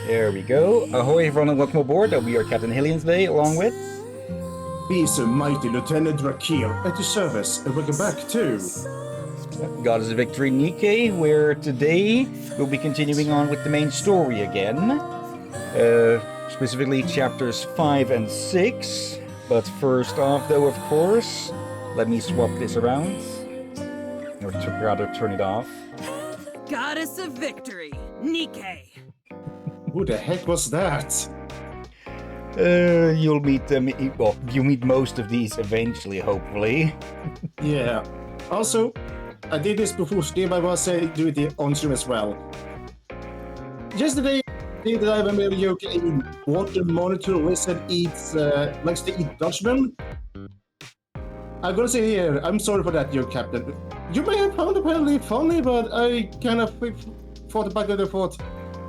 There we go. Ahoy everyone and welcome aboard. I'll be your Captain Hillyan today, along with... Peace, mighty Lieutenant Drakir, at your service, and welcome back to... Goddess of Victory Nikke, where today we'll be continuing on with the main story again. Specifically chapters 5 and 6. But first off, though, of course, let me swap this around. Or rather, turn it off. Goddess of Victory, Nikke. Who the heck was that? You'll meet them. Well, you'll meet most of these eventually, hopefully. Yeah. Also, I did this before stream, I was doing it on stream as well. Yesterday, I remember you a water monitor wizard likes to eat Dutchman. I'm gonna say here, I'm sorry for that, your captain. You may have found it apparently funny, but I kind of thought about it and thought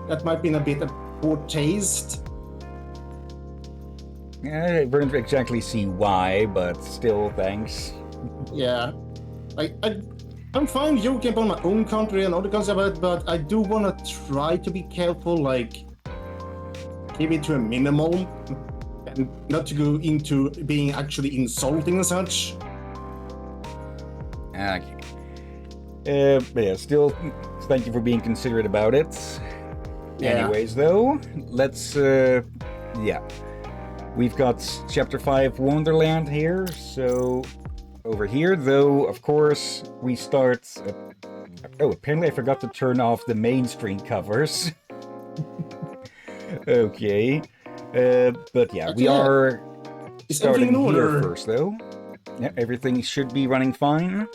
that might be a bit of poor taste. I don't exactly see why, but still, thanks. Yeah. I'm fine joking about my own country and other countries about it, but I do want to try to be careful, like, keep it to a minimum, and not to go into being actually insulting and such. Okay. But yeah, still, thank you for being considerate about it. Yeah. Anyways, though, let's, yeah. We've got Chapter 5 Wonderland here, so over here, though, of course, we start... oh, apparently I forgot to turn off the main screen covers. Okay. But yeah, we are starting here first, though. Yeah, everything should be running fine.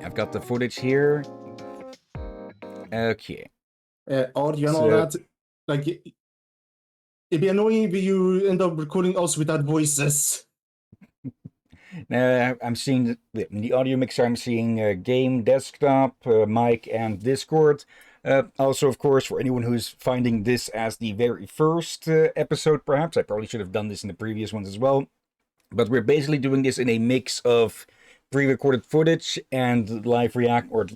I've got the footage here. Okay. Audio and all that. Like, it'd be annoying if you end up recording us without voices. I'm seeing in the audio mixer. I'm seeing game, desktop, mic, and Discord. Also, of course, for anyone who's finding this as the very first episode, perhaps I probably should have done this in the previous ones as well. But we're basically doing this in a mix of pre-recorded footage and live react, or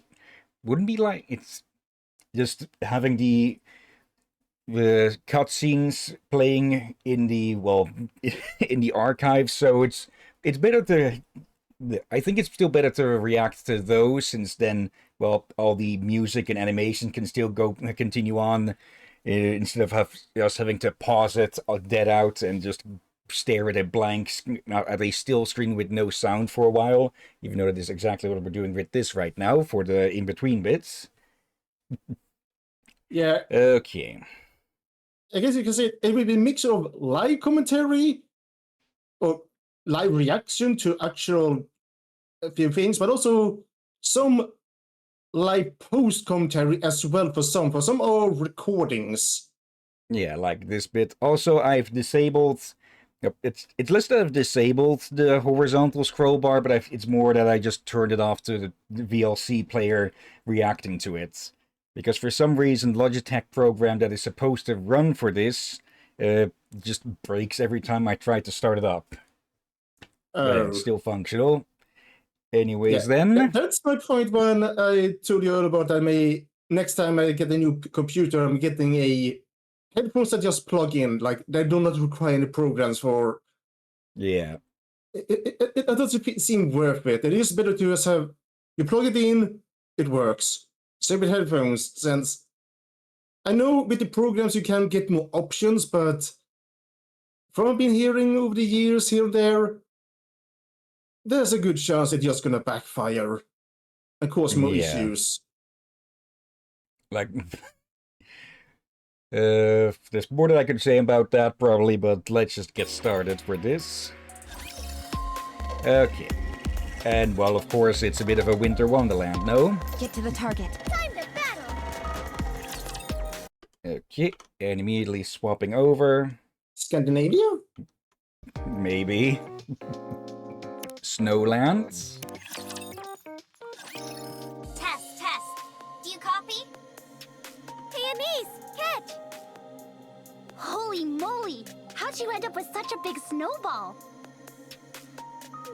wouldn't be like it's just having the cutscenes playing in the in the archive. So it's better to. I think it's still better to react to those, since then, well, all the music and animation can still continue on, instead of us having to pause it dead out and just stare at at a still screen with no sound for a while. Even though that is exactly what we're doing with this right now for the in-between bits. Yeah. Okay. I guess you can say it will be a mix of live commentary or live reaction to actual few things, but also some live post commentary as well for some of our recordings. Yeah, like this bit. Also, I've disabled. It's listed as disabled, the horizontal scroll bar, but it's more that I just turned it off to the VLC player reacting to it. Because for some reason, Logitech program that is supposed to run for this just breaks every time I try to start it up. But it's still functional. Anyways, yeah, then... That's my point when I told you earlier about next time I get a new computer, I'm getting a headphones that just plug in, like they do not require any programs for... Yeah. It doesn't seem worth it. It is better to just have... You plug it in, it works. Same with headphones, since... I know with the programs you can get more options, but from what I've been hearing over the years here and there, there's a good chance it's just gonna backfire and cause more issues. Like... there's more that I could say about that, probably, but let's just get started with this. Okay. And, well, of course, it's a bit of a winter wonderland, no? Get to the target. Time to battle! Okay, and immediately swapping over. Scandinavia? Maybe. Snowlands. Test. Do you copy? Hey, Anise, catch! Holy moly! How'd you end up with such a big snowball?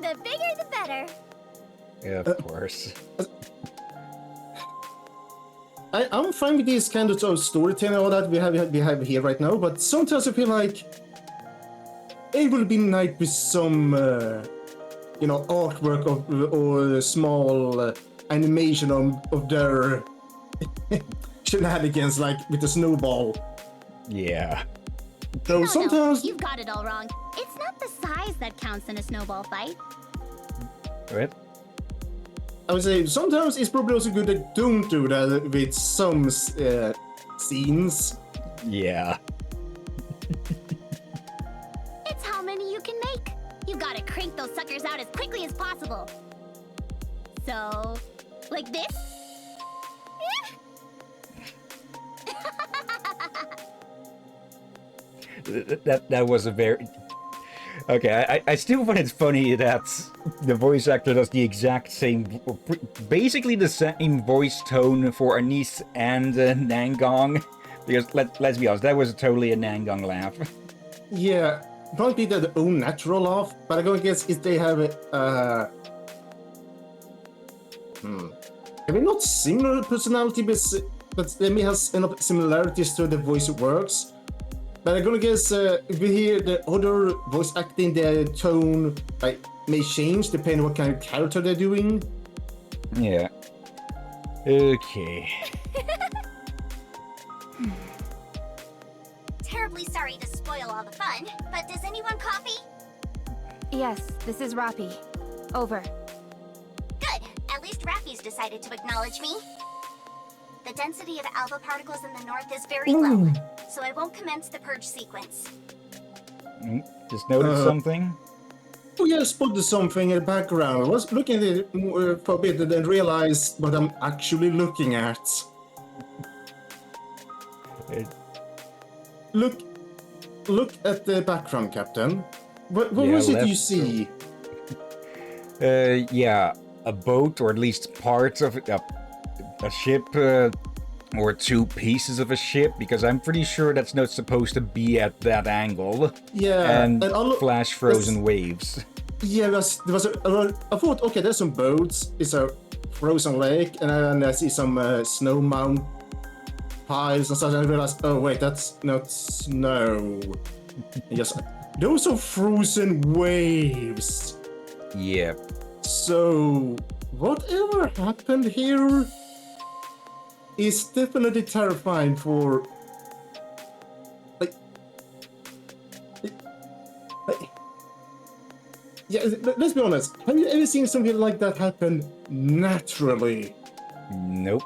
The bigger the better. Yeah, of course. I'm fine with these kind of storytelling and all that we have here right now, but sometimes I feel like it would be nice with some, artwork or small animation of their shenanigans, like with the snowball. Yeah. So No, sometimes, you've got it all wrong. It's not the size that counts in a snowball fight. Right? I would say sometimes it's probably also good that don't do that with some scenes. Yeah. It's how many you can make. You gotta crank those suckers out as quickly as possible. So, like this? That was a very... Okay, I still find it funny that the voice actor does the exact same, basically the same voice tone for Anise and Nangong. Because let's be honest, that was totally a Nangong laugh. Yeah, don't be their own natural laugh, but I'm gonna guess if they have maybe not similar personality, but they may have enough similarities to the voice it works. But I'm gonna guess if we hear the other voice acting, their tone may change depending on what kind of character they're doing. Yeah. Okay. Terribly sorry to spoil all the fun, but does anyone copy? Yes, this is Rappi. Over. Good. At least Raffy's decided to acknowledge me. The density of alpha particles in the north is very low, so I won't commence the purge sequence. Just noticed something. Oh yeah, I spotted something in the background. I was looking at it for a bit and then realized what I'm actually looking at. Look at the background, Captain. What Yeah, was it left. you see? Yeah, a boat, or at least parts of it, a ship, or two pieces of a ship, because I'm pretty sure that's not supposed to be at that angle. Yeah, And all flash frozen waves. Yeah, there was I thought, okay, there's some boats. It's a frozen lake, and then I see some snow mountain piles and such. And I realized, oh wait, that's not snow. Yes, those are frozen waves. Yeah. So whatever happened here is definitely terrifying for like yeah, let's be honest. Have you ever seen something like that happen naturally? Nope.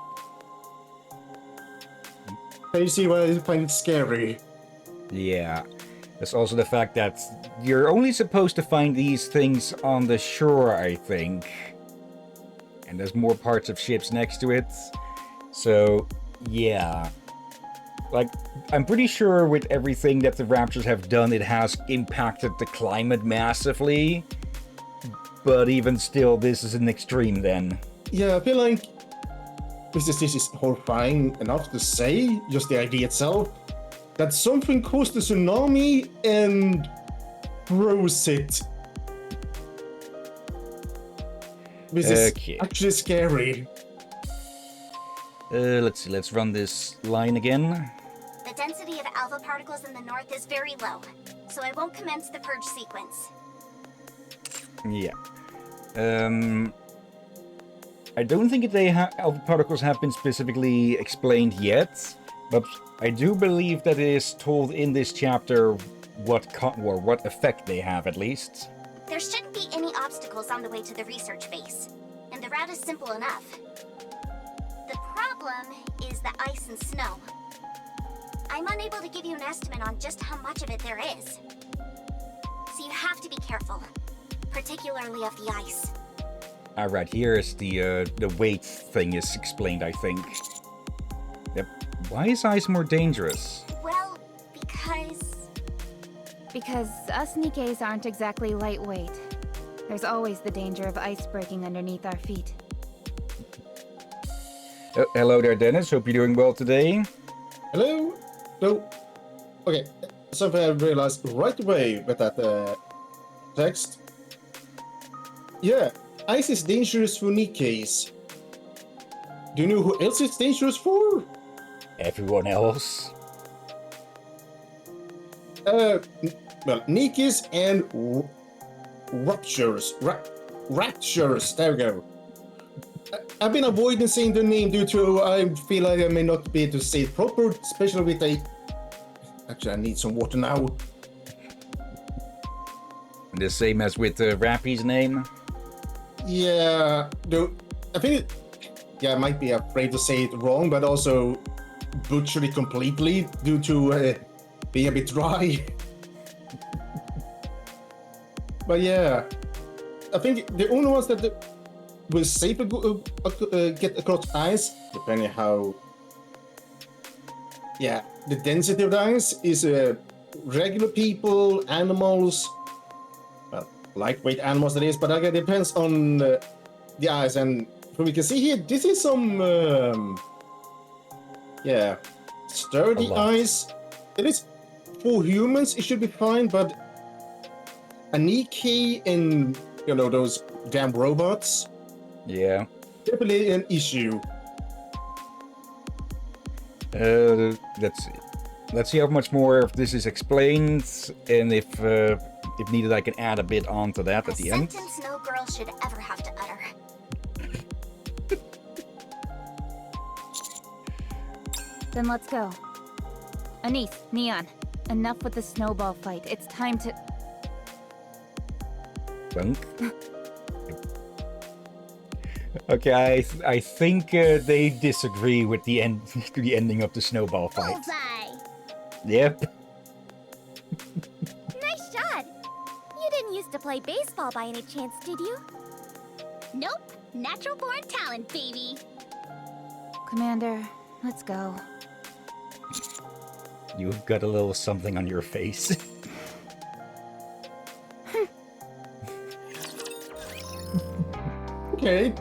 Can you see why I find it scary? Yeah. There's also the fact that you're only supposed to find these things on the shore, I think. And there's more parts of ships next to it. So, yeah. Like, I'm pretty sure with everything that the Raptors have done, it has impacted the climate massively. But even still, this is an extreme then. Yeah, I feel like this is horrifying enough to say, just the idea itself, that something caused a tsunami and froze it. This is Okay. actually scary. Let's see, let's run this line again. The density of alpha particles in the north is very low, so I won't commence the purge sequence. Yeah. I don't think alpha particles have been specifically explained yet, but I do believe that it is told in this chapter what effect they have, at least. There shouldn't be any obstacles on the way to the research base, and the route is simple enough. The problem is the ice and snow. I'm unable to give you an estimate on just how much of it there is. So you have to be careful, particularly of the ice. Alright, here is the weight thing is explained, I think. Yep. Why is ice more dangerous? Well, because... Because us Nikkes aren't exactly lightweight. There's always the danger of ice breaking underneath our feet. Hello there, Dennis. Hope you're doing well today. Hello? No. Okay, something I realized right away with that text. Yeah, ice is dangerous for Nikkes. do you know who else it's dangerous for? Everyone else. Well, Nikke's and Raptures. There we go. I've been avoiding saying the name due to I feel like I may not be able to say it proper, especially with a... Actually, I need some water now. The same as with Rappy's name. Yeah, though, I think I might be afraid to say it wrong, but also butcher it completely due to being a bit dry. But yeah, I think the only ones that will safely get across ice, depending how, the density of the ice is regular people, animals, well, lightweight animals that is, but again, it depends on the ice. And from we can see here, this is some, sturdy ice. It is for humans, it should be fine, but a Nikke and, those damn robots, Yeah. definitely an issue. Let's see how much more of this is explained, and if needed, I can add a bit onto that at the end. Sentence no girl should ever have to utter. Then let's go. Anise, Neon, enough with the snowball fight. It's time to... Bunk. Okay, I think they disagree with the ending of the snowball fight. Bullseye! Yep. Nice shot! You didn't used to play baseball by any chance, did you? Nope. Natural born talent, baby. Commander, let's go. You've got a little something on your face. Okay.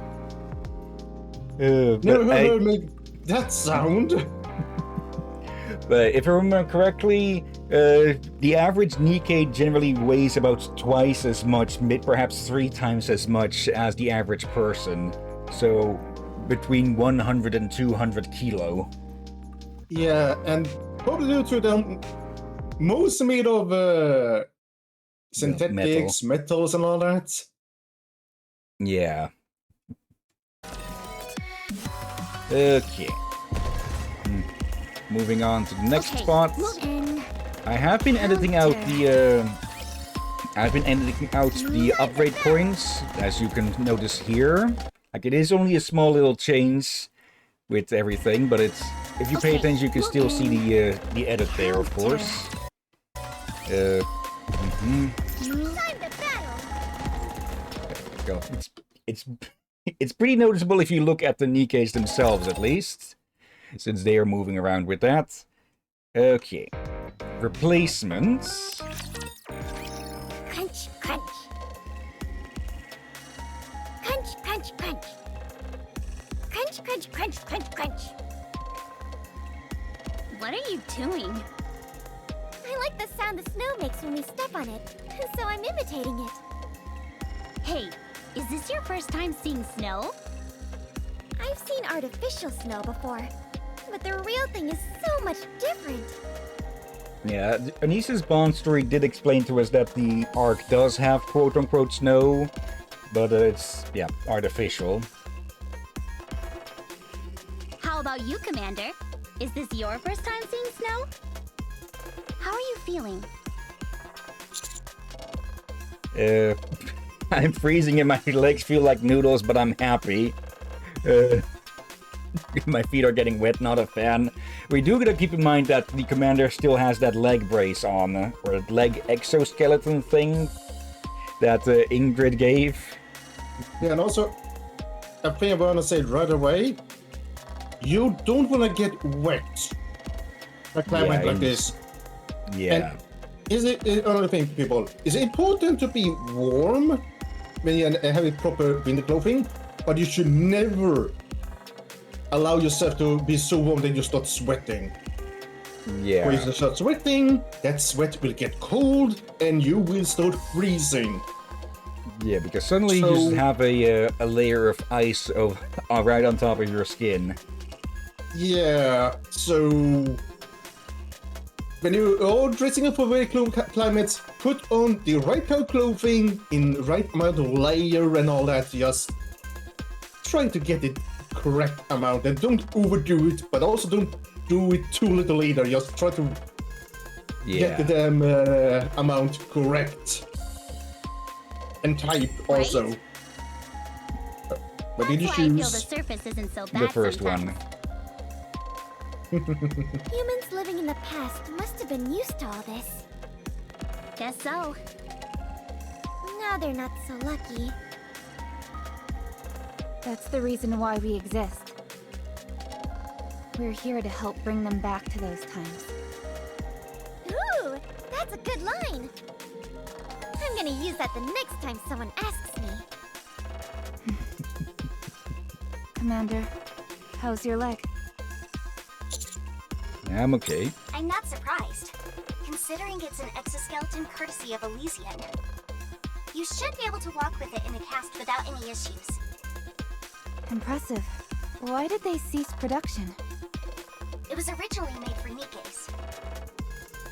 But Never heard make that sound. But if I remember correctly, the average Nikke generally weighs about twice as much, perhaps 3 times as much as the average person. So between 100 and 200 kilo. Yeah, and probably due to them most made of synthetics, metals, and all that. Yeah. Okay. Moving on to the next spot. Moving. I have been editing out the upgrade points, as you can notice here. Like, it is only a small little change with everything, but it's, if you pay attention, you can still see the edit there, of course. Time to battle. Go. It's pretty noticeable if you look at the Nikkes themselves, at least, since they are moving around with that. Okay. Replacements. Crunch, crunch. Crunch, crunch, crunch. Crunch, crunch, crunch, crunch, crunch. What are you doing? I like the sound the snow makes when we step on it, so I'm imitating it. Hey, is this your first time seeing snow? I've seen artificial snow before, but the real thing is so much different. Yeah, Anisa's Bond story did explain to us that the Ark does have quote-unquote snow, but it's, yeah, artificial. How about you, Commander? Is this your first time seeing snow? How are you feeling? I'm freezing and my legs feel like noodles, but I'm happy. My feet are getting wet, not a fan. We do gotta keep in mind that the commander still has that leg brace on, or leg exoskeleton thing that Ingrid gave. Yeah, and also, a thing I want to say right away, you don't want to get wet by climbing like this. Yeah. And is it another thing, people? Is it important to be warm when you have a proper winter clothing? But you should never allow yourself to be so warm that you start sweating. Yeah. When you start sweating, that sweat will get cold and you will start freezing. Yeah, because suddenly you So- just have a layer of ice right on top of your skin. Yeah, so when you are dressing up for very cold climates, put on the right kind of clothing in right amount of layer and all that. Just try to get it correct amount and don't overdo it, but also don't do it too little either. Just try to get the Yeah. damn amount correct. And type also. What did you That's why I feel the choose? surface isn't so bad The first sometimes. one. Humans living in the past must have been used to all this. Guess so. Now they're not so lucky. That's the reason why we exist. We're here to help bring them back to those times. Ooh, that's a good line. I'm gonna use that the next time someone asks me. Commander, how's your leg? I'm okay. I'm not surprised, considering it's an exoskeleton courtesy of Elysian. You should be able to walk with it in a cast without any issues. Impressive. Why did they cease production? It was originally made for Nikke's.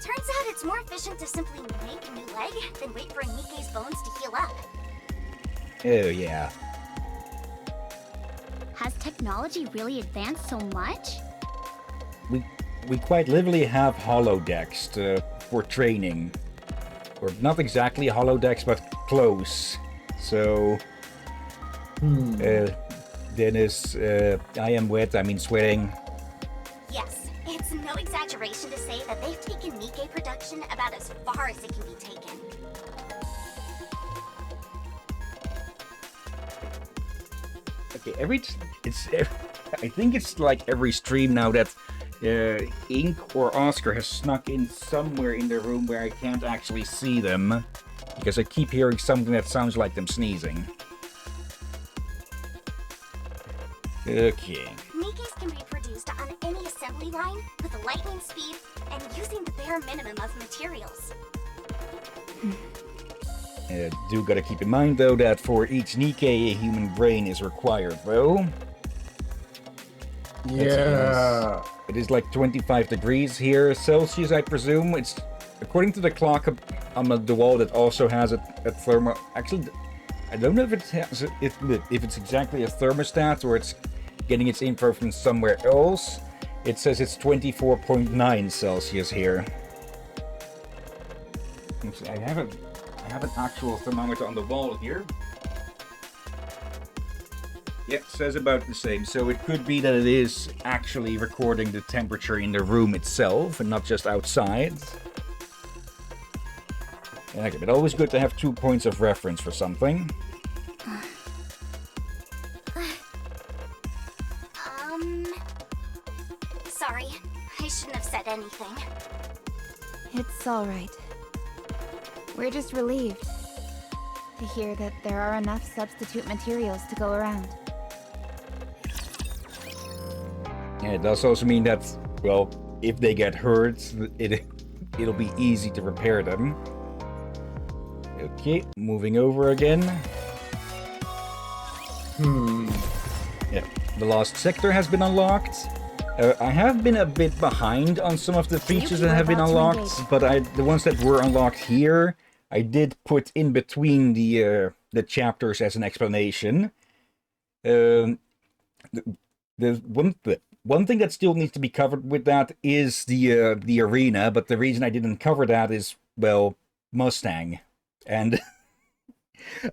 Turns out it's more efficient to simply make a new leg than wait for Nikke's bones to heal up. Oh, yeah. Has technology really advanced so much? We quite literally have holodecks for training. Or not exactly holodecks, but close. So... Dennis, I am wet, I mean sweating. Yes, it's no exaggeration to say that they've taken Nikke production about as far as it can be taken. Okay, I think it's like every stream now that Ink or Oscar has snuck in somewhere in the room where I can't actually see them. Because I keep hearing something that sounds like them sneezing. Okay. Nikke's can be produced on any assembly line with lightning speed and using the bare minimum of materials. Do gotta keep in mind though that for each Nikke a human brain is required though. Yeah. It is like 25 degrees here Celsius, I presume. It's according to the clock on the wall that also has a thermo. Actually, I don't know if it has if it's exactly a thermostat or it's getting its info from somewhere else. It says it's 24.9 Celsius here. I have an actual thermometer on the wall here. Yeah, it says about the same. So it could be that it is actually recording the temperature in the room itself and not just outside. Okay, but always good to have 2 points of reference for something. Sorry, I shouldn't have said anything. It's alright. We're just relieved to hear that there are enough substitute materials to go around. Yeah, it does also mean that, well, if they get hurt, it'll be easy to repair them. Okay, moving over again. Yeah, the last sector has been unlocked. I have been a bit behind on some of the features that have been unlocked, but the ones that were unlocked here, I did put in between the chapters as an explanation. The one thing that still needs to be covered with that is the arena, but the reason I didn't cover that is, well, Mustang. And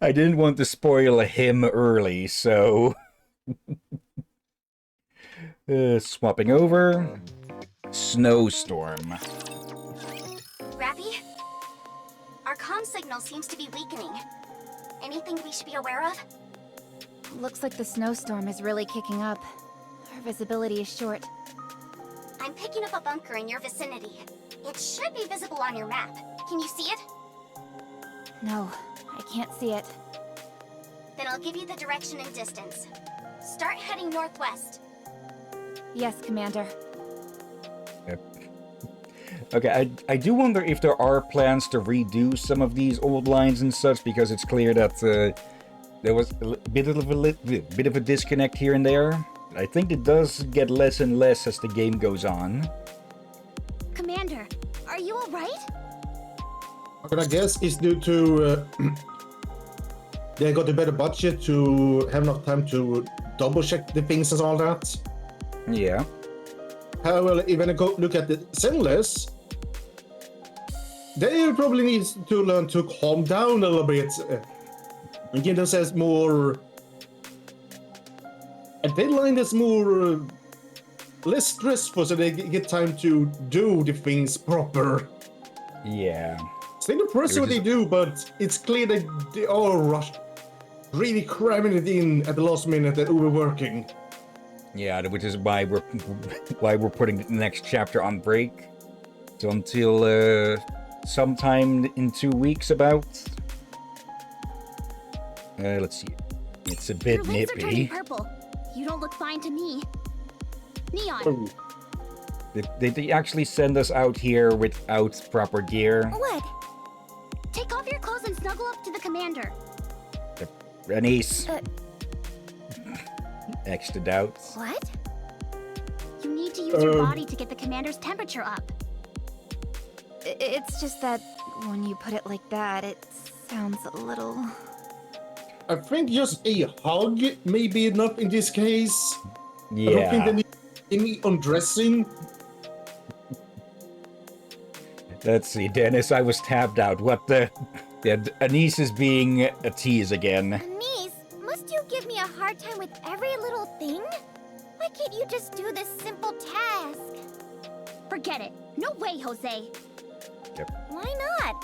I didn't want to spoil him early, so... swapping over. Snowstorm. Rappy? Our comm signal seems to be weakening. Anything we should be aware of? Looks like the snowstorm is really kicking up. Our visibility is short. I'm picking up a bunker in your vicinity. It should be visible on your map. Can you see it? No, I can't see it. Then I'll give you the direction and distance. Start heading northwest. Yes, Commander. Okay, I do wonder if there are plans to redo some of these old lines and such, because it's clear that there was a bit of a disconnect here and there. I think it does get less and less as the game goes on. Commander, are you alright? But I guess it's due to they got a better budget to have enough time to double check the things and all that. Yeah. However, if I go look at the Zenless, they probably need to learn to calm down a little bit and give themselves more a deadline that's more less stressful, so they get time to do the things proper. Yeah. Still impressive what they do, but it's clear that they are rushed, really cramming it in at the last minute and overworking. Yeah, which is why we're putting the next chapter on break. So until sometime in 2 weeks about. Let's see. It's a bit Your lips are turning nippy. purple. You don't look fine to me. Neon, Oh, They actually send us out here without proper gear. what? Take off your clothes and snuggle up to the commander. Renice. Extra doubts. What? You need to use your body to get the commander's temperature up. It's just that when you put it like that, it sounds a little... I think just a hug may be enough in this case. I don't think Yeah. they need any undressing. Let's see, Dennis, I was tabbed out. What the... Yeah, Anise is being a tease again. Niece, must you give me a hard time with every little thing? Why can't you just do this simple task? Forget it. No way, Jose. Yep. Why not?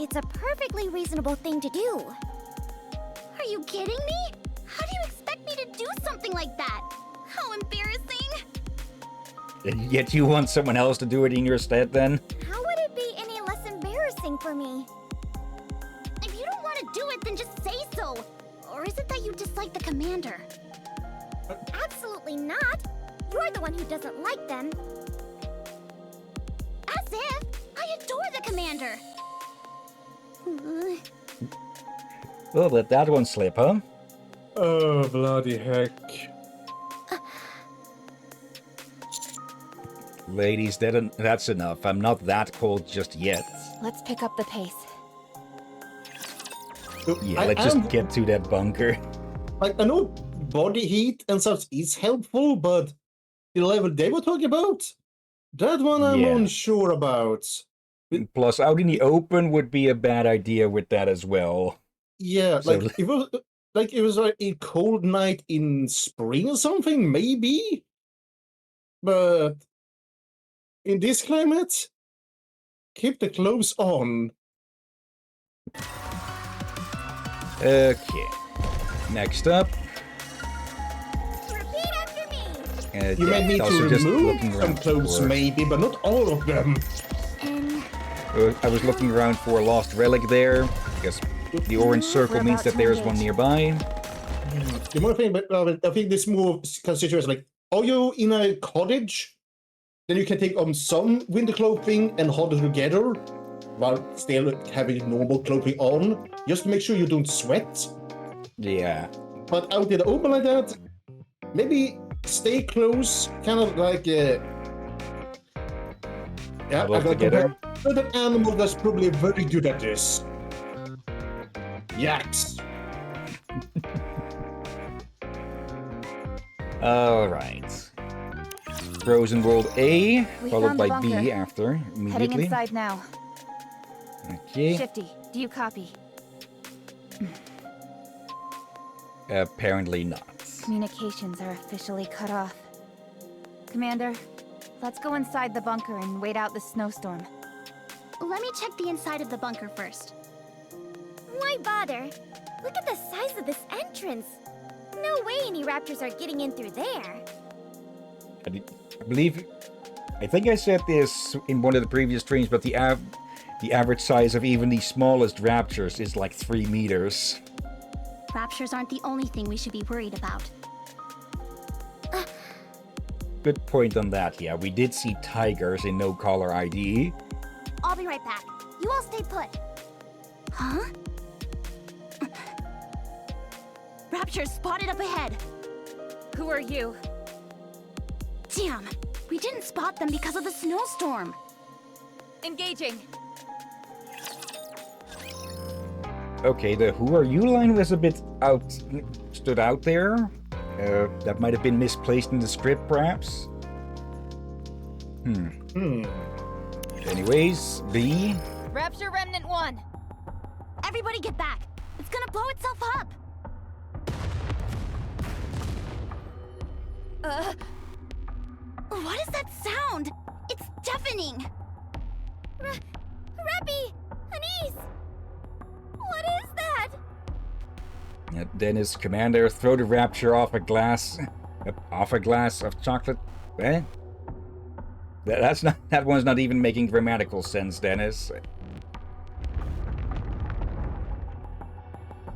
It's a perfectly reasonable thing to do. Are you kidding me? How do you expect me to do something like that? How embarrassing! And yet you want someone else to do it in your stead, then? How would it be any less embarrassing for me? If you don't want to do it, then just say so. Or is it that you dislike the commander? Absolutely not. You're the one who doesn't like them. As if I adore the commander. Well, let that one slip, huh? Oh, bloody heck. Ladies, that's enough. I'm not that cold just yet. Let's pick up the pace. Yeah, let's just get to that bunker. Like, I know body heat and such is helpful, but the level they were talking about, that one I'm Yeah. unsure about. Plus, out in the open would be a bad idea with that as well. Yeah, So- like it was like a cold night in spring or something, maybe. But in this climate, keep the clothes on. Okay. Next up, Repeat after me. You may need also to just remove looking some around clothes, for- maybe, but not all of them. And I was looking around for a lost relic there, because the orange circle We're means about that to there's one engage. nearby. The more thing, but I think this more situation like, are you in a cottage? Then you can take on some winter clothing and hold it together while still having normal clothing on, just to make sure you don't sweat. Yeah. But out in the open like that, maybe stay close, kind of like yeah, Huddle I got together. an animal that's probably very good at this. Yaks. Alright. Frozen World A, We followed found the by B bunker. after, Heading immediately. inside now. Okay. Shifty, do you copy? Apparently not. Communications are officially cut off. Commander, let's go inside the bunker and wait out the snowstorm. let me check the inside of the bunker first. Why bother? Look at the size of this entrance. No way any raptors are getting in through there. I think I said this in one of the previous streams, but the average size of even the smallest raptors is like 3 meters. Raptors aren't the only thing we should be worried about. good point on that. Yeah, we did see tigers in no caller ID. I'll be right back. You all stay put. Huh? Rapture's spotted up ahead. Who are you? Damn, we didn't spot them because of the snowstorm. Engaging. Okay, the "Who are you" line was a bit stood out there. That might have been misplaced in the script, perhaps. Anyways, V. Rapture Remnant 1. Everybody get back. It's gonna blow itself up. What is that sound? It's deafening. Rappy! Anise! What is that? Dennis, Commander, throw the Rapture off a glass of chocolate. Eh? That one's not even making grammatical sense, Dennis.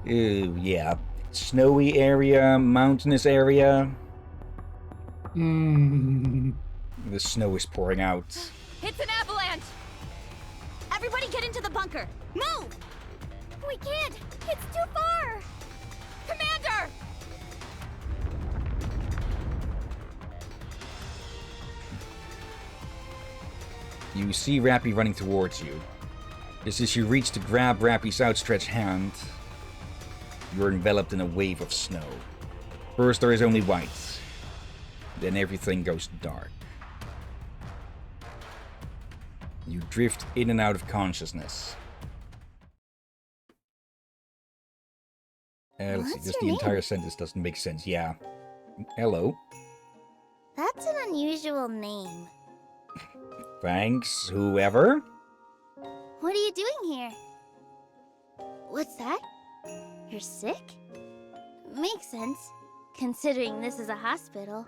Ew, yeah. Snowy area, mountainous area. The snow is pouring out. It's an avalanche! Everybody get into the bunker. Move! We can't. It's too far. Commander! You see Rappy running towards you. Just as you reach to grab Rappy's outstretched hand, you're enveloped in a wave of snow. First there is only white. Then everything goes dark. You drift in and out of consciousness. Let's see, What's just your the entire name? sentence doesn't make sense. Yeah. Hello. That's an unusual name. Thanks, whoever. What are you doing here? What's that? You're sick? Makes sense, considering this is a hospital.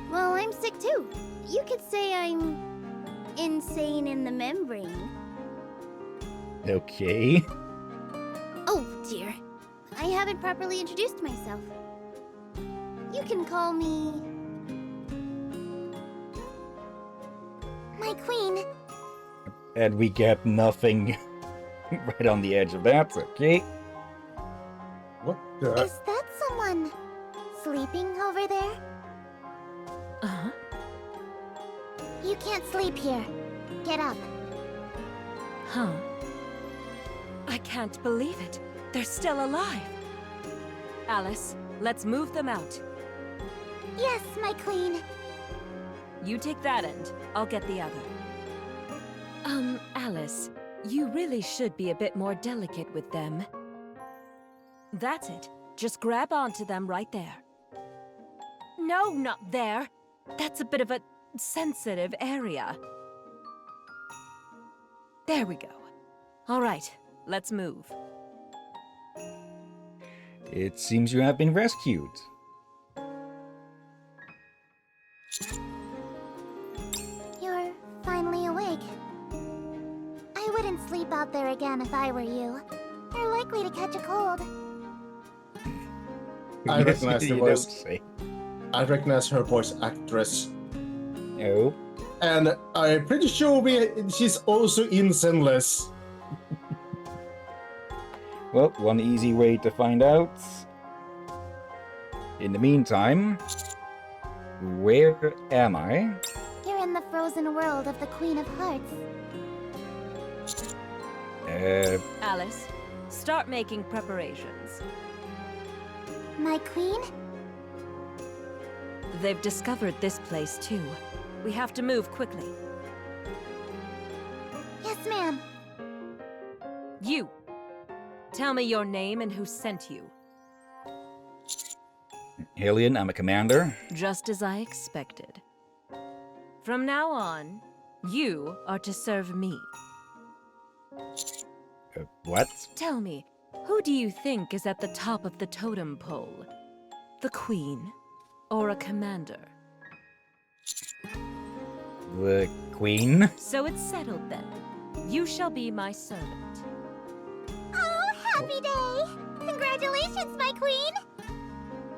Well, I'm sick too. You could say I'm insane in the membrane. Okay. Oh dear, I haven't properly introduced myself. You can call me my queen. And we get nothing right on the edge of that. Okay. What the? Is that someone sleeping over there? Uh-huh. You can't sleep here. Get up. Huh. I can't believe it. They're still alive. Alice, let's move them out. Yes, my queen. You take that end. I'll get the other. Alice, you really should be a bit more delicate with them. That's it. Just grab onto them right there. No, not there. That's a bit of a sensitive area. There we go. All right, let's move. It seems you have been rescued. You're finally awake. I wouldn't sleep out there again if I were you. You're likely to catch a cold. I recognize the You voice. don't say. I recognize her voice actress. No. And I'm pretty sure she's also in Zenless. Well, one easy way to find out. In the meantime, where am I? You're in the frozen world of the Queen of Hearts. Alice, start making preparations. My queen? They've discovered this place too. We have to move quickly. Yes, ma'am. You! Tell me your name and who sent you. Hillyan, I'm a commander. Just as I expected. From now on, you are to serve me. What? Tell me, who do you think is at the top of the totem pole? The queen or a commander? The Queen? So it's settled then. You shall be my servant. Oh, happy day! Congratulations, my queen!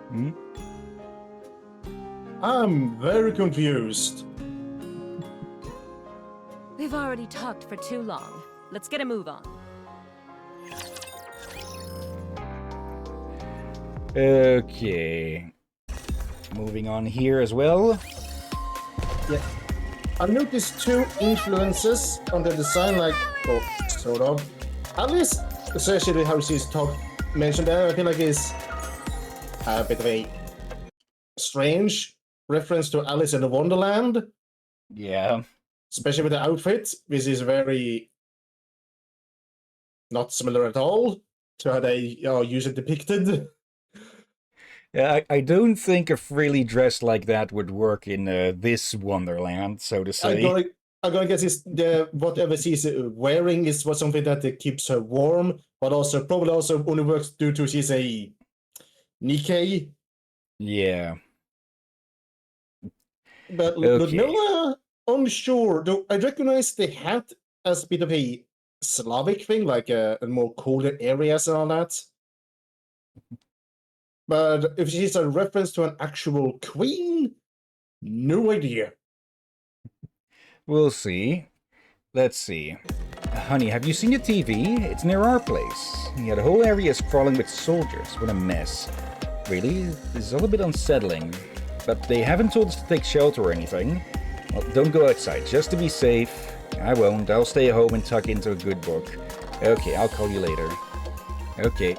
Hmm? I'm very confused. We've already talked for too long. Let's get a move on. Okay. Moving on here as well. Yeah. I noticed two influences on the design, like, well, sort of. At least, especially how she's mentioned there, I feel like it's a bit of a strange reference to Alice in the Wonderland, Yeah. especially with the outfit, which is very not similar at all to how they use it depicted. Yeah, I don't think a frilly dress like that would work in this Wonderland, so to I'm say. gonna guess it's whatever she's wearing is something that keeps her warm, but also probably also only works due to she's a Nikke. Yeah. But Okay. Ludmilla, unsure. Though I recognize the hat as a bit of a Slavic thing, like a more colder areas and all that. But if she's a reference to an actual queen, no idea. We'll see. Let's see. Honey, have you seen the TV? It's near our place. Yeah, the whole area is crawling with soldiers. What a mess. Really? This is all a bit unsettling. But they haven't told us to take shelter or anything. Well, don't go outside, just to be safe. I won't. I'll stay home and tuck into a good book. Okay, I'll call you later. Okay.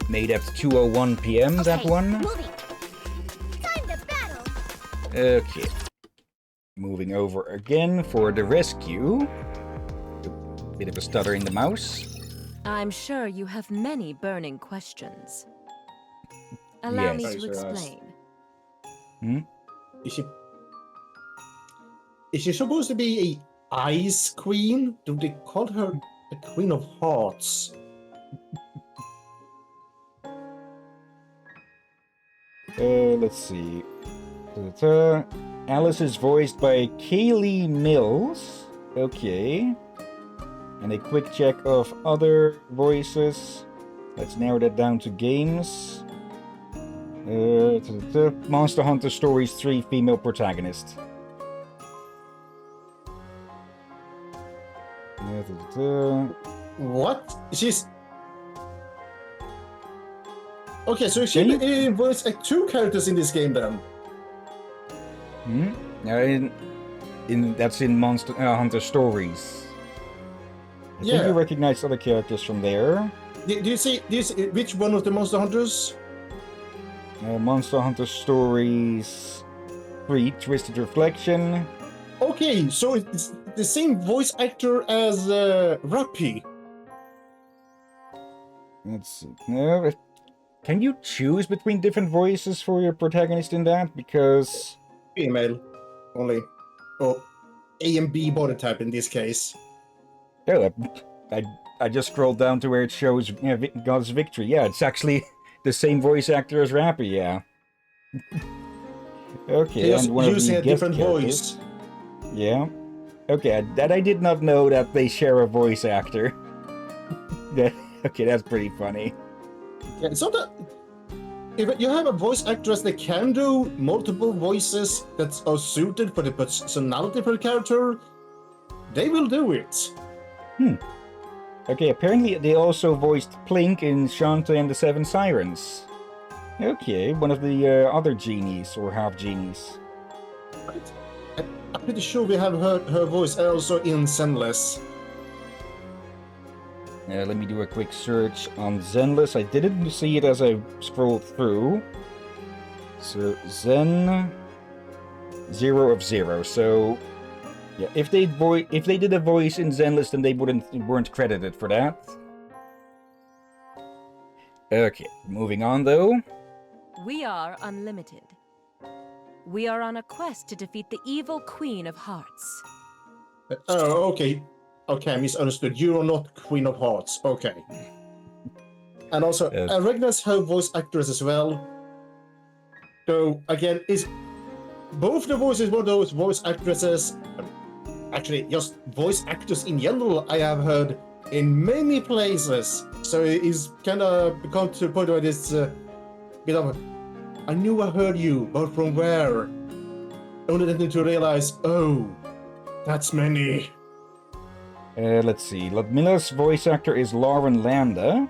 Made at 2:01 p.m. that Okay, one? moving. Time to battle. Okay. Moving over again for the rescue. Bit of a stutter in the mouse. I'm sure you have many burning questions. Allow me Yes. to Very sure. explain. Is she supposed to be a ice queen? Do they call her a queen of hearts? Let's see. Alice is voiced by Kaylee Mills. Okay. And a quick check of other voices. Let's narrow that down to games. Monster Hunter Stories 3 female protagonist. What? She's... Okay, so she voiced two characters in this game then. That's in Monster Hunter Stories. I think you recognize other characters from there. Do you see which one of the Monster Hunters? Monster Hunter Stories 3 Twisted Reflection. Okay, so it's the same voice actor as Rappy. Let's see. No, can you choose between different voices for your protagonist in that? Because Female only. Or A and B body type in this case. yeah, I just scrolled down to where it shows God's Victory. Yeah, it's actually the same voice actor as Rappy. Yeah. Okay, Just and one of using the a guest different characters. voice. Yeah. Okay, that I did not know that they share a voice actor. Okay, that's pretty funny. Yeah, so that if you have a voice actress that can do multiple voices that are suited for the personality of the character, they will do it. Okay, apparently they also voiced Plink in Shanta and the Seven Sirens. Okay, one of the other genies, or half-genies. Right? I'm pretty sure we have heard her voice also in Zenless. Let me do a quick search on Zenless. I didn't see it as I scrolled through. So, Zen... 0 of 0. So, yeah, if they did a voice in Zenless, then they weren't credited for that. Okay, moving on though. We are unlimited. We are on a quest to defeat the evil Queen of Hearts. Oh, okay. Okay, I misunderstood. You are not Queen of Hearts. Okay. And also, I recognize her voice actress as well. So, again, is both the voices one of those voice actresses, actually, just voice actors in general, I have heard in many places. So it's kind of become to the point where it's a bit of I knew I heard you, but from where? Only then to realize, oh, that's many. Let's see. Ludmilla's voice actor is Lauren Landa.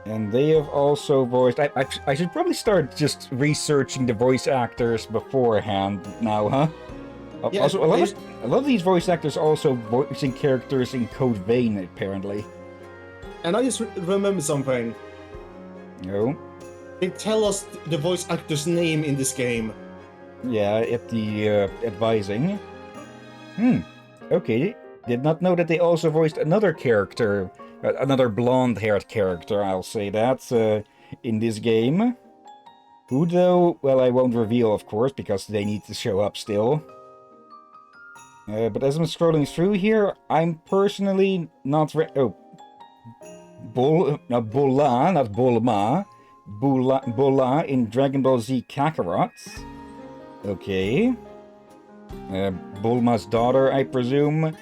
And they have also voiced... I should probably start just researching the voice actors beforehand now, huh? Yeah, Also, a lot of these voice actors also voicing characters in Code Vein, apparently. And I just remember something. No? They tell us the voice actor's name in this game. Yeah, at the advising. Okay. Did not know that they also voiced another character, another blonde-haired character, I'll say that, in this game. Who though? Well, I won't reveal, of course, because they need to show up still. But as I'm scrolling through here, I'm personally not Bola, not Bulma. Bola in Dragon Ball Z Kakarot. Okay. Bulma's daughter, I presume.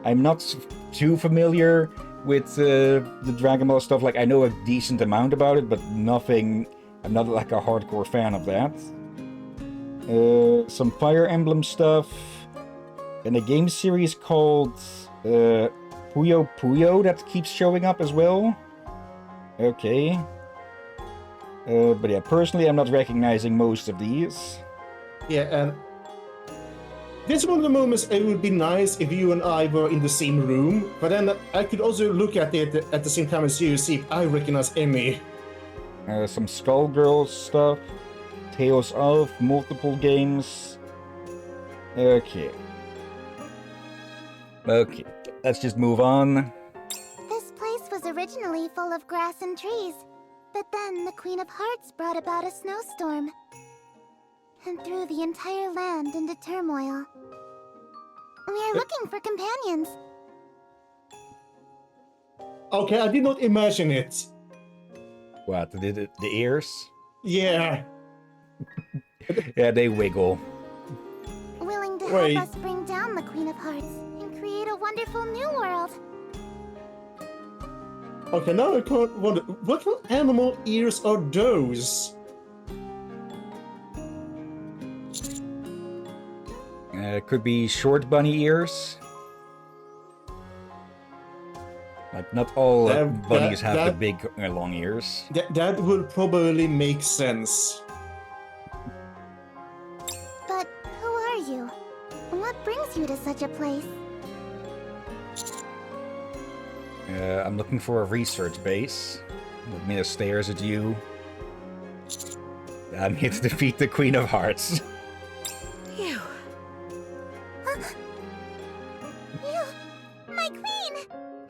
I'm not too familiar with the Dragon Ball stuff. Like, I know a decent amount about it, but nothing... I'm not like a hardcore fan of that. Some Fire Emblem stuff. And a game series called Puyo Puyo that keeps showing up as well. Okay. But yeah, personally I'm not recognizing most of these. Yeah, and this is one of the moments it would be nice if you and I were in the same room, but then I could also look at it at the same time as you, see if I recognize any. Some Skullgirls stuff. Tales of, multiple games. Okay. Okay, let's just move on. This place was originally full of grass and trees, but then the Queen of Hearts brought about a snowstorm and threw the entire land into turmoil. We are looking for companions. Okay, I did not imagine it. What, the ears? Yeah. Yeah, they wiggle. Willing to Wait. help us bring down the Queen of Hearts and create a wonderful new world. Okay, now I can't wonder, what kind of animal ears are those? Could be short bunny ears. Like, not all bunnies have the big, long ears. That would probably make sense. But who are you? What brings you to such a place? I'm looking for a research base. Ludmilla stares at you. I'm here to defeat the Queen of Hearts. Phew. You, my queen!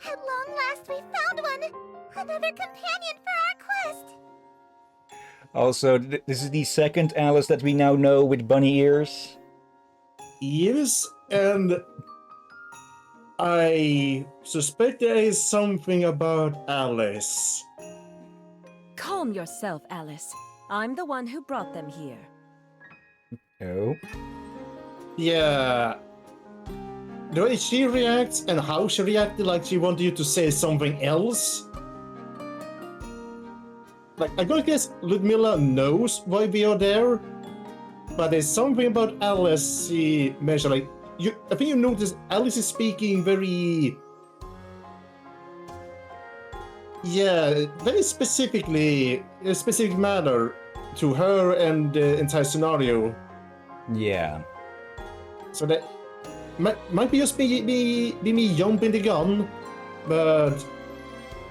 At long last we found one! Another companion for our quest! Also, this is the second Alice that we now know with bunny ears. Yes, and I suspect there is something about Alice. Calm yourself, Alice. I'm the one who brought them here. Oh. Yeah. The way she reacts and how she reacted, like she wanted you to say something else. Like, I gotta guess Ludmilla knows why we are there, but there's something about Alice she mentioned, like, I think you noticed Alice is speaking very... Yeah, very specifically, in a specific manner to her and the entire scenario. Yeah. So that might be just be me jumping the gun, but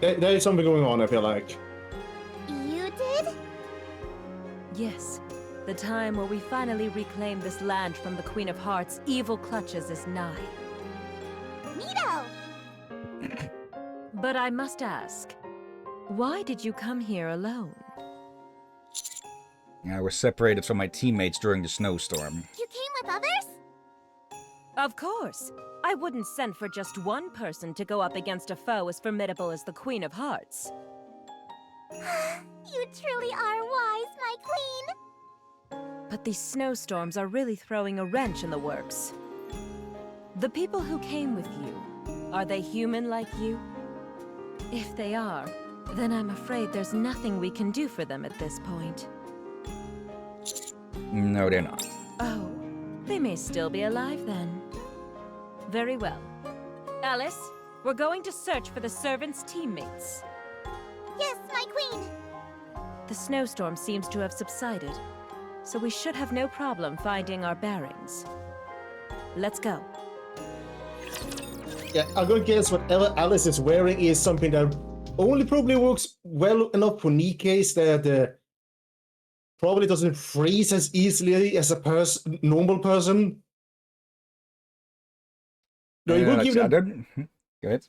there is something going on, I feel like. You did? Yes. The time where we finally reclaim this land from the Queen of Hearts' evil clutches is nigh. Neato! But I must ask, why did you come here alone? I was separated from my teammates during the snowstorm. You came with others? Of course. I wouldn't send for just one person to go up against a foe as formidable as the Queen of Hearts. You truly are wise, my queen! But these snowstorms are really throwing a wrench in the works. The people who came with you, are they human like you? If they are, Then I'm afraid there's nothing we can do for them at this point. No, they're not. Oh, they may still be alive then. Very well. Alice, we're going to search for the servants' teammates. Yes, my queen. The snowstorm seems to have subsided, so we should have no problem finding our bearings. Let's go. Yeah, I'm gonna guess whatever Alice is wearing is something that only probably works well enough for Nikke's that probably doesn't freeze as easily as a normal person. No, you will give them Go ahead.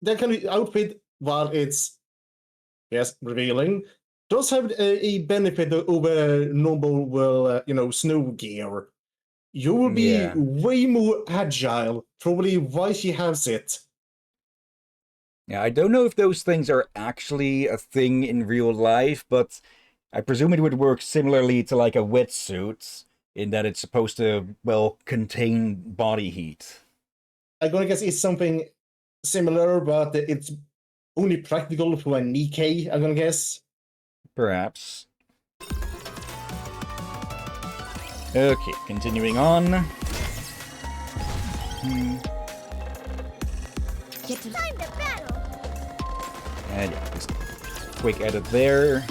that kind of outfit while it's revealing. Does have a benefit over normal, snow gear. You will be way more agile, probably why she has it. Yeah, I don't know if those things are actually a thing in real life, but I presume it would work similarly to like a wetsuit, in that it's supposed to, well, contain body heat. I'm gonna guess it's something similar, but it's only practical for a Nikke, I'm gonna guess. Perhaps. Okay, continuing on. Get to Time to battle. And yeah, just quick edit there.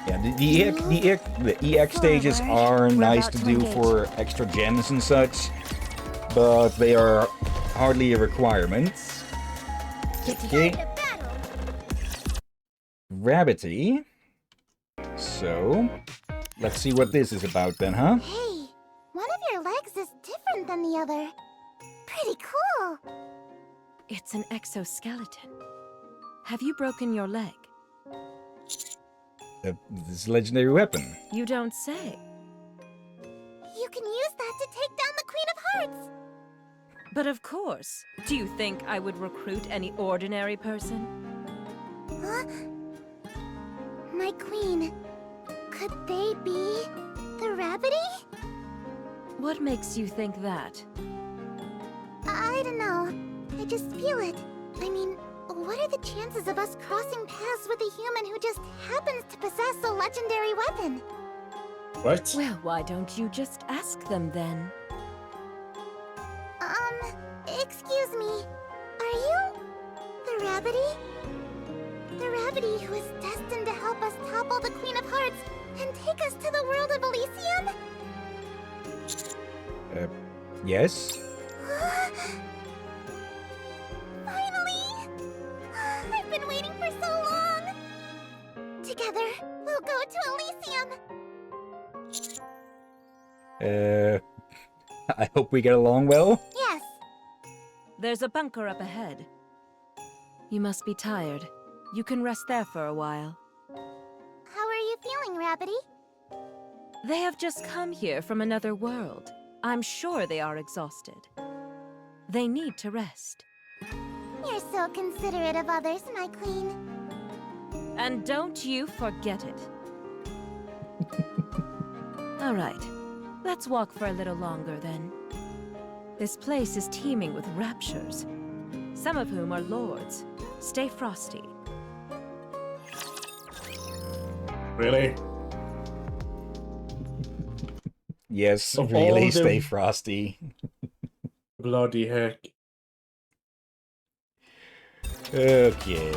Yeah, the EX stages are nice to do for extra gems and such, but they are hardly a requirement. Okay, Time to battle. Rabbity. So, let's see what this is about then, huh? Hey, one of your legs is different than the other. Pretty cool. It's an exoskeleton. Have you broken your leg? This legendary weapon. You don't say. You can use that to take down the Queen of Hearts. But of course. Do you think I would recruit any ordinary person? Huh? My queen. Could they be the Rabbity? What makes you think that? I don't know. I just feel it. I mean, what are the chances of us crossing paths with a human who just happens to possess a legendary weapon? What? Well, why don't you just ask them then? Excuse me. Are you the Rabbity? The Rabbity who is destined to help us topple the Queen of Hearts and take us to the world of Elysium? Yes? Finally! I've been waiting for so long! Together, we'll go to Elysium! I hope we get along well. Yes. There's a bunker up ahead. You must be tired. You can rest there for a while. How are you feeling, Rabbity? They have just come here from another world. I'm sure they are exhausted. They need to rest. You're so considerate of others, my queen. And don't you forget it. All right. Let's walk for a little longer then. This place is teeming with raptures, some of whom are lords. Stay frosty. Really? Yes, Of really, all the- stay frosty. Bloody heck. Okay.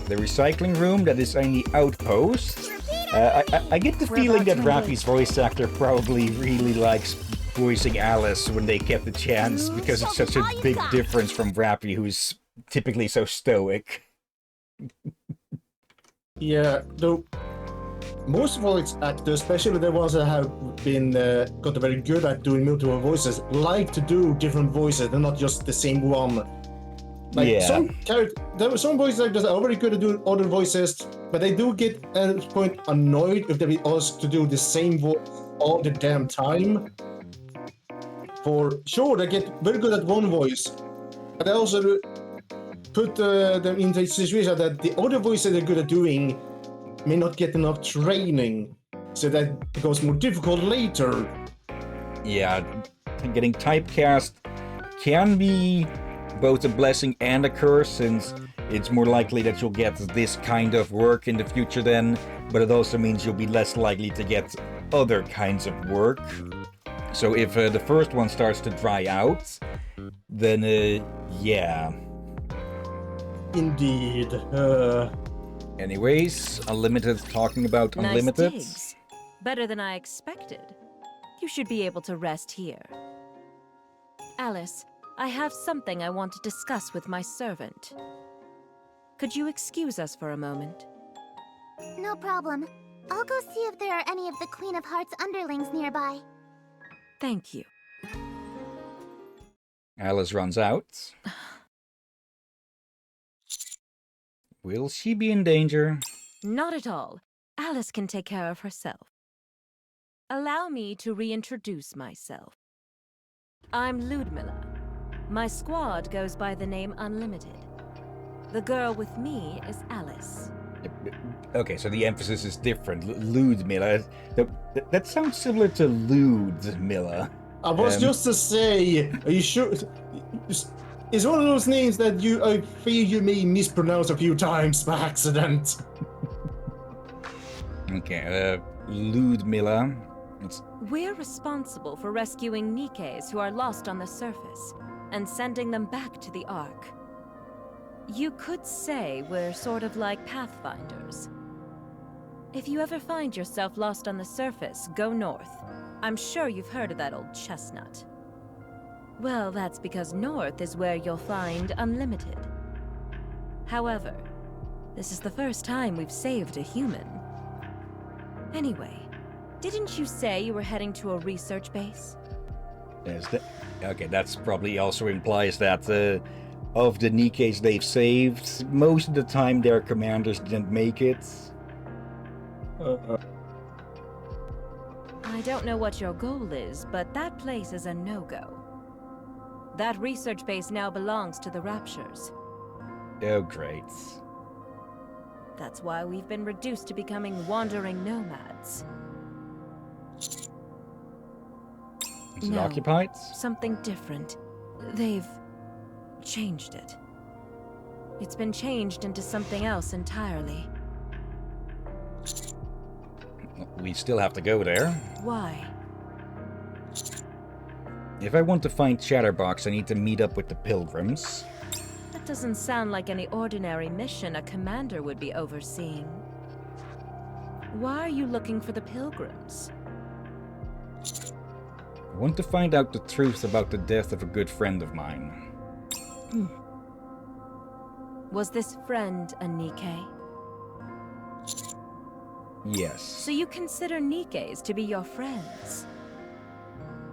The recycling room that is in the outpost. I get the We're feeling about that to Rappy's voice actor probably really likes voicing Alice when they get the chance, because it's such a big difference from Rappy, who's typically so stoic. Yeah, though most of all its actors, especially the ones that have been got very good at doing multiple voices, like to do different voices and not just the same one. Like Yeah. there were some voice actors that are very good at doing other voices, but they do get at a point annoyed if they be asked to do the same voice all the damn time. For sure, they get very good at one voice, but they also put them in the situation that the other voices they're good at doing may not get enough training, so that becomes more difficult later. Yeah, getting typecast can be both a blessing and a curse, since it's more likely that you'll get this kind of work in the future then, but it also means you'll be less likely to get other kinds of work. So if the first one starts to dry out, then yeah. Indeed. Anyways, Unlimited talking about Unlimited. Nice digs. Better than I expected. You should be able to rest here. Alice, I have something I want to discuss with my servant. Could you excuse us for a moment? No problem. I'll go see if there are any of the Queen of Hearts underlings nearby. Thank you. Alice runs out. Will she be in danger? Not at all. Alice can take care of herself. Allow me to reintroduce myself. I'm Ludmilla. My squad goes by the name Unlimited. The girl with me is Alice. Okay, so the emphasis is different. Ludmilla. That sounds similar to Ludmilla. I was just to say, are you sure? It's one of those names that I fear you may mispronounce a few times by accident. Okay, Ludmilla. We're responsible for rescuing Nikkes who are lost on the surface and sending them back to the Ark. You could say we're sort of like pathfinders. If you ever find yourself lost on the surface, go north. I'm sure you've heard of that old chestnut. Well, that's because north is where you'll find Unlimited. However, this is the first time we've saved a human. Anyway, didn't you say you were heading to a research base? Okay, that's probably also implies that of the Nikkes they've saved, most of the time their commanders didn't make it. I don't know what your goal is, but that place is a no-go. That research base now belongs to the Raptures. Oh, great. That's why we've been reduced to becoming wandering nomads. Is it No. occupied? Something different. They've changed it. It's been changed into something else entirely. We still have to go there. Why? If I want to find Chatterbox, I need to meet up with the Pilgrims. That doesn't sound like any ordinary mission a commander would be overseeing. Why are you looking for the Pilgrims? I want to find out the truth about the death of a good friend of mine. Was this friend a Nikke? Yes. So you consider Nikkes to be your friends?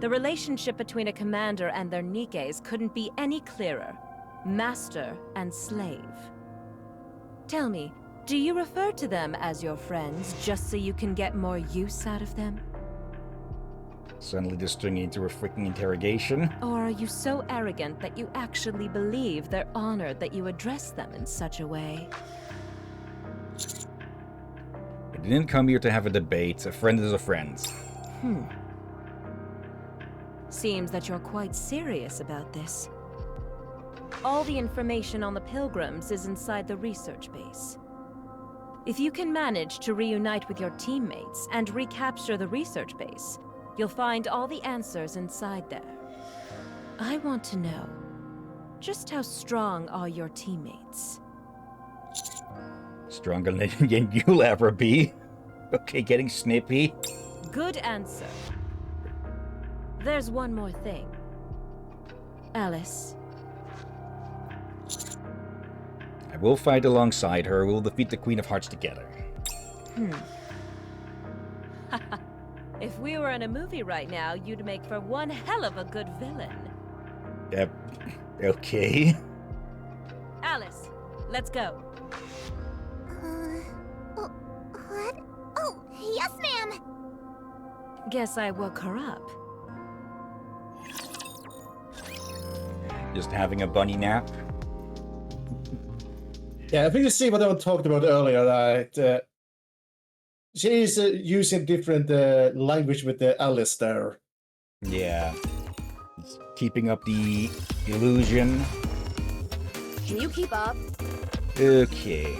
The relationship between a commander and their Nikkes couldn't be any clearer. Master and slave. Tell me, do you refer to them as your friends just so you can get more use out of them? Suddenly this turning into a freaking interrogation. Or are you so arrogant that you actually believe they're honored that you address them in such a way? I didn't come here to have a debate. A friend is a friend. Seems that you're quite serious about this. All the information on the Pilgrims is inside the research base. If you can manage to reunite with your teammates and recapture the research base, you'll find all the answers inside there. I want to know, just how strong are your teammates? Stronger than you'll ever be. Okay, getting snippy. Good answer. There's one more thing. Alice. I will fight alongside her. We'll defeat the Queen of Hearts together. If we were in a movie right now, you'd make for one hell of a good villain. Okay. Alice, let's go. What? Oh, yes, ma'am! Guess I woke her up. Just having a bunny nap. Yeah, I think you see what I talked about earlier, that she's using different language with the Alice there. Yeah. It's keeping up the illusion. Can you keep up? Okay.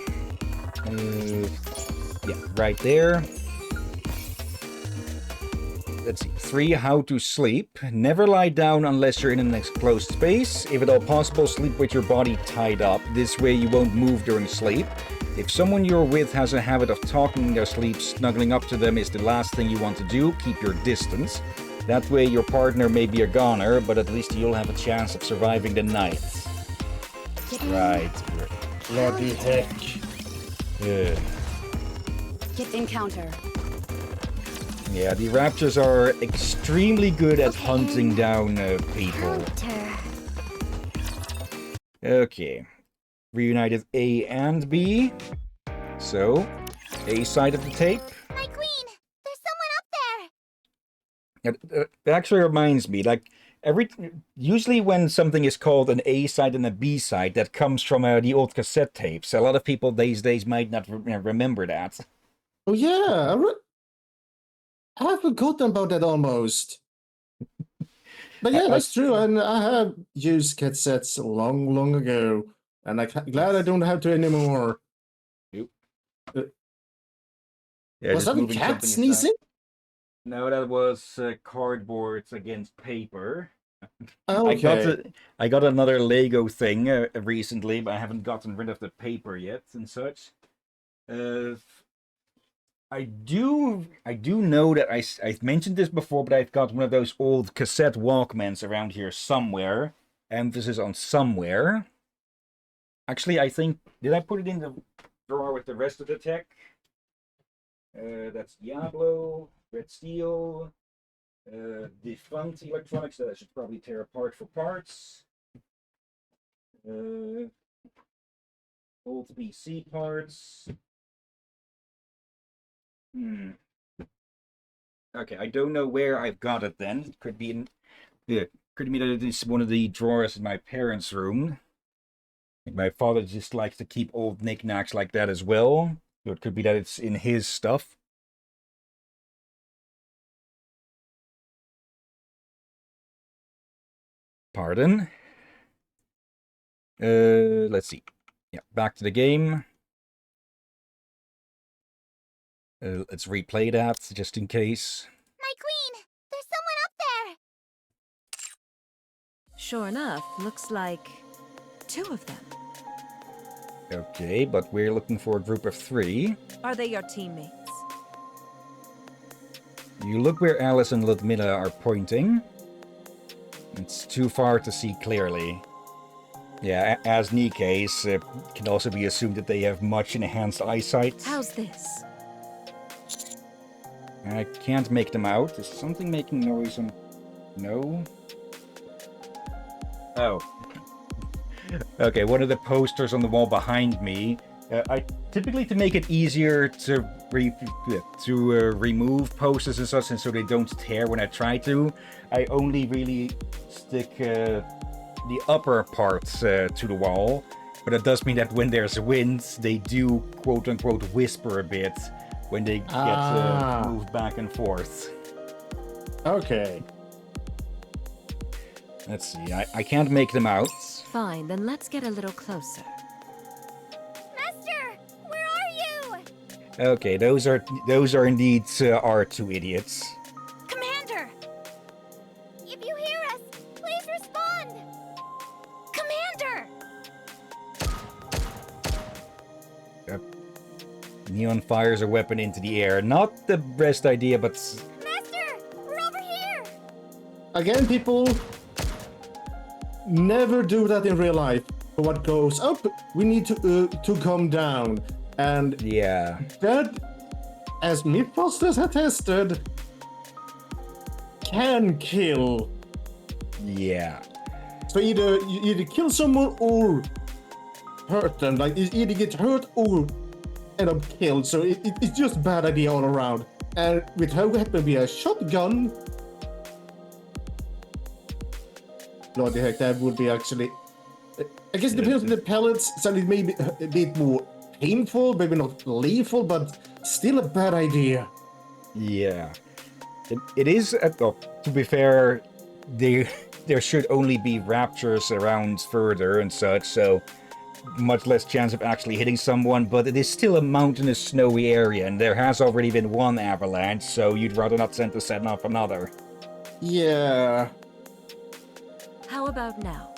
Yeah, right there. Let's see. 3. How to sleep. Never lie down unless you're in an enclosed space. If at all possible, sleep with your body tied up. This way you won't move during sleep. If someone you're with has a habit of talking in their sleep, snuggling up to them is the last thing you want to do. Keep your distance. That way your partner may be a goner, but at least you'll have a chance of surviving the night. Right. Bloody heck. Yeah. Get encounter. Yeah, the Raptors are extremely good at Okay. hunting down people. Counter. Okay. Reunited A and B. So, A side of the tape. My queen! There's someone up there! It actually reminds me, like, usually when something is called an A side and a B side, that comes from the old cassette tapes. A lot of people these days might not remember that. Oh yeah, I have forgotten about that almost. But yeah, that's true, and I have used cassettes long, long ago, and I'm glad I don't have to anymore. Yeah, Was just that a moving cat something aside. sneezing? No, that was cardboard against paper. Okay. I got another Lego thing recently, but I haven't gotten rid of the paper yet and such. I do know that I've mentioned this before, but I've got one of those old cassette Walkmans around here somewhere. Emphasis on somewhere. Actually, I think, did I put it in the drawer with the rest of the tech? That's Diablo, Red Steel, defunct electronics that I should probably tear apart for parts. Old PC parts. Okay, I don't know where I've got it then. It could be in, yeah, could be that it is one of the drawers in my parents' room. My father just likes to keep old knickknacks like that as well. So it could be that it's in his stuff. Pardon. Let's see. Yeah, back to the game. Let's replay that just in case. My queen! There's someone up there! Sure enough, looks like 2 of them. Okay, but we're looking for a group of 3. Are they your teammates? You look where Alice and Ludmilla are pointing. It's too far to see clearly. Yeah, as Nikke's, can also be assumed that they have much enhanced eyesight. How's this? I can't make them out. Is something making noise on... No? Oh. Okay, one of the posters on the wall behind me. I typically, to make it easier to remove posters and such, and so they don't tear when I try to, I only really stick the upper parts to the wall. But it does mean that when there's wind, they do quote-unquote whisper a bit when they get moved back and forth. Okay. Let's see, I can't make them out. Fine, then let's get a little closer. Master! Where are you? Okay, those are indeed our 2 idiots. Commander! If you hear us, please respond! Commander! Neon fires a weapon into the air. Not the best idea, but... Master! We're over here! Again, people, never do that in real life. What goes up, we need to come down. And yeah. that, as Mythbusters have tested, can kill. Yeah. So you either kill someone or hurt them. Like, you either get hurt or end up killed. So it's just a bad idea all around. And with her weapon be a shotgun, bloody heck, that would be actually... I guess it depends on the pellets, so it may be a bit more painful, maybe not lethal, but still a bad idea. Yeah. It is, well, to be fair, there should only be raptors around further and such, so much less chance of actually hitting someone, but it is still a mountainous, snowy area, and there has already been one avalanche, so you'd rather not send to set off another. Yeah. How about now?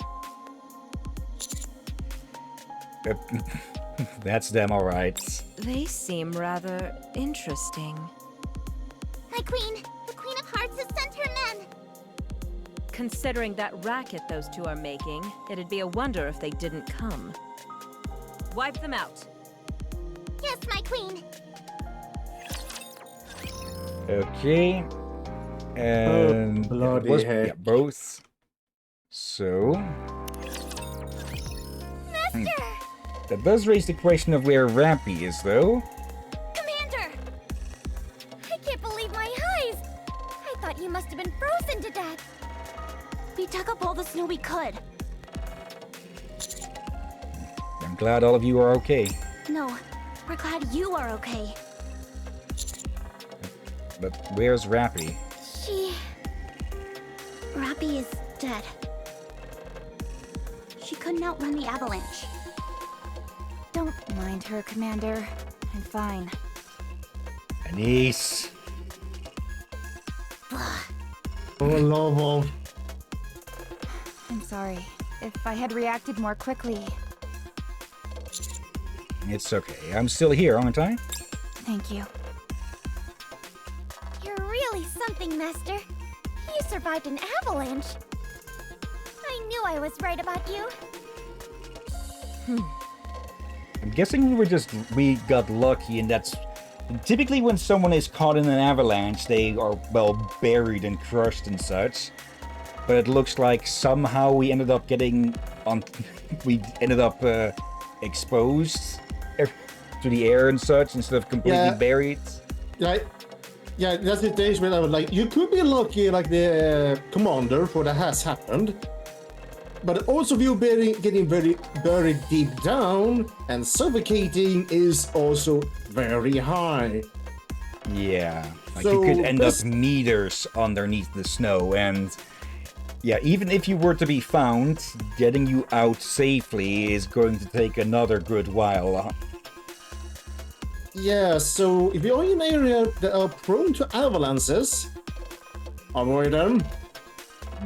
That's them, alright. They seem rather interesting. My queen! The Queen of Hearts has sent her men! Considering that racket those two are making, it'd be a wonder if they didn't come. Wipe them out. Yes, my queen! Okay. And bloody it was, heck. yeah, both. So Master! that does raise the question of where Rappy is, though. Commander! I can't believe my eyes! I thought you must have been frozen to death. We dug up all the snow we could. I'm glad all of you are okay. No, we're glad you are okay. But where's Rappy? Rappy is dead. She couldn't outrun the avalanche. Don't mind her, Commander. I'm fine. Anise. Oh, love of. I'm sorry. If I had reacted more quickly. It's okay. I'm still here, aren't I? Thank you. You're really something, Master. You survived an avalanche. I knew I was right about you. I'm guessing we got lucky, and that's typically when someone is caught in an avalanche, they are, well, buried and crushed and such. But it looks like somehow we ended up getting on. We ended up exposed to the air and such instead of completely buried. Yeah, that's the days when I was like, you could be lucky, like the commander, for that has happened. But also, you getting very buried deep down, and suffocating is also very high. Yeah, like So you could end up meters underneath the snow, and yeah, even if you were to be found, getting you out safely is going to take another good while. Yeah, so if you're in an area that are prone to avalanches, avoid them.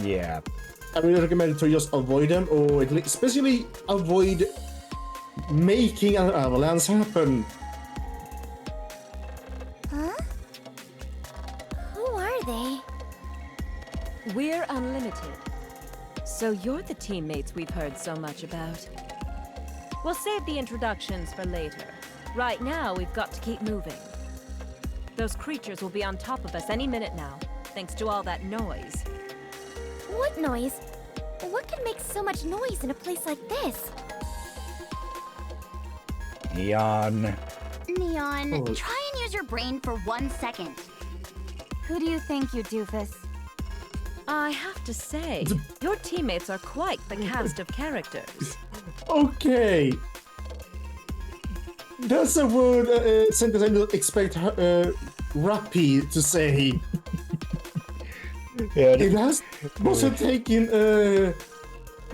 Yeah. I really recommend to just avoid them, or especially avoid making an avalanche happen. Huh? Who are they? We're unlimited. So you're the teammates we've heard so much about. We'll save the introductions for later. Right now, we've got to keep moving. Those creatures will be on top of us any minute now, thanks to all that noise. What noise? What can make so much noise in a place like this? Neon. Neon, Oh. try and use your brain for 1 second. Who do you think, you doofus? I have to say, your teammates are quite the cast of characters. Okay. That's a word sentence I don't expect Rappy to say. Yeah, It must have taken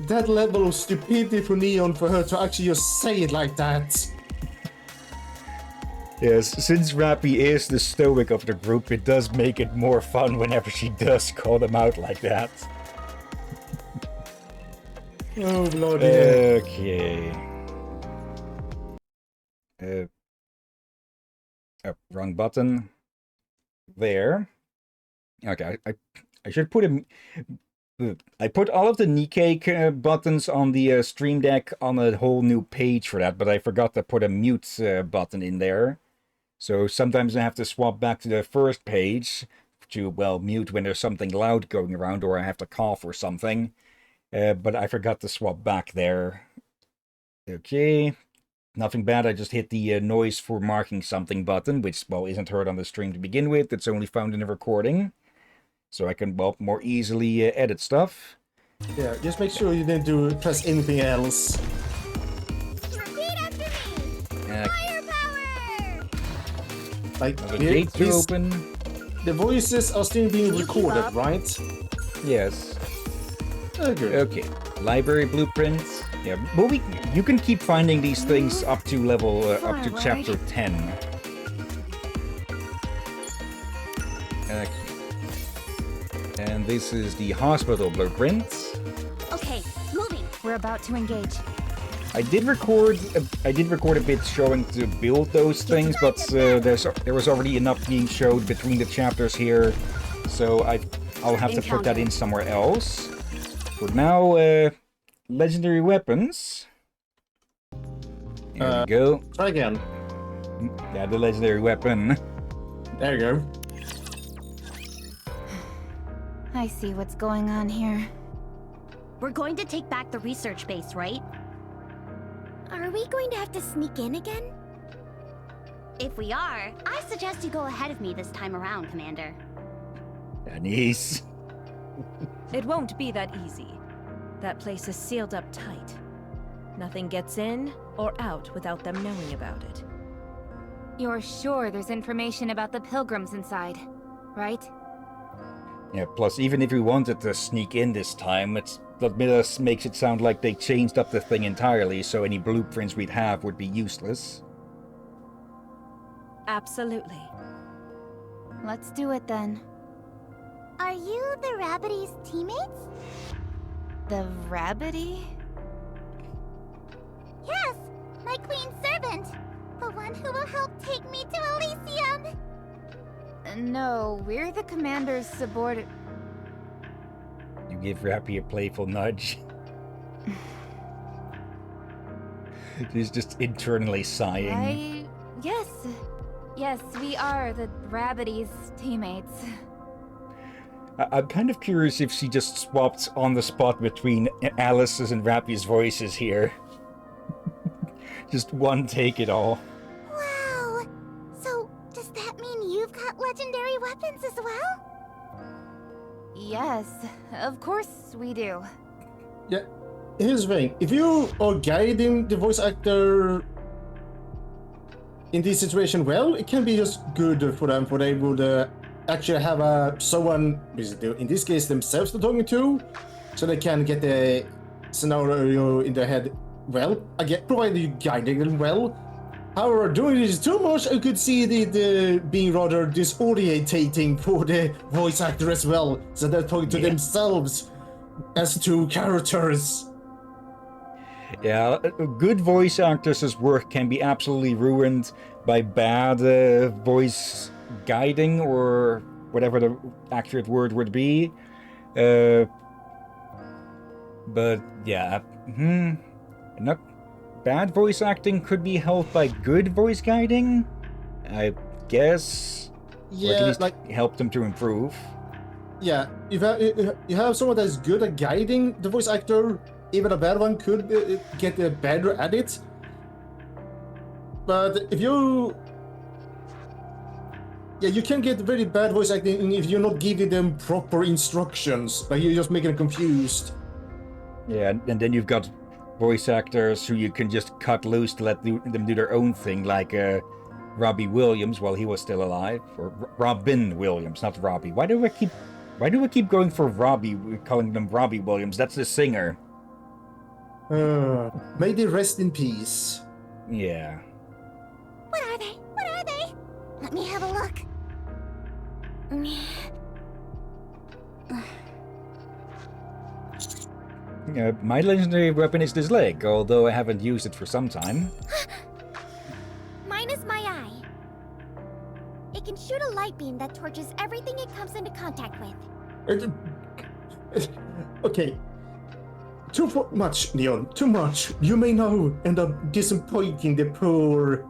that level of stupidity for Neon for her to actually just say it like that. yes, since Rappy is the stoic of the group, it does make it more fun whenever she does call them out like that. Oh, bloody hell. Okay. Wrong button. There. Okay, I should put him. I put all of the Nikke buttons on the Stream Deck on a whole new page for that, but I forgot to put a mute button in there. So sometimes I have to swap back to the first page to, well, mute when there's something loud going around or I have to cough or something. But I forgot to swap back there. Okay. Nothing bad, I just hit the noise for marking something button, which, well, isn't heard on the stream to begin with. It's only found in the recording. So I can, well, more easily edit stuff. Yeah, just make sure you didn't press anything else. Repeat after me! Uh, Firepower! Like, the gates are open. the voices are still being recorded, right? Yes. Oh, good. Okay. Library blueprints. Yeah, but you can keep finding these things up to level, up to Forward. chapter 10. And this is the hospital blueprint. Okay, moving. We're about to engage. I did record a bit showing to build those things, but there was already enough being showed between the chapters here, so I'll have to put that in somewhere else. For now, legendary weapons. There we go. Try again. Yeah, the legendary weapon. There you go. I see what's going on here. We're going to take back the research base, right? Are we going to have to sneak in again? If we are, I suggest you go ahead of me this time around, Commander. Anise. It won't be that easy. That place is sealed up tight. Nothing gets in or out without them knowing about it. You're sure there's information about the pilgrims inside, right? Yeah, plus even if we wanted to sneak in this time, that makes it sound like they changed up the thing entirely, so any blueprints we'd have would be useless. Absolutely. Let's do it then. Are you the Rabbity's teammates? The Rabbity? Yes, my queen's servant. The one who will help take me to Elysium. No, we're the commander's subordinate. You give Rappy a playful nudge. She's just internally sighing. Yes, we are the Rabbity's teammates. I'm kind of curious if she just swapped on the spot between Alice's and Rappy's voices here. Just one take it all. Wow. So, does that mean you've got legendary weapons as well? Yes, of course we do. Yeah. Here's the thing. If you are guiding the voice actor in this situation well, it can be just good for them, for they would actually have someone, in this case themselves, they're talking to, so they can get the scenario in their head well, again, provided you guiding them well. However, doing this too much, I could see the being rather disorientating for the voice actor as well, so they're talking to themselves as two characters. Yeah, good voice actors' work can be absolutely ruined by bad voice guiding, or whatever the accurate word would be. But yeah, not bad voice acting could be helped by good voice guiding, I guess. Yeah, or at least like help them to improve. yeah, if you have someone that's good at guiding the voice actor, even a bad one could get better at it. But if you you can get very bad voice acting if you're not giving them proper instructions. Like you're just making them confused. Yeah, and then you've got voice actors who you can just cut loose to let them do their own thing, like Robbie Williams while he was still alive, or Robin Williams, not Robbie. Why do I keep going for Robbie, calling them Robbie Williams? That's the singer. May they rest in peace. Yeah. What are they? What are they? Let me have a look. My legendary weapon is this leg, although I haven't used it for some time. Mine is my eye. It can shoot a light beam that torches everything it comes into contact with. Okay. Too much, Leon. Too much. You may now end up disappointing the poor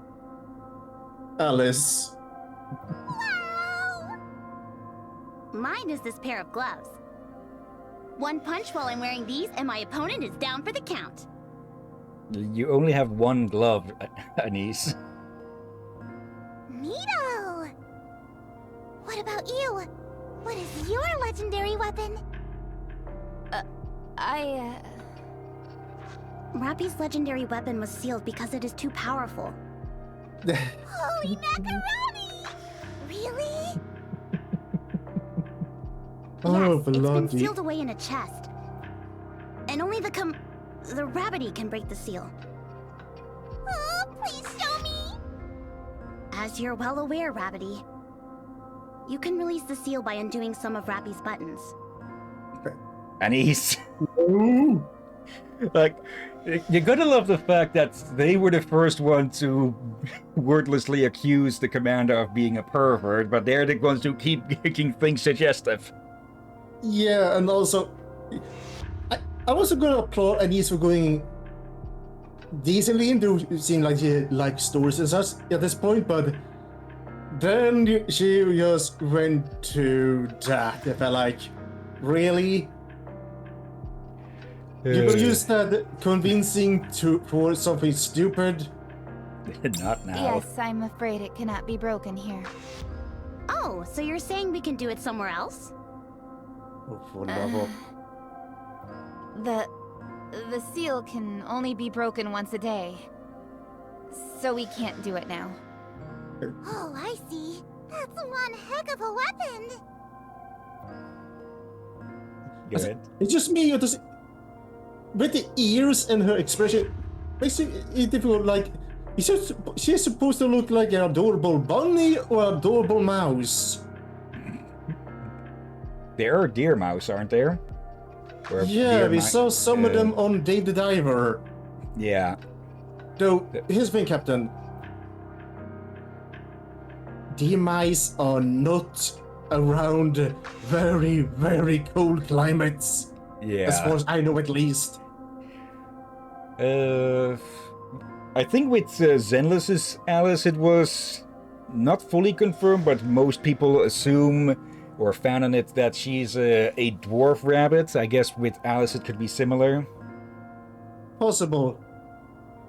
Alice. Wow! Mine is this pair of gloves. One punch while I'm wearing these, and my opponent is down for the count. You only have one glove, Anise. Neato! What about you? What is your legendary weapon? Rappy's legendary weapon was sealed because it is too powerful. Holy macaroni! Really? Oh, Yes, it's been bloody. sealed away in a chest. And only the the rabbity can break the seal. Oh, please show me! As you're well aware, Rabbity, you can release the seal by undoing some of Rappy's buttons. And he's Ooh. like, you're gonna love the fact that they were the first one to wordlessly accuse the commander of being a pervert, but they're the ones who keep making things suggestive. Yeah, and also, I was gonna applaud Anise for going decently into seeing like she like stories and such at this point, but then she just went to that. I felt like, really? You could use that convincing for something stupid? Not now. Yes, I'm afraid it cannot be broken here. Oh, so you're saying we can do it somewhere else? Oh, for the love of... The seal can only be broken once a day. So we can't do it now. Oh, I see. That's one heck of a weapon. Good. It's just me, with the ears and her expression, makes it difficult. Like, she's supposed to look like an adorable bunny or an adorable mouse. There are deer mouse, aren't there? Or Yeah, deer we mi- saw some of them on Dave the Diver. Yeah. Though, here's the thing, Captain. Deer mice are not around very, very cold climates. Yeah. As far as I know, at least. I think with Zenless's Alice, it was not fully confirmed, but most people assume or fan on it that she's a dwarf rabbit. I guess with Alice it could be similar. Possible.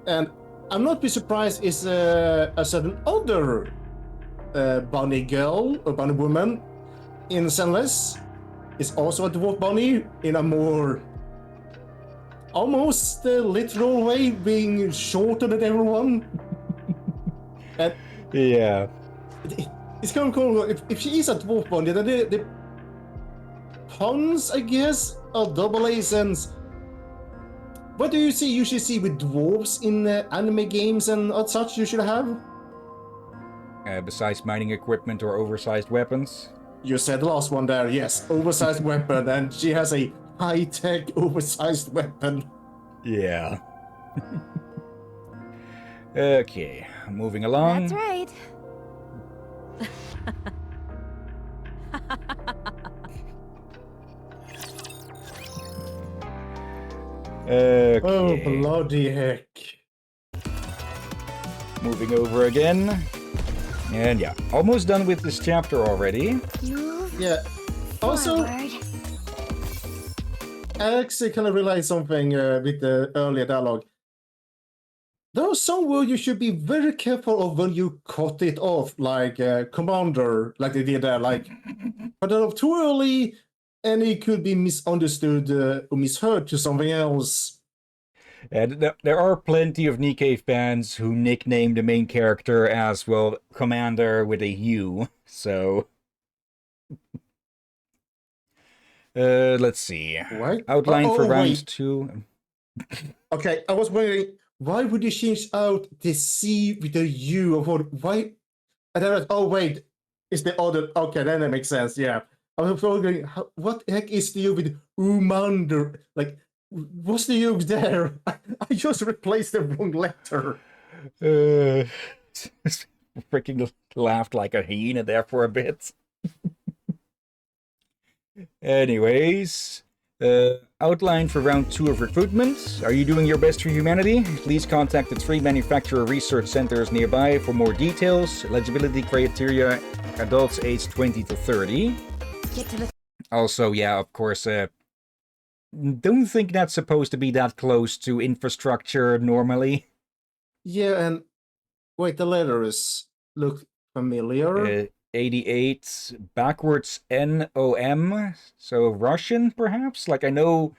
And I'm not be surprised is a certain other bunny girl or bunny woman in Zenless is also a dwarf bunny in a more almost literal way, being shorter than everyone. And Yeah. it's kind of cool. If she is a dwarf bunny, then the puns, I guess, are double A sense. What do you usually see with dwarves in anime games and such you should have? Besides mining equipment or oversized weapons. You said the last one there, yes. Oversized weapon, and she has a high-tech oversized weapon. Yeah. Okay, moving along. That's right. Okay. Oh, bloody heck. Moving over again. And yeah, almost done with this chapter already. Move Yeah. Also, forward. I actually kind of realized something with the earlier dialogue. There are some words you should be very careful of when you cut it off, like commander, like they did there, like, but too early, and it could be misunderstood or misheard to something else. And there are plenty of Nikke fans who nickname the main character as, well, Commander with a U. So, let's see. What? Outline for Oh, round wait. 2. Okay, I was wondering, why would you change out the C with the U? Why? And then I was, oh wait, it's the other. Okay, then that makes sense. Yeah, I was wondering, what the heck is the U with Umander? Like, what's the U there? I just replaced the wrong letter. Freaking laughed like a hyena there for a bit. Anyways, outline for round 2 of recruitment. Are you doing your best for humanity? Please contact the 3 manufacturer research centers nearby for more details. Eligibility criteria, adults aged 20 to 30. Get to the Also, yeah, of course, don't think that's supposed to be that close to infrastructure normally. Yeah, and wait, the letters look familiar. 88 backwards NOM, so Russian perhaps. Like I know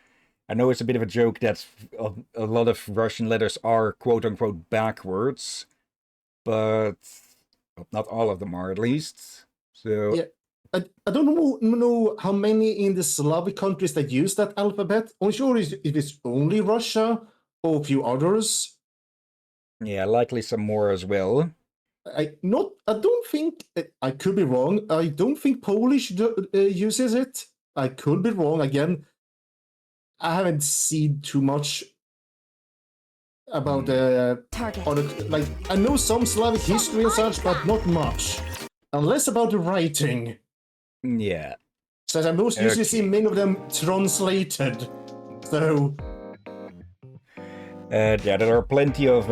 it's a bit of a joke that a lot of Russian letters are quote unquote backwards, but not all of them are at least. So Yeah. I don't know how many in the Slavic countries that use that alphabet. I'm sure it is only Russia, or a few others. Yeah, likely some more as well. I don't think, I could be wrong. I don't think Polish uses it. I could be wrong again. I haven't seen too much about Target. like I know some Slavic history and such, but not much. Unless about the writing. Yeah. Since I most usually see many of them translated. So Yeah, there are plenty of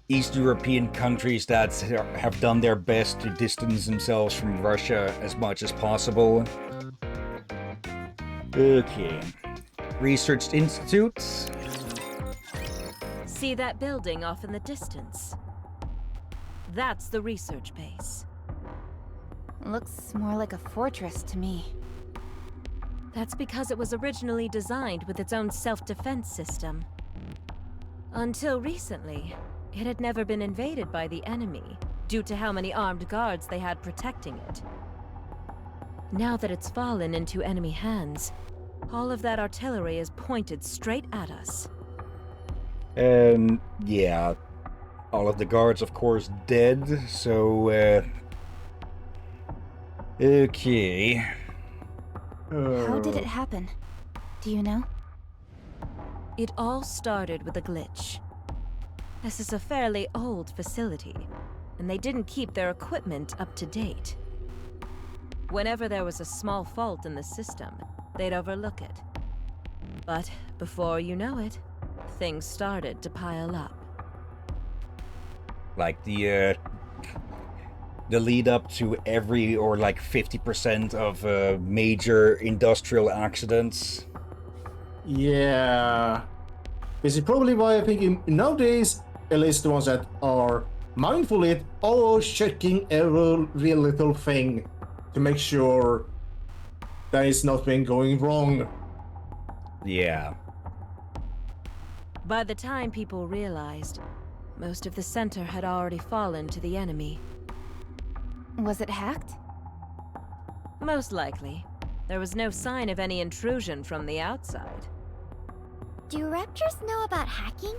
East European countries that have done their best to distance themselves from Russia as much as possible. Okay. Research institutes. See that building off in the distance? That's the research base. Looks more like a fortress to me. That's because it was originally designed with its own self-defense system. Until recently, it had never been invaded by the enemy, due to how many armed guards they had protecting it. Now that it's fallen into enemy hands, all of that artillery is pointed straight at us. Yeah. All of the guards, of course, dead, so, okay. How did it happen? Do you know? It all started with a glitch. This is a fairly old facility, and they didn't keep their equipment up to date. Whenever there was a small fault in the system, they'd overlook it. But before you know it, things started to pile up. Like the lead up to every, or like 50% of major industrial accidents. yeah. This is probably why I think nowadays, at least the ones that are mindful of it, are checking every little thing to make sure that it's not been going wrong. Yeah. By the time people realized, most of the center had already fallen to the enemy. Was it hacked? Most likely. There was no sign of any intrusion from the outside. Do raptors know about hacking?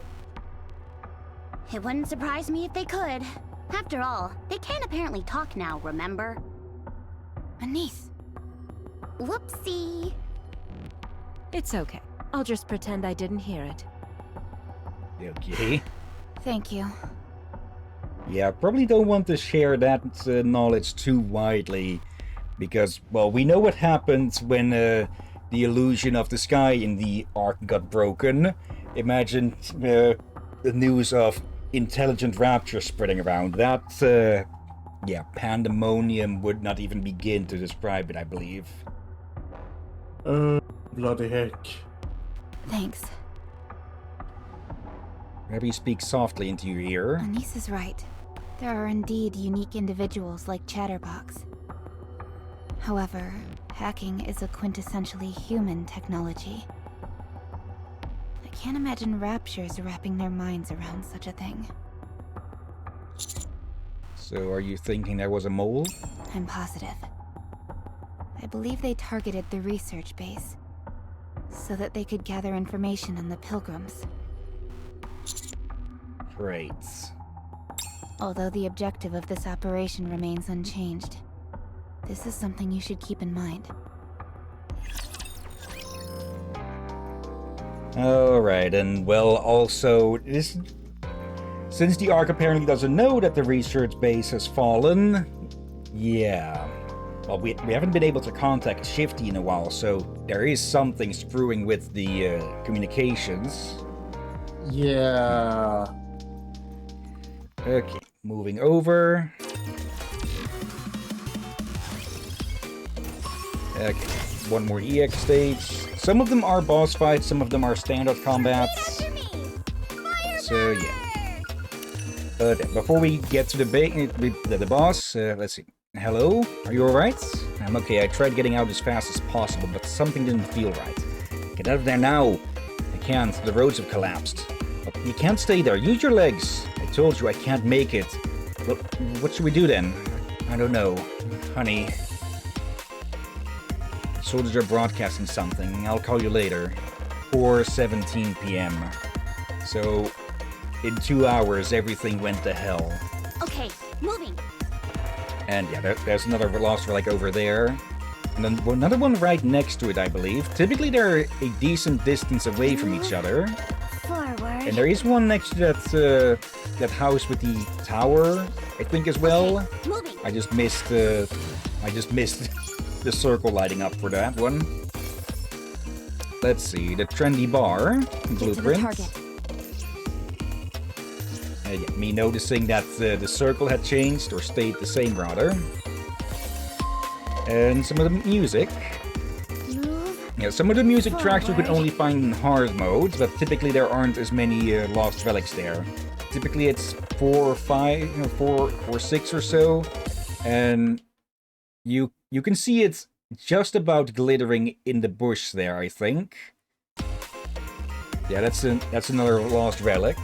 It wouldn't surprise me if they could. After all, they can apparently talk now, remember? Anise. Whoopsie. It's okay. I'll just pretend I didn't hear it. Okay. Thank you. Yeah, probably don't want to share that knowledge too widely, because, well, we know what happened when the illusion of the sky in the Ark got broken. Imagine the news of intelligent raptors spreading around. That, yeah, pandemonium would not even begin to describe it, I believe. Bloody heck. Thanks. Maybe speak softly into your ear. Anise is right. There are indeed unique individuals like Chatterbox. However, hacking is a quintessentially human technology. I can't imagine raptures wrapping their minds around such a thing. So are you thinking there was a mole? I'm positive. I believe they targeted the research base, so that they could gather information on the Pilgrims. Great. Although the objective of this operation remains unchanged, this is something you should keep in mind. Alright, and well, also, since the Ark apparently doesn't know that the research base has fallen, yeah. Well, we haven't been able to contact Shifty in a while, so there is something screwing with the communications. Yeah. Okay, moving over. Okay, one more EX stage. Some of them are boss fights, some of them are standard combats. So yeah. But before we get to the boss, let's see. Hello? Are you alright? I'm okay. I tried getting out as fast as possible, but something didn't feel right. Get out of there now. I can't. The roads have collapsed. You can't stay there. Use your legs. I told you I can't make it. Well, what should we do then? I don't know. Honey. Soldiers are broadcasting something. I'll call you later. 4:17 p.m. So, in 2 hours, everything went to hell. Okay, moving. And yeah, there's another lost relic over there. And then another one right next to it, I believe. Typically, they're a decent distance away from each other. Forward. And there is one next to that house with the tower, I think, as well. Okay, moving. I just missed the circle lighting up for that one. Let's see, the trendy bar blueprint. Yeah, me noticing that the circle had changed, or stayed the same rather. And some of the music. Move. Yeah, some of the music tracks you can only find in hard mode, but typically there aren't as many lost relics there. Typically it's 4 or 5, 4 or 6 or so, and you can see it's just about glittering in the bush there, I think. Yeah, that's another lost relic.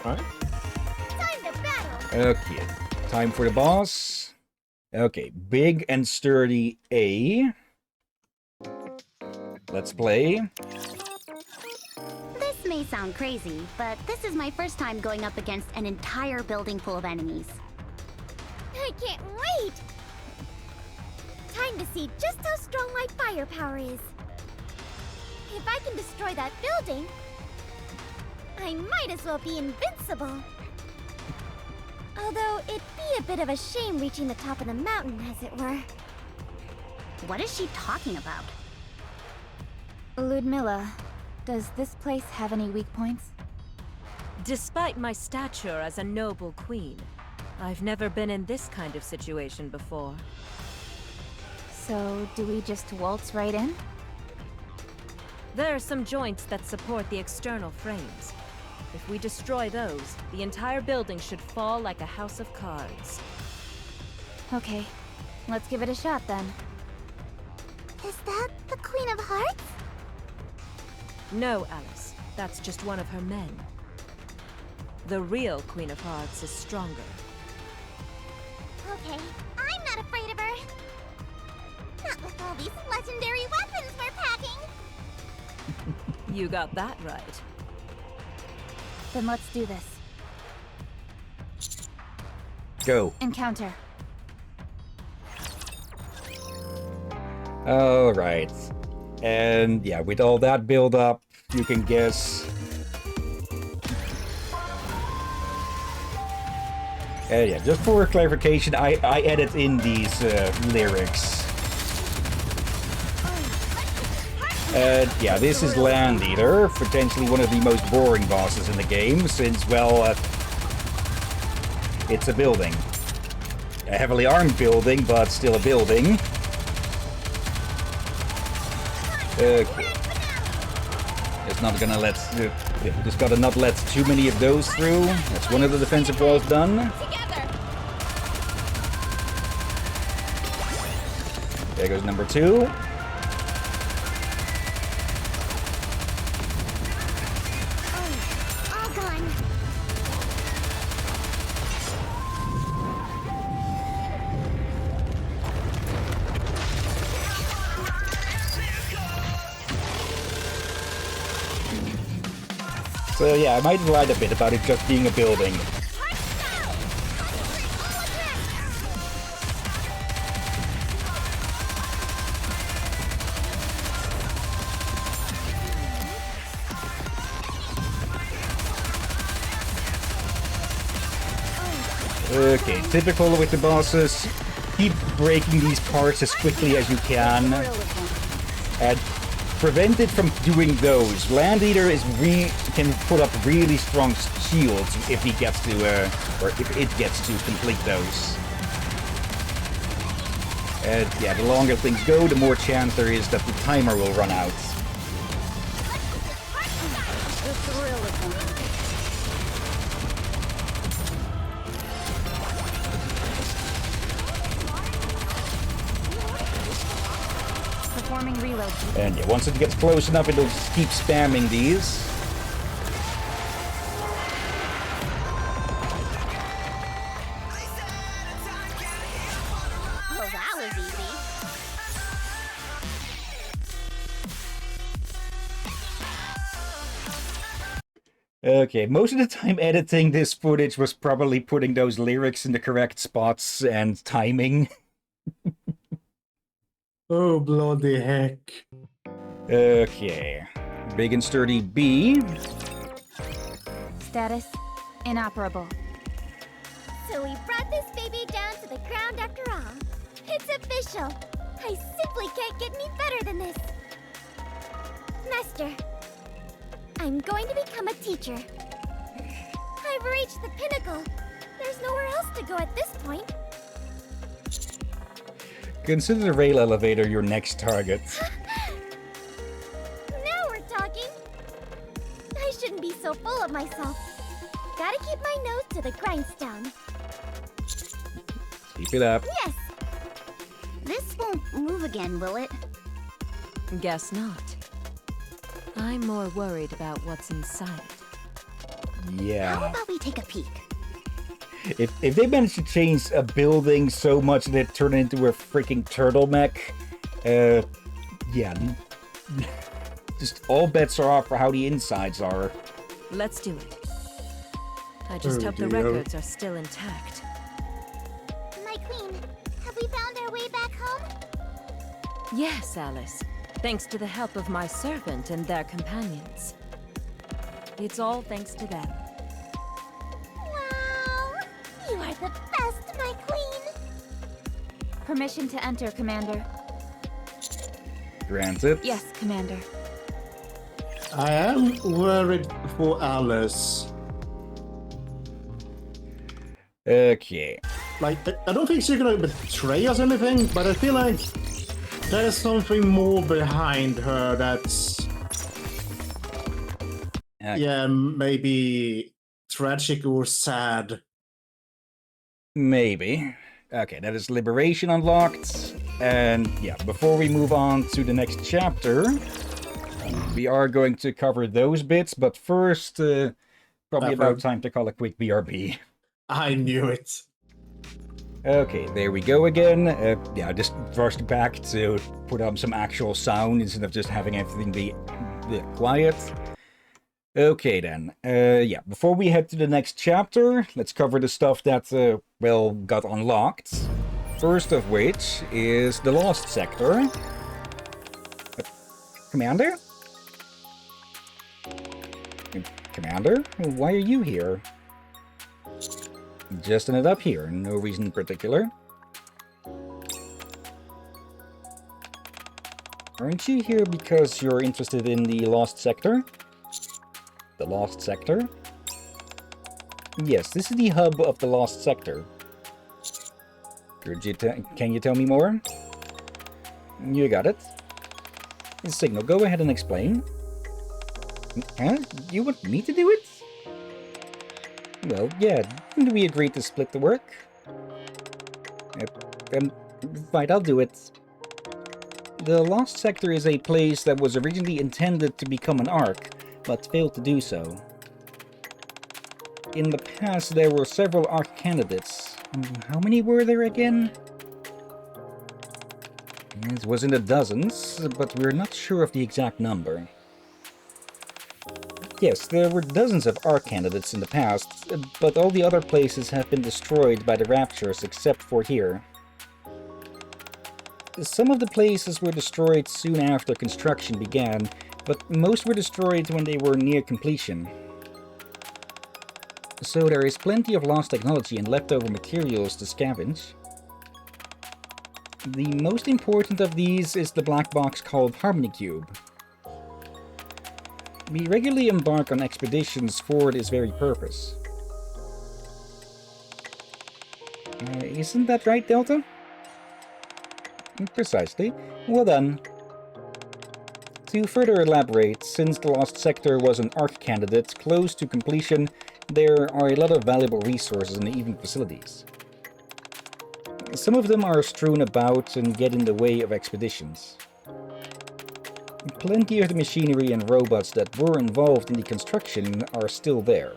Alright. Time to battle. Okay, time for the boss. Okay, big and sturdy A. Let's play. This may sound crazy, but this is my first time going up against an entire building full of enemies. I can't wait! Time to see just how strong my firepower is. If I can destroy that building, I might as well be invincible. Although it'd be a bit of a shame reaching the top of the mountain, as it were. What is she talking about? Ludmilla, does this place have any weak points? Despite my stature as a noble queen, I've never been in this kind of situation before. So, do we just waltz right in? There are some joints that support the external frames. If we destroy those, the entire building should fall like a house of cards. Okay, let's give it a shot then. Is that the Queen of Hearts? No, Alice. That's just one of her men. The real Queen of Hearts is stronger. Okay, I'm not afraid of her. Not with all these legendary weapons we're packing. You got that right. Then let's do this. Go. Encounter. Alright. And yeah, with all that build up, you can guess. And yeah, just for clarification, I edit in these lyrics. And yeah, this is Land Eater, potentially one of the most boring bosses in the game, since, well, it's a building. A heavily armed building, but still a building. Okay. Just gotta not let too many of those through. That's one of the defensive walls done. There goes number 2. All gone. So yeah, I might have lied a bit about it just being a building. Okay, typical with the bosses. Keep breaking these parts as quickly as you can. And prevent it from doing those. Land Eater can put up really strong shields if he gets to, or if it gets to complete those. And yeah, the longer things go, the more chance there is that the timer will run out. Performing reload. And yeah, once it gets close enough, it'll just keep spamming these. Oh, that was easy. Okay, most of the time editing this footage was probably putting those lyrics in the correct spots and timing. Oh, bloody heck. Okay. Big and sturdy B. Status inoperable. So we brought this baby down to the ground after all. It's official. I simply can't get any better than this. Master, I'm going to become a teacher. I've reached the pinnacle. There's nowhere else to go at this point. Consider the rail elevator your next target. Now we're talking. I shouldn't be so full of myself. Gotta keep my nose to the grindstone. Keep it up. Yes. This won't move again, will it? Guess not. I'm more worried about what's inside. How Yeah. about we take a peek? If they manage to change a building so much that it turned into a freaking turtleneck, yeah. Just all bets are off for how the insides are. Let's do it. I just Oh, hope the dear. records are still intact. My queen, have we found our way back home? Yes, Alice. Thanks to the help of my servant and their companions. It's all thanks to them. Wow! You are the best, my queen! Permission to enter, Commander. Granted. Yes, Commander. I am worried for Alice. Okay. Like, I don't think she's gonna betray us or anything, but I feel like there's something more behind her that's, yeah, maybe tragic or sad. Maybe. Okay, that is Liberation unlocked. And yeah, before we move on to the next chapter, we are going to cover those bits, but first, probably about time to call a quick BRB. I knew it. Okay, there we go again. Yeah, I just rushed back to put up some actual sound instead of just having everything be quiet. Okay then, yeah, before we head to the next chapter, let's cover the stuff that, well, got unlocked. First of which is the Lost Sector. Commander? Commander? Why are you here? Just ended up here, no reason in particular. Aren't you here because you're interested in the Lost Sector? The Lost Sector? Yes, this is the hub of the Lost Sector. Can you tell me more? You got it. Signal, go ahead and explain. Huh? You want me to do it? Well, yeah, we agreed to split the work. Right, I'll do it. The Lost Sector is a place that was originally intended to become an Ark, but failed to do so. In the past, there were several Ark candidates. How many were there again? It was in the dozens, but we're not sure of the exact number. Yes, there were dozens of Ark candidates in the past, but all the other places have been destroyed by the Raptures except for here. Some of the places were destroyed soon after construction began, but most were destroyed when they were near completion. So there is plenty of lost technology and leftover materials to scavenge. The most important of these is the black box called Harmony Cube. We regularly embark on expeditions for this very purpose. Isn't that right, Delta? Precisely. Well done. To further elaborate, since the Lost Sector was an Ark candidate close to completion, there are a lot of valuable resources and even facilities. Some of them are strewn about and get in the way of expeditions. Plenty of the machinery and robots that were involved in the construction are still there.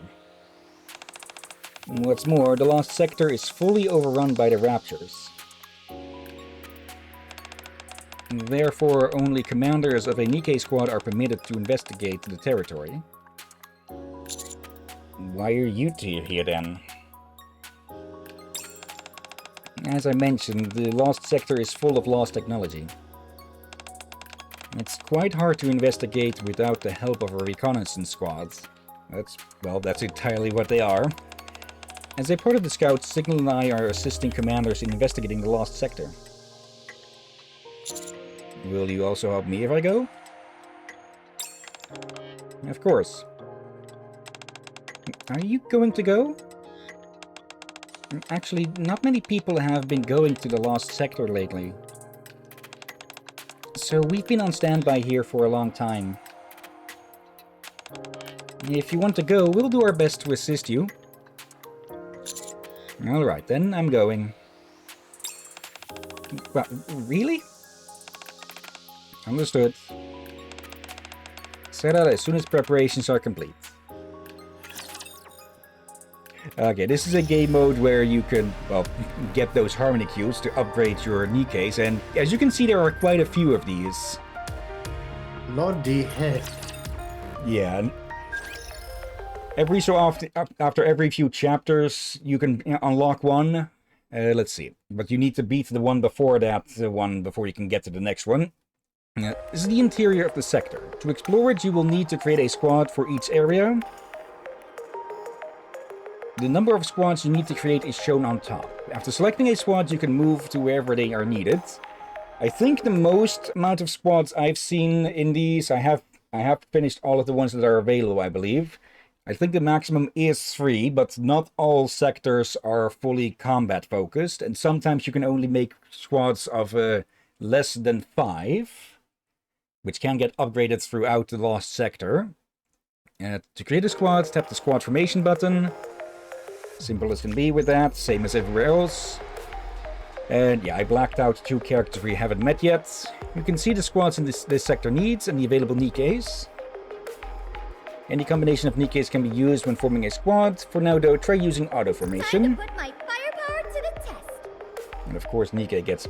What's more, the Lost Sector is fully overrun by the Raptures. Therefore, only commanders of a Nikke squad are permitted to investigate the territory. why are you two here then? As I mentioned, the Lost Sector is full of lost technology. It's quite hard to investigate without the help of a reconnaissance squad. That's entirely what they are. As a part of the Scouts, Signal and I are assisting commanders in investigating the Lost Sector. Will you also help me if I go? Of course. Are you going to go? Actually, not many people have been going to the Lost Sector lately. So we've been on standby here for a long time. If you want to go, we'll do our best to assist you. Alright, then I'm going. Well, really? Understood. Set out as soon as preparations are complete. Okay, this is a game mode where you can, well, get those harmony cubes to upgrade your Nikkes, and as you can see, there are quite a few of these. Bloody heck. Yeah. And every so often, after every few chapters, you can unlock one. Let's see. But you need to beat the one before that one before you can get to the next one. This is the interior of the sector. To explore it, you will need to create a squad for each area. The number of squads you need to create is shown on top. After selecting a squad, you can move to wherever they are needed. I think the most amount of squads I've seen in these, I have finished all of the ones that are available, I believe. I think the maximum is 3, but not all sectors are fully combat focused, and sometimes you can only make squads of less than 5, which can get upgraded throughout the Lost Sector. To create a squad, tap the squad formation button. Simple as can be with that, same as everywhere else. And yeah, I blacked out 2 characters we haven't met yet. You can see the squads in this sector needs and the available Nikkes. Any combination of Nikkes can be used when forming a squad. For now though, try using auto formation. Time to put my firepower to the test. And of course Nikke gets,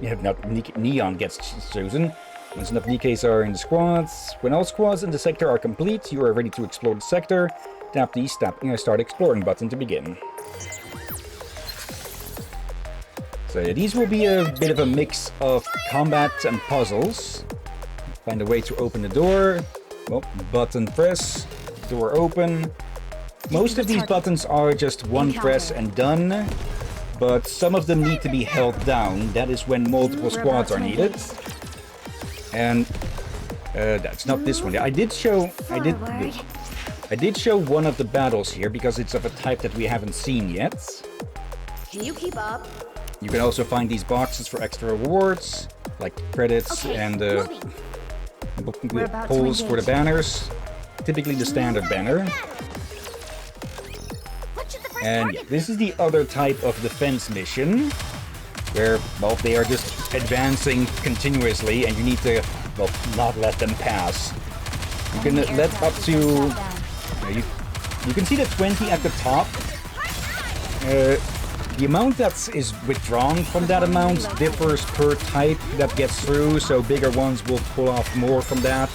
Neon gets chosen. Once enough Nikkes are in the squads. When all squads in the sector are complete, you are ready to explore the sector. Tap the Start Exploring button to begin. So these will be a bit of a mix of combat and puzzles. Find a way to open the door. Well, button press, door open. Most of these buttons are just one press and done, but some of them need to be held down. That is when multiple squads are needed. And that's not this one. I did show one of the battles here because it's of a type that we haven't seen yet. Can you keep up? You can also find these boxes for extra rewards, like credits and pulls for the banners. Typically the standard banner. And yeah, this is the other type of defense mission, where, well, they are just advancing continuously and you need to, well, not let them pass. You can let up to... You can see the 20 at the top. The amount that is withdrawn from that amount differs per type that gets through, so bigger ones will pull off more from that.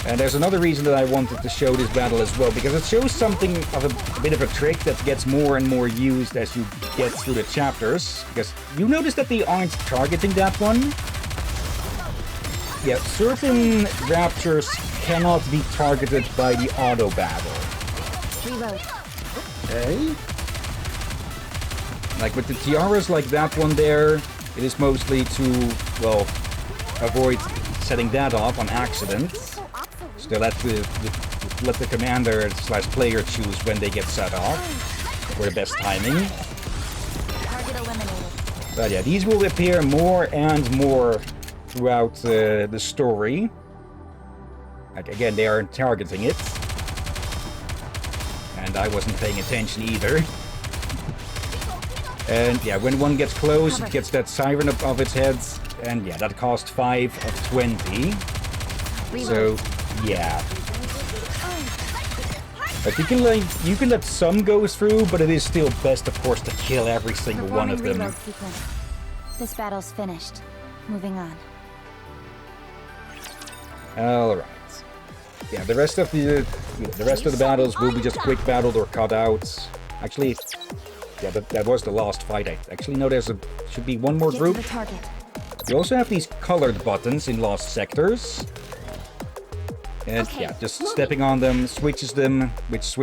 And there's another reason that I wanted to show this battle as well, because it shows something of a bit of a trick that gets more and more used as you get through the chapters. Because you notice that they aren't targeting that one. Yeah, certain raptures cannot be targeted by the auto battle. Reload. Okay. Like with the tiaras like that one there, it is mostly to, well, avoid setting that off on accident. So they let the commander / player choose when they get set off for the best timing. Target eliminated. But yeah, these will appear more and more throughout the story. Like again, they aren't targeting it. And I wasn't paying attention either. And yeah, when one gets close, it gets that siren above its head. And yeah, that cost 5 of 20. So, yeah. But you can let some go through, but it is still best, of course, to kill every single one of them. Reload sequence. This battle's finished. Moving on. Alright. yeah, the rest of the battles will be just quick battled or cut out. Actually, yeah, that was the last fight. Actually, no, should be one more Get group. to the target. You also have these colored buttons in lost sectors. And Okay, yeah, just moving. stepping on them switches them, which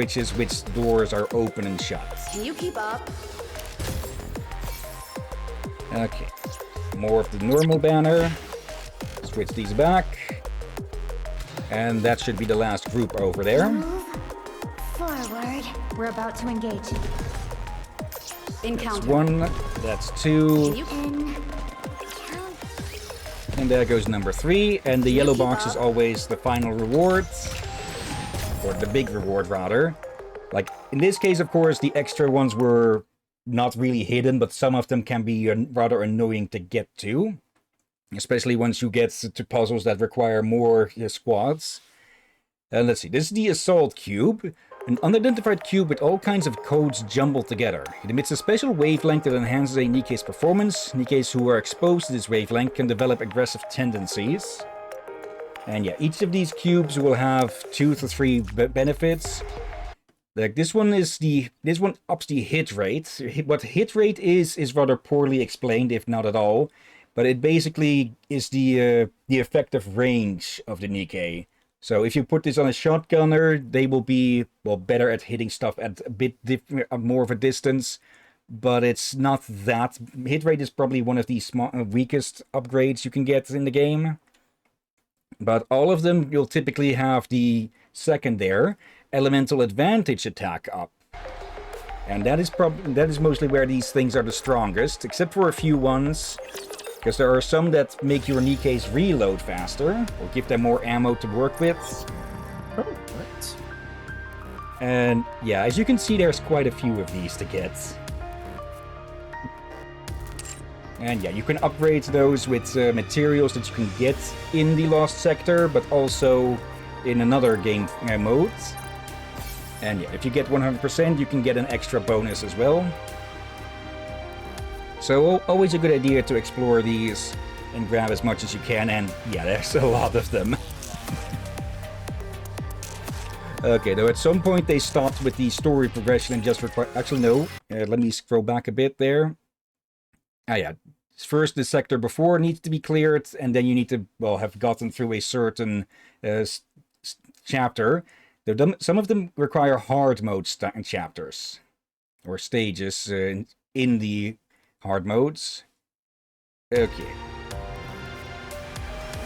doors are open and shut. Can you keep up? Okay, more of the normal banner. Switch these back. And that should be the last group over there. Move forward. We're about to engage. That's Encounter. one, that's Can two, you And count. and there goes number 3. And the yellow keep box is up? always the final reward. Or the big reward, rather. Like, in this case, of course, the extra ones were not really hidden, but some of them can be rather annoying to get to. Especially once you get to puzzles that require more squads. Let's see, this is the Assault Cube. An unidentified cube with all kinds of codes jumbled together. It emits a special wavelength that enhances a Nikke's performance. Nikkes who are exposed to this wavelength can develop aggressive tendencies. And yeah, each of these cubes will have 2 to 3 benefits. Like this one ups the hit rate. What hit rate is rather poorly explained, if not at all. But it basically is the effective range of the Nikke. So if you put this on a shotgunner, they will be, well, better at hitting stuff at a bit more of a distance. But it's not that. Hit rate is probably one of the weakest upgrades you can get in the game. But all of them, you'll typically have the second there, Elemental Advantage attack up. And that is mostly where these things are the strongest, except for a few ones. Because there are some that make your Nikkes reload faster, or give them more ammo to work with. Oh, right. And yeah, as you can see, there's quite a few of these to get. And yeah, you can upgrade those with materials that you can get in the Lost Sector, but also in another game mode. And yeah, if you get 100%, you can get an extra bonus as well. So always a good idea to explore these and grab as much as you can, and yeah, there's a lot of them. Okay, though at some point they stopped with the story progression and just require... Actually, no. Let me scroll back a bit there. Ah, yeah. First, the sector before needs to be cleared, and then you need to, well, have gotten through a certain chapter. Some of them require hard mode chapters, or stages in the hard modes. Okay.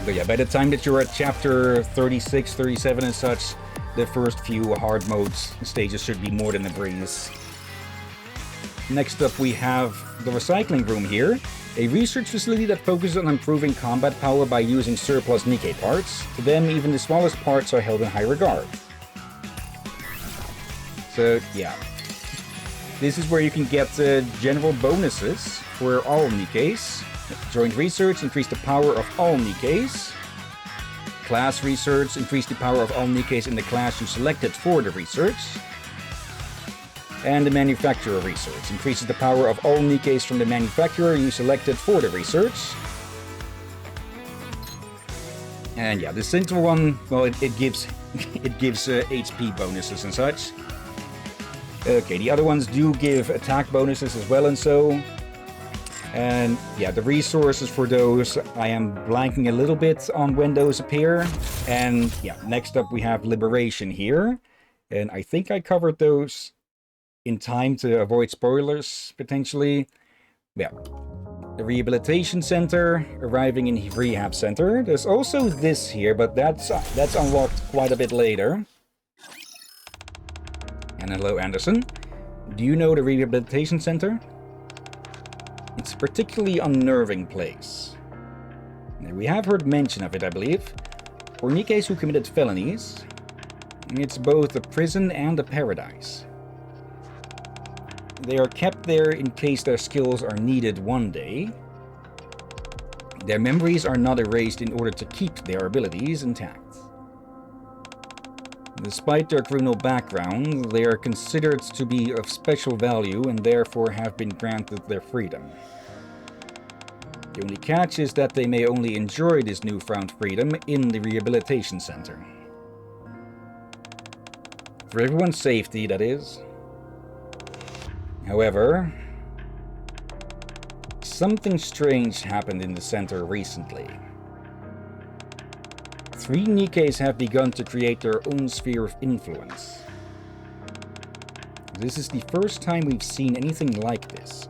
But yeah, by the time that you're at chapter 36, 37 and such, the first few hard modes stages should be more than a breeze. Next up we have the recycling room here, a research facility that focuses on improving combat power by using surplus Nikke parts. To them, even the smallest parts are held in high regard. So yeah, this is where you can get general bonuses for all Nikkes. Joint research, increase the power of all Nikkes. Class research, increase the power of all Nikkes in the class you selected for the research. And the manufacturer research, increases the power of all Nikkes from the manufacturer you selected for the research. And yeah, the central one, well, it gives HP bonuses and such. Okay, the other ones do give attack bonuses as well and so. And yeah, the resources for those, I am blanking a little bit on when those appear. And yeah, next up we have Liberation here. And I think I covered those in time to avoid spoilers, potentially. Yeah. The Rehabilitation Center, arriving in Rehab Center. There's also this here, but that's unlocked quite a bit later. And hello, Anderson. Do you know the Rehabilitation Center? It's a particularly unnerving place. We have heard mention of it, I believe. For Nikkes who committed felonies, it's both a prison and a paradise. They are kept there in case their skills are needed one day. Their memories are not erased in order to keep their abilities intact. Despite their criminal background, they are considered to be of special value and therefore have been granted their freedom. The only catch is that they may only enjoy this newfound freedom in the Rehabilitation Center. For everyone's safety, that is. However, something strange happened in the center recently. 3 Nikkes have begun to create their own sphere of influence. This is the first time we've seen anything like this.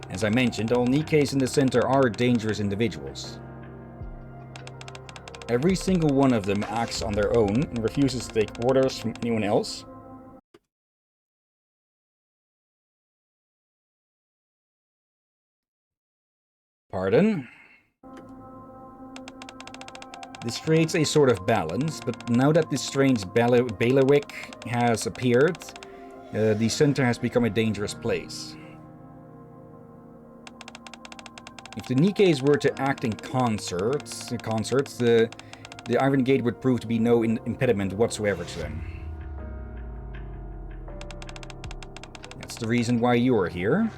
As I mentioned, all Nikkes in the center are dangerous individuals. Every single one of them acts on their own and refuses to take orders from anyone else. Pardon? This creates a sort of balance, but now that this strange bailiwick has appeared, the center has become a dangerous place. If the Nikkes were to act in concerts, the Iron Gate would prove to be no impediment whatsoever to them. That's the reason why you are here.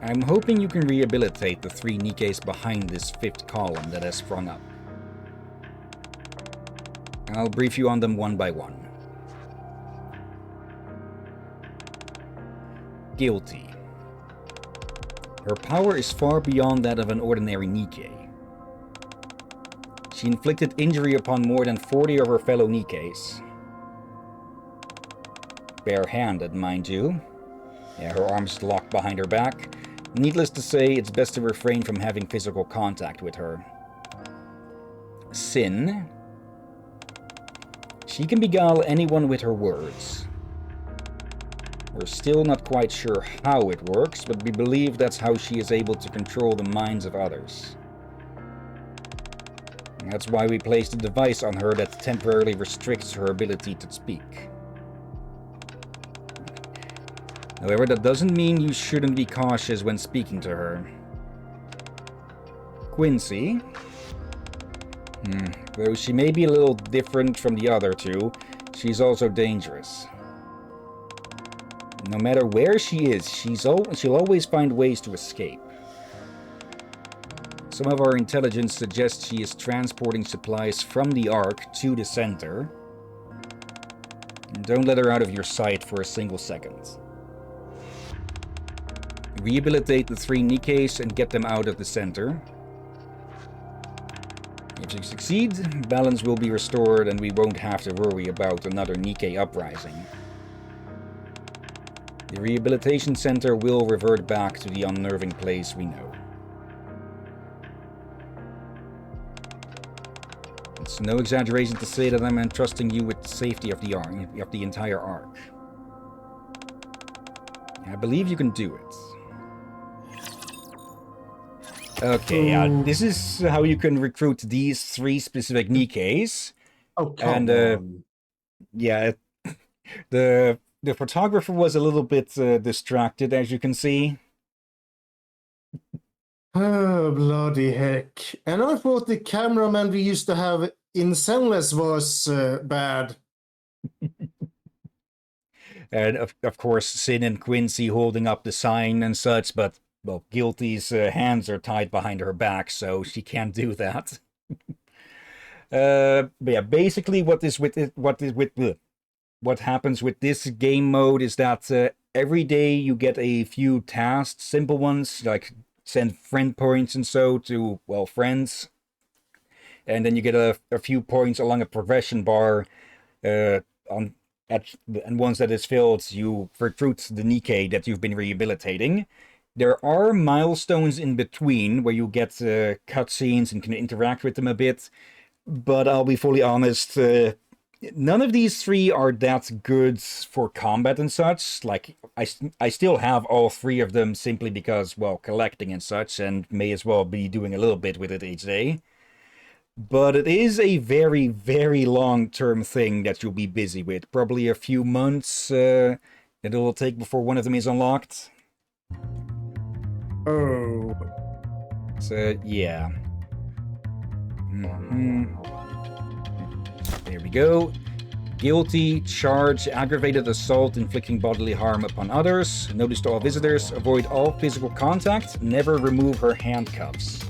I'm hoping you can rehabilitate the 3 Nikkes behind this 5th column that has sprung up. I'll brief you on them one by one. Guilty. Her power is far beyond that of an ordinary Nikke. She inflicted injury upon more than 40 of her fellow Nikkes. Bare-handed, mind you. Yeah, her arms locked behind her back. Needless to say, it's best to refrain from having physical contact with her. Sin. She can beguile anyone with her words. We're still not quite sure how it works, but we believe that's how she is able to control the minds of others. And that's why we placed a device on her that temporarily restricts her ability to speak. However, that doesn't mean you shouldn't be cautious when speaking to her. Quincy. Though she may be a little different from the other two, she's also dangerous. No matter where she is, she'll always find ways to escape. Some of our intelligence suggests she is transporting supplies from the Ark to the center. And don't let her out of your sight for a single second. Rehabilitate the 3 Nikkes and get them out of the center. If you succeed, balance will be restored and we won't have to worry about another Nikke uprising. The rehabilitation center will revert back to the unnerving place we know. It's no exaggeration to say that I'm entrusting you with the safety of the entire Ark. I believe you can do it. Okay, this is how you can recruit these 3 specific Nikkes. Oh, come And on. yeah, the photographer was a little bit distracted, as you can see. Oh, bloody heck. And I thought the cameraman we used to have in Zenless was bad. And of course, Sin and Quincy holding up the sign and such, but well, Guilty's hands are tied behind her back, so she can't do that. But yeah, basically, what happens with this game mode is that every day you get a few tasks, simple ones like send friend points and so to friends, and then you get a few points along a progression bar. And once that is filled, you recruit the Nikke that you've been rehabilitating. There are milestones in between where you get cutscenes and can interact with them a bit, but I'll be fully honest, none of these 3 are that good for combat and such. Like, I still have all 3 of them simply because, well, collecting and such, and may as well be doing a little bit with it each day. But it is a very, very long-term thing that you'll be busy with. Probably a few months that it will take before one of them is unlocked. Oh. So, yeah. There we go. Guilty, charge, aggravated assault, inflicting bodily harm upon others. Notice to all visitors, avoid all physical contact, never remove her handcuffs.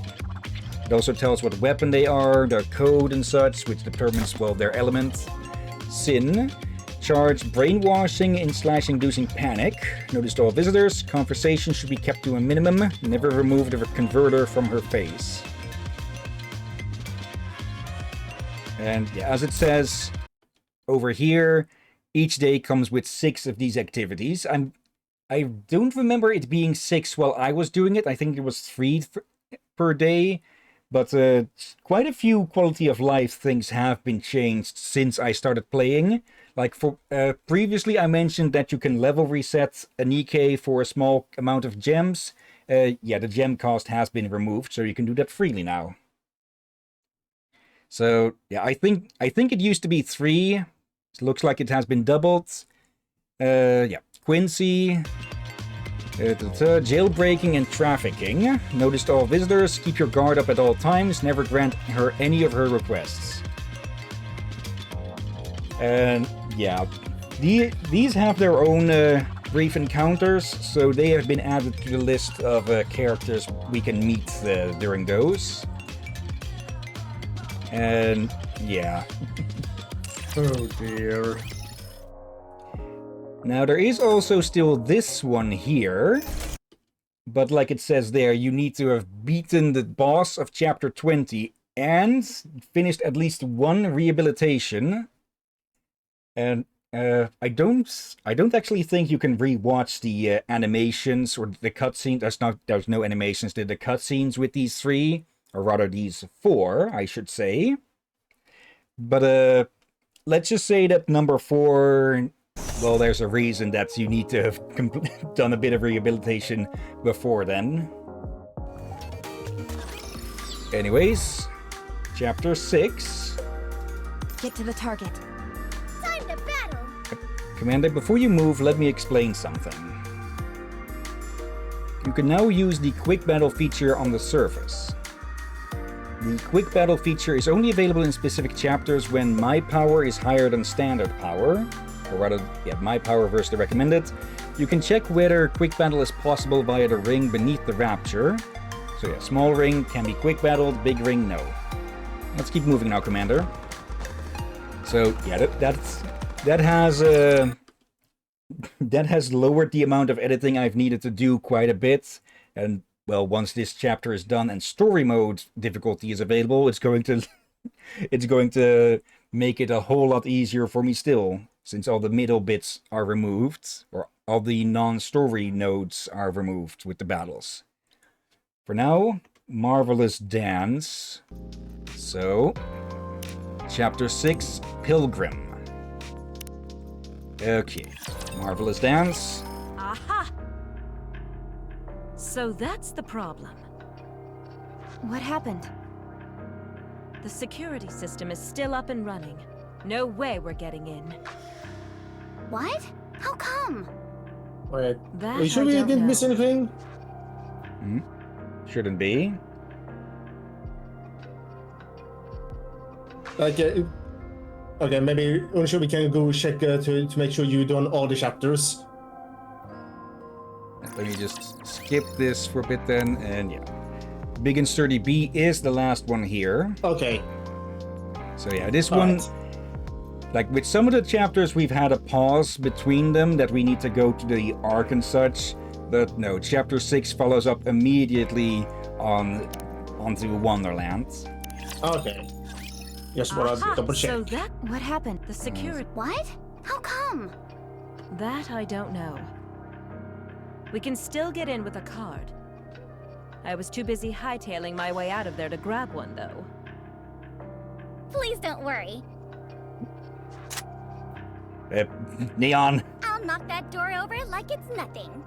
It also tells what weapon they are, their code and such, which determines, well, their element. Sin. Charge brainwashing / inducing panic. Notice to all visitors, conversation should be kept to a minimum. Never remove the converter from her face. And yeah, as it says over here, each day comes with 6 of these activities. I don't remember it being 6 while I was doing it. I think it was 3 per day. But quite a few quality of life things have been changed since I started playing. Like for previously I mentioned that you can level reset a Nikke for a small amount of gems. Yeah, the gem cost has been removed, so you can do that freely now. So yeah, I think it used to be 3. It looks like it has been doubled. Yeah, Quincy. Jailbreaking and trafficking. Notice to all visitors, keep your guard up at all times, never grant her any of her requests. And yeah, these have their own brief encounters, so they have been added to the list of characters we can meet during those. And yeah. Oh dear. Now, there is also still this one here, but like it says there, you need to have beaten the boss of Chapter 20 and finished at least 1 rehabilitation. And I don't actually think you can rewatch the animations or the cutscenes. There's no animations. The cutscenes with these 3, or rather these 4, I should say. But let's just say that number 4. Well, there's a reason that you need to have done a bit of rehabilitation before then. Anyways, Chapter 6. Get to the target. Time to battle! Commander, before you move, let me explain something. You can now use the Quick Battle feature on the surface. The Quick Battle feature is only available in specific chapters when my power is higher than standard power. Or rather, yeah, my power versus the recommended. You can check whether quick battle is possible via the ring beneath the rapture. So yeah, small ring can be quick battled, big ring no. Let's keep moving now, Commander. So yeah, that has lowered the amount of editing I've needed to do quite a bit. And well, once this chapter is done and story mode difficulty is available, it's going to make it a whole lot easier for me still. Since all the middle bits are removed, or all the non-story nodes are removed with the battles. For now, Marvelous Dance. So, Chapter 6, Pilgrim. Okay, Marvelous Dance. Aha! So that's the problem. What happened? The security system is still up and running. No way we're getting in. What? How come? Wait, That are you sure I we don't didn't know. miss anything? Shouldn't be. Like, okay, maybe I'm sure we can go check to make sure you've done all the chapters. Let me just skip this for a bit then, and yeah. Big and Sturdy B is the last one here. Okay. So yeah, this All one... right. Like, with some of the chapters, we've had a pause between them that we need to go to the Ark and such. But no, Chapter 6 follows up immediately onto Wonderland. Okay. Just want to Aha! double check. So that What happened? the security What? How come? that I don't know. We can still get in with a card. I was too busy hightailing my way out of there to grab one, though. Please don't worry. Neon. I'll knock that door over like it's nothing.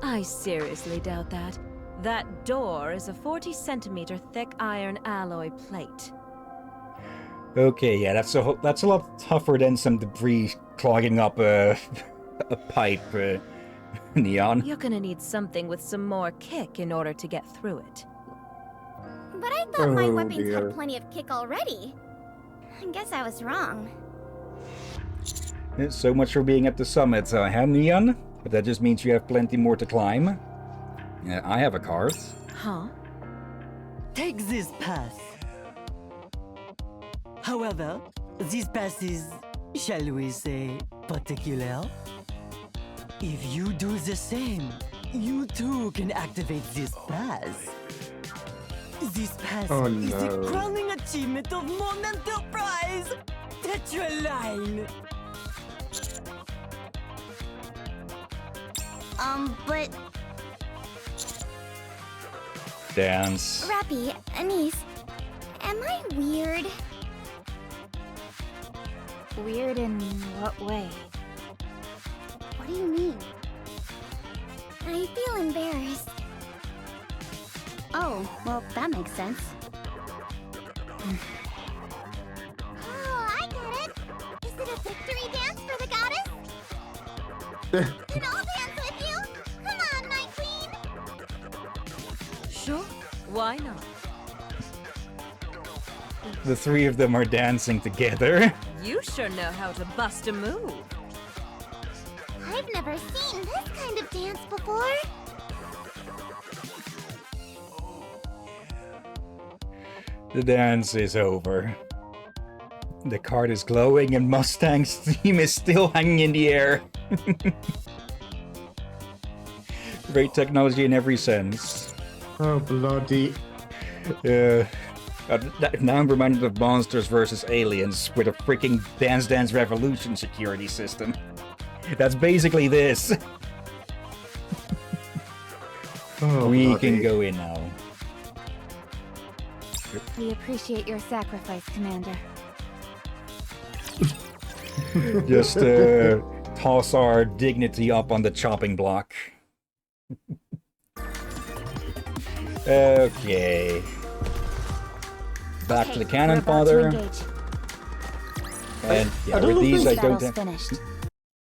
I seriously doubt that. That door is a 40-centimeter thick iron alloy plate. Okay, yeah, that's a lot tougher than some debris clogging up a pipe, Neon. You're gonna need something with some more kick in order to get through it. But I thought my Oh, weapons dear. had plenty of kick already. I guess I was wrong. So much for being at the summit, huh, Neon? But that just means you have plenty more to climb. I have a card. Huh? Take this path. However, this path is shall we say, particular? If you do the same, you too can activate this pass. This pass Oh, is the no. crowning achievement of Mon Enterprise! Tetraline! But Dance. Rappy, Anise, am I weird? Weird in what way? What do you mean? I feel embarrassed. Oh, well, that makes sense. Oh, I get it! Is it a victory dance for the goddess? Can all dance with you? Come on, my queen! Sure, why not? The three of them are dancing together. You sure know how to bust a move. I've never seen this kind of dance before. The dance is over. The card is glowing and Mustang's theme is still hanging in the air. Great technology in every sense. Oh, bloody. Now I'm reminded of Monsters vs. Aliens with a freaking Dance Dance Revolution security system. That's basically this. Oh, We bloody. can go in now. We appreciate your sacrifice, Commander. Just toss our dignity up on the chopping block. Okay. Back to the cannon we're about to fodder. engage. And yeah, I don't with these I think don't Battle's have... finished.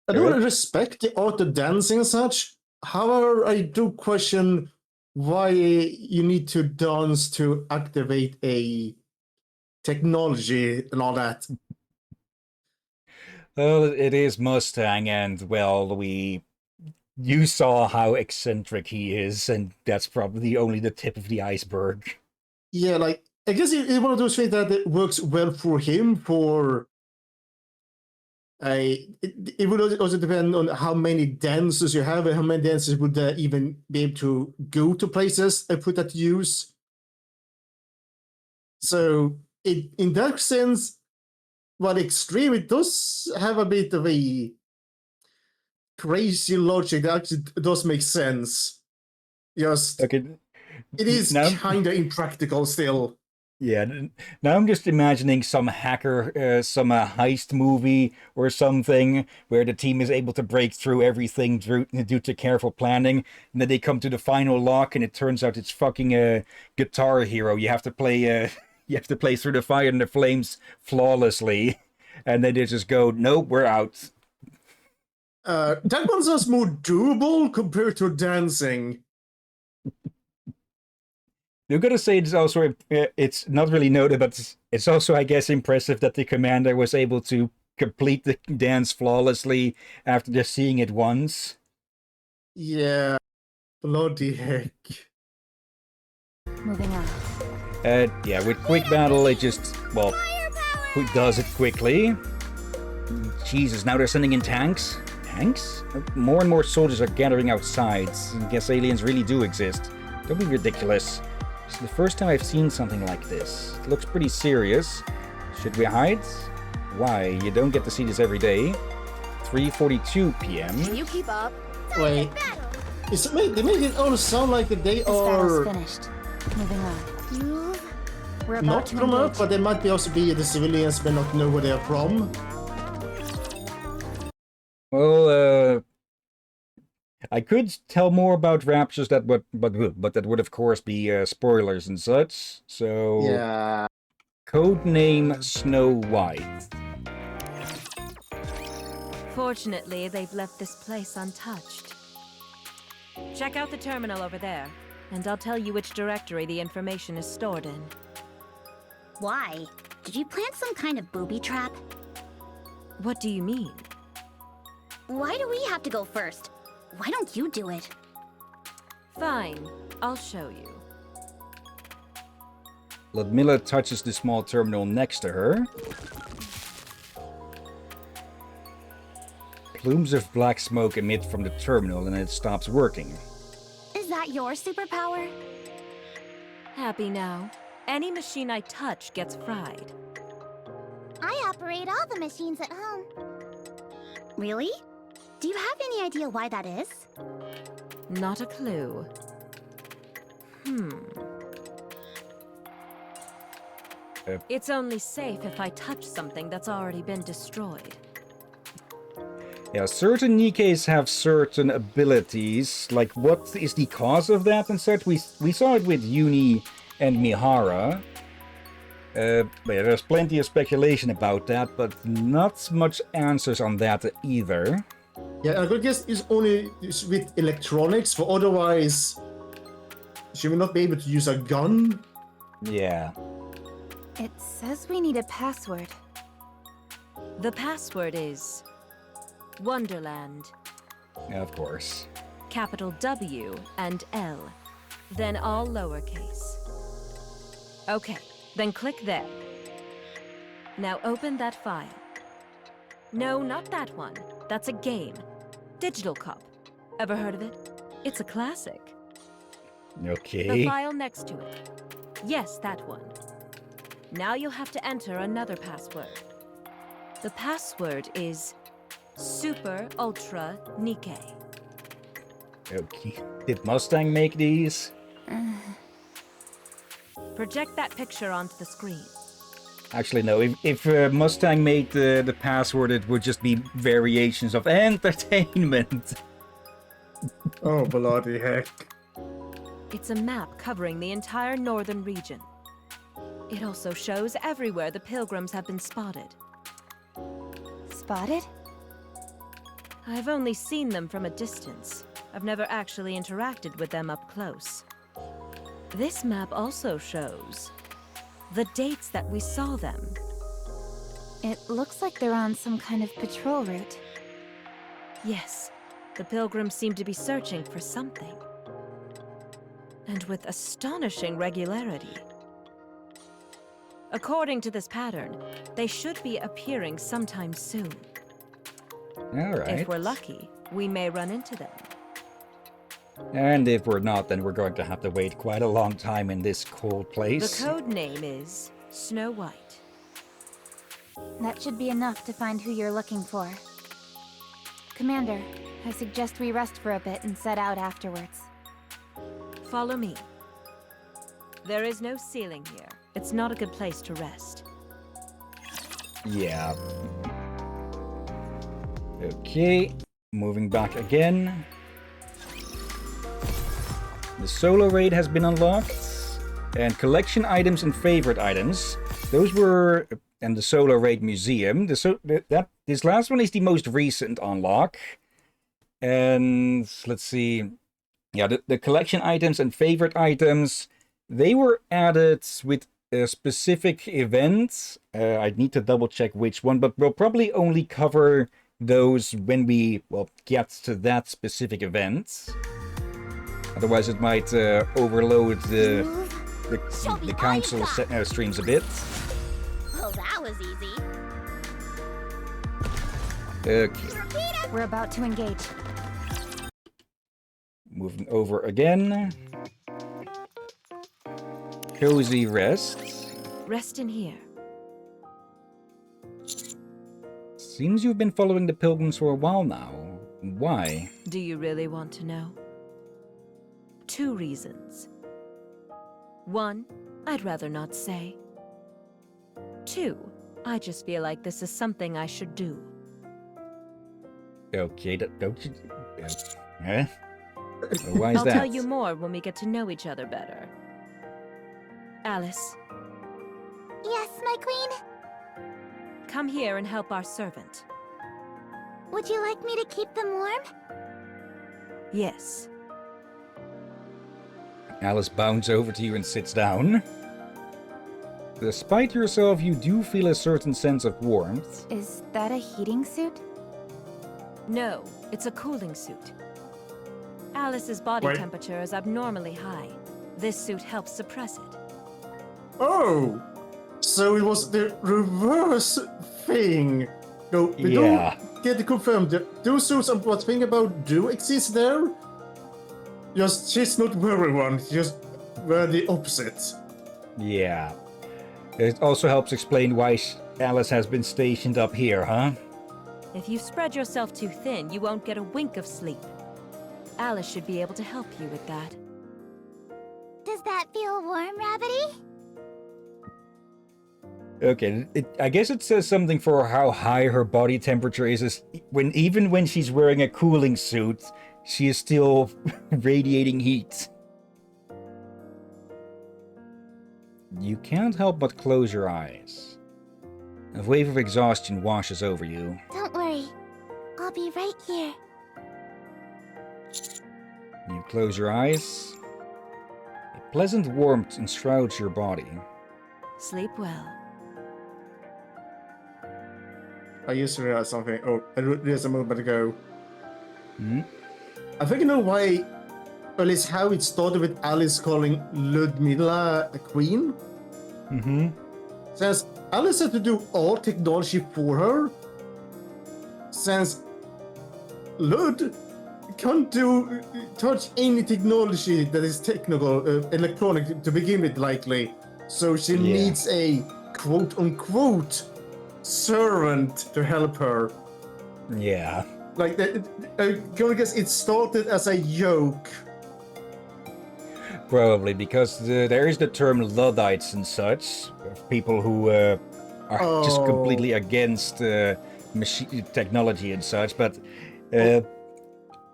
I don't respect the art of dancing and such. However, I do question why you need to dance to activate a technology and all that. Well, it is Mustang, and well, you saw how eccentric he is, and that's probably only the tip of the iceberg. Yeah, like, I guess it's one of those things that it works well for him. It would also depend on how many dancers you have and how many dancers would even be able to go to places and put that to use. So, in that sense, while extreme, it does have a bit of a crazy logic that actually does make sense. Just, Okay, it is now, kind of impractical still. yeah. Now I'm just imagining some hacker, some heist movie or something where the team is able to break through everything due to careful planning, and then they come to the final lock, and it turns out it's fucking Guitar Hero. You have to play, you have to play through the fire and the flames flawlessly, and then they just go, "Nope, we're out." That one sounds more doable compared to dancing. I'm gonna say it's also it's not really noted, but it's also, I guess, impressive that the commander was able to complete the dance flawlessly after just seeing it once. Yeah, bloody heck. Moving on. Yeah, with quick battle, it just, well, who does it quickly? Jesus, now they're sending in tanks? Tanks? More and more soldiers are gathering outside. I guess aliens really do exist. Don't be ridiculous. It's the first time I've seen something like this. It looks pretty serious. Should we hide? Why? You don't get to see this every day. 3:42 p.m. Can you keep up? Wait, they make it all sound like they This battle's are finished. Moving on. You... We're about not to from Earth, engage. but they might be also be the civilians but not know where they are from. Well, I could tell more about raptures but that would of course be spoilers and such. So Yeah. codename Snow White. Fortunately, they've left this place untouched. Check out the terminal over there, and I'll tell you which directory the information is stored in. Why? Did you plant some kind of booby trap? What do you mean? Why do we have to go first? Why don't you do it? Fine, I'll show you. Ludmilla touches the small terminal next to her. plumes of black smoke emit from the terminal and it stops working. Is that your superpower? Happy now. Any machine I touch gets fried. I operate all the machines at home. Really? Do you have any idea why that is? Not a clue. It's only safe if I touch something that's already been destroyed. Yeah, certain Nikkes have certain abilities. Like, what is the cause of that and such? We saw it with Uni and Mihara. But yeah, there's plenty of speculation about that, but not much answers on that either. Yeah, I could guess it's only with electronics, for otherwise, should we not be able to use a gun? Yeah. It says we need a password. The password is Wonderland. Yeah, of course. Capital W and L. Then all lowercase. Okay, then click there. Now open that file. No, not that one. That's a game. Digital Cop. Ever heard of it? It's a classic. The Okay. file next to it. Yes, that one. Now you'll have to enter another password. The password is Super Ultra Nikke. Okay. Did Mustang make these? Project that picture onto the screen. Actually, no. If Mustang made the password, it would just be variations of entertainment. Oh, bloody heck. It's a map covering the entire northern region. It also shows everywhere the pilgrims have been spotted. Spotted? I've only seen them from a distance. I've never actually interacted with them up close. This map also shows the dates that we saw them. It looks like they're on some kind of patrol route. Yes, the pilgrims seem to be searching for something. And with astonishing regularity. According to this pattern, they should be appearing sometime soon. Alright. If we're lucky, we may run into them. And if we're not, then we're going to have to wait quite a long time in this cold The place. code name is Snow White. That should be enough to find who you're looking for. Commander, I suggest we rest for a bit and set out afterwards. Follow me. There is no ceiling here. It's not a good place to rest. Yeah. Okay, moving back again. The solo raid has been unlocked. And collection items and favorite items. Those were... And the solo raid museum. This last one is the most recent unlock. And let's see... Yeah, the collection items and favorite items, they were added with a specific event. I'd need to double check which one, but we'll probably only cover those when we, well, get to that specific event. Otherwise it might overload the council streams a bit. Well, that was easy. Okay. We're about to engage. Moving over again. Cozy rest. Rest in here. Seems you've been following the pilgrims for a while now. Why? Do you really want to know? 2 reasons. 1, I'd rather not say. 2, I just feel like this is something I should do. Okay, don't you... Eh? Why is I'll that? tell you more when we get to know each other better. Alice, Yes, my queen? come here and help our servant. Would you like me to keep them warm? Yes. Alice bounds over to you and sits down. Despite yourself, you do feel a certain sense of warmth. Is that a heating suit? No, it's a cooling suit. Alice's body Wait. temperature is abnormally high. This suit helps suppress it. Oh! So it was the reverse thing. No, we Yeah. don't get it confirmed. Those suits I'm thinking about do exist there. Just she's not wearing one. Just wear the opposite. Yeah. It also helps explain why Alice has been stationed up here, huh? If you spread yourself too thin, you won't get a wink of sleep. Alice should be able to help you with that. Does that feel warm, Rabbity? Okay, I guess it says something for how high her body temperature is even when she's wearing a cooling suit, she is still radiating heat. You can't help but close your eyes. A wave of exhaustion washes over you. Don't worry. I'll be right here. You close your eyes. A pleasant warmth enshrouds your body. Sleep well. I used to realize something. Oh, there's a moment ago. Hmm? I think I know why, or at least how it started with Alice calling Ludmilla a queen. Mm-hmm. Since Alice had to do all technology for her, since Lud can't touch any technology that is technical, electronic to begin with, likely. So she needs a quote-unquote servant to help her. Yeah. Like, I'm gonna guess it started as a joke. Probably, because there is the term Luddites and such, people who are just completely against machine technology and such, but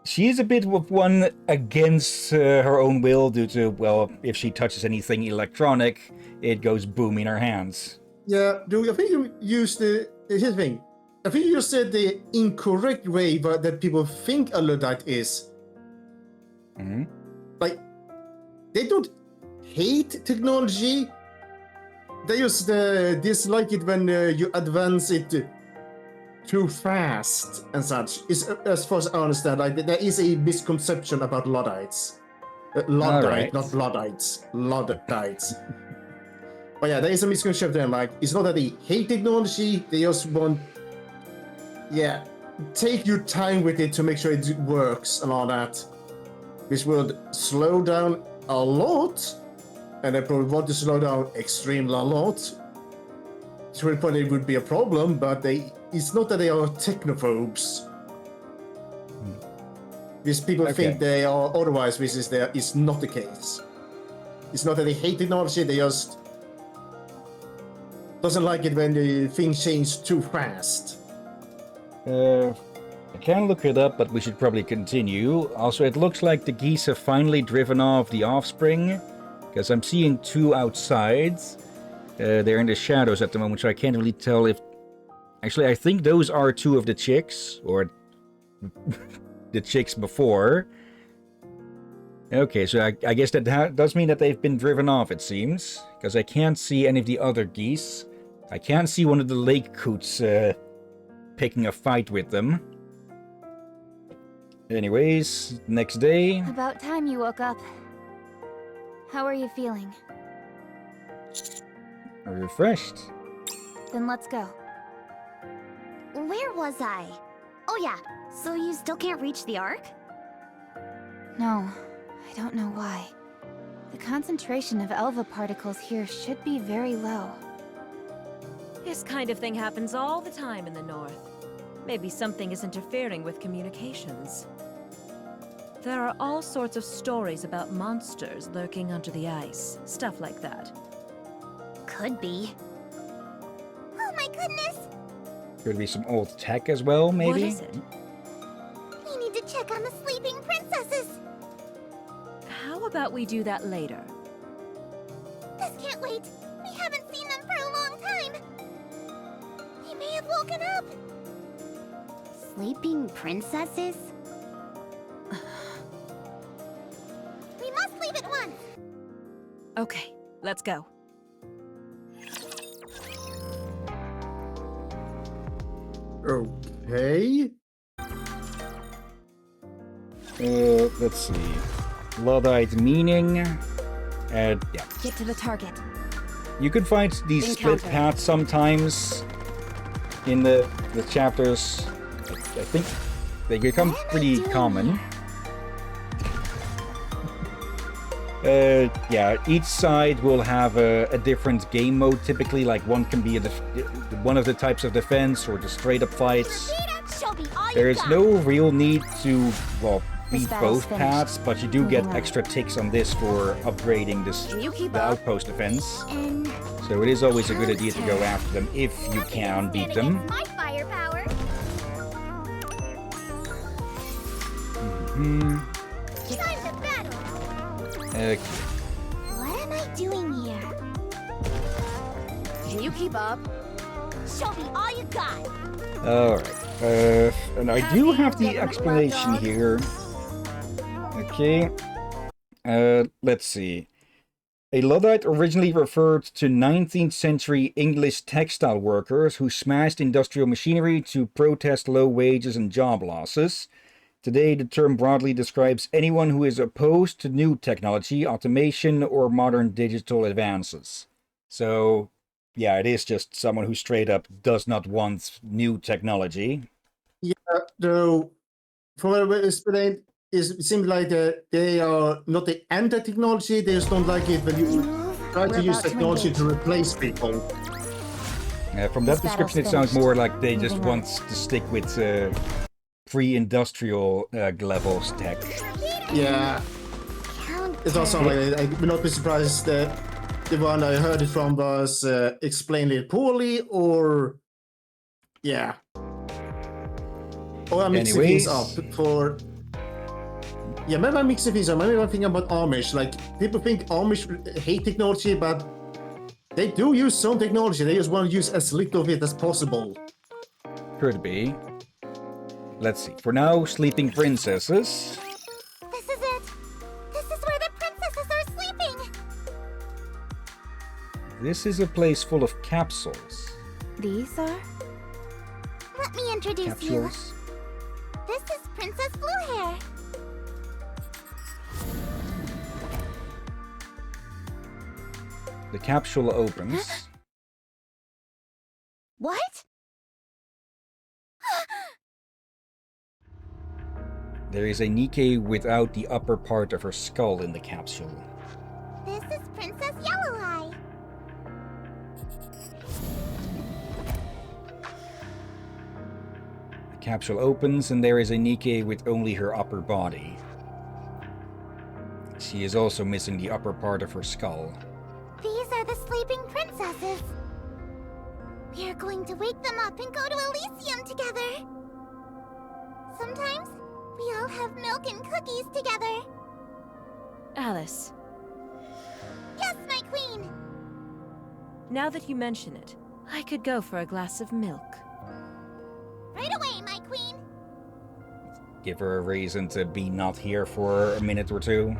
she is a bit of one against her own will due to, well, if she touches anything electronic, it goes boom in her hands. Yeah, I think you used here's the thing. I think you said the incorrect way that people think a Luddite is. Mm-hmm. Like, they don't hate technology. They just dislike it when you advance it too fast and such. As far as I understand, like, there is a misconception about Luddites. Luddite, right. not Luddites. Luddites. But yeah, there is a misconception. Like, it's not that they hate technology, they just want... Yeah, take your time with it to make sure it works and all that. Which would slow down a lot, and I probably want to slow down extremely a lot. To the point it would be a problem, but it's not that they are technophobes. These people think they are otherwise, which is not the case. It's not that they hate technology, they just doesn't like it when the things change too fast. I can look it up, but we should probably continue. Also, it looks like the geese have finally driven off the offspring, because I'm seeing two outside. They're in the shadows at the moment, so I can't really tell if... Actually, I think those are two of the chicks, or the chicks before. Okay, so I guess that does mean that they've been driven off, it seems, because I can't see any of the other geese. I can't see one of the lake coots picking a fight with them. Anyways, next day. About time you woke up. How are you feeling? Refreshed. Then let's go. Where was I? Oh yeah, so you still can't reach the Ark? No, I don't know why. The concentration of Elva particles here should be very low. This kind of thing happens all the time in the north. Maybe something is interfering with communications. There are all sorts of stories about monsters lurking under the ice. Stuff like that. Could be. Oh my goodness! Could be some old tech as well, maybe? What is it? We need to check on the sleeping princesses! How about we do that later? This can't wait! We haven't seen them for a long time! They may have woken up! Sleeping princesses? We must leave at once! Okay, let's go. Okay. Let's see. Luddite meaning. Yeah. Get to the target. You can find these split Encounter. paths sometimes in the chapters. I think they become pretty common. Yeah, each side will have a different game mode typically, like one can be one of the types of defense or the straight up fights. There is no real need to, well, beat both paths, but you do get extra ticks on this for upgrading the outpost defense. So it is always a good idea to go after them if you can beat them. My firepower. Time to battle. Okay. What am I doing here? Can you keep up? Show me all you got. Alright. And I do have the explanation here. Okay. Let's see. A Luddite originally referred to 19th century English textile workers who smashed industrial machinery to protest low wages and job losses. Today, the term broadly describes anyone who is opposed to new technology, automation, or modern digital advances. So, yeah, it is just someone who straight up does not want new technology. Yeah, though, from what I explained, it seems like they are not the anti-technology, they just don't like it when you try to use technology to replace people. From that description, it sounds more like they just want to stick with pre-industrial levels tech. Yeah. It does sound like it. I would not be surprised that the one I heard it from was explained it poorly, or yeah. Or I'm mixing things up for... Yeah, maybe I'm mixing things up. Maybe I'm thinking about Amish. Like, people think Amish hate technology, but they do use some technology. They just want to use as little of it as possible. Could be. Let's see. For now, sleeping princesses. This is it. This is where the princesses are sleeping. This is a place full of capsules. These are? Let me introduce Capsules. you. This is Princess Bluehair. The capsule opens. What? There is a Nikke without the upper part of her skull in the capsule. This is Princess Yelloweye. The capsule opens and there is a Nikke with only her upper body. She is also missing the upper part of her skull. These are the sleeping princesses. We are going to wake them up and go to Elysium together. Sometimes we all have milk and cookies together. Alice, Yes, my queen. now that you mention it, I could go for a glass of milk. Right away, my queen. Give her a reason to be not here for a minute or two.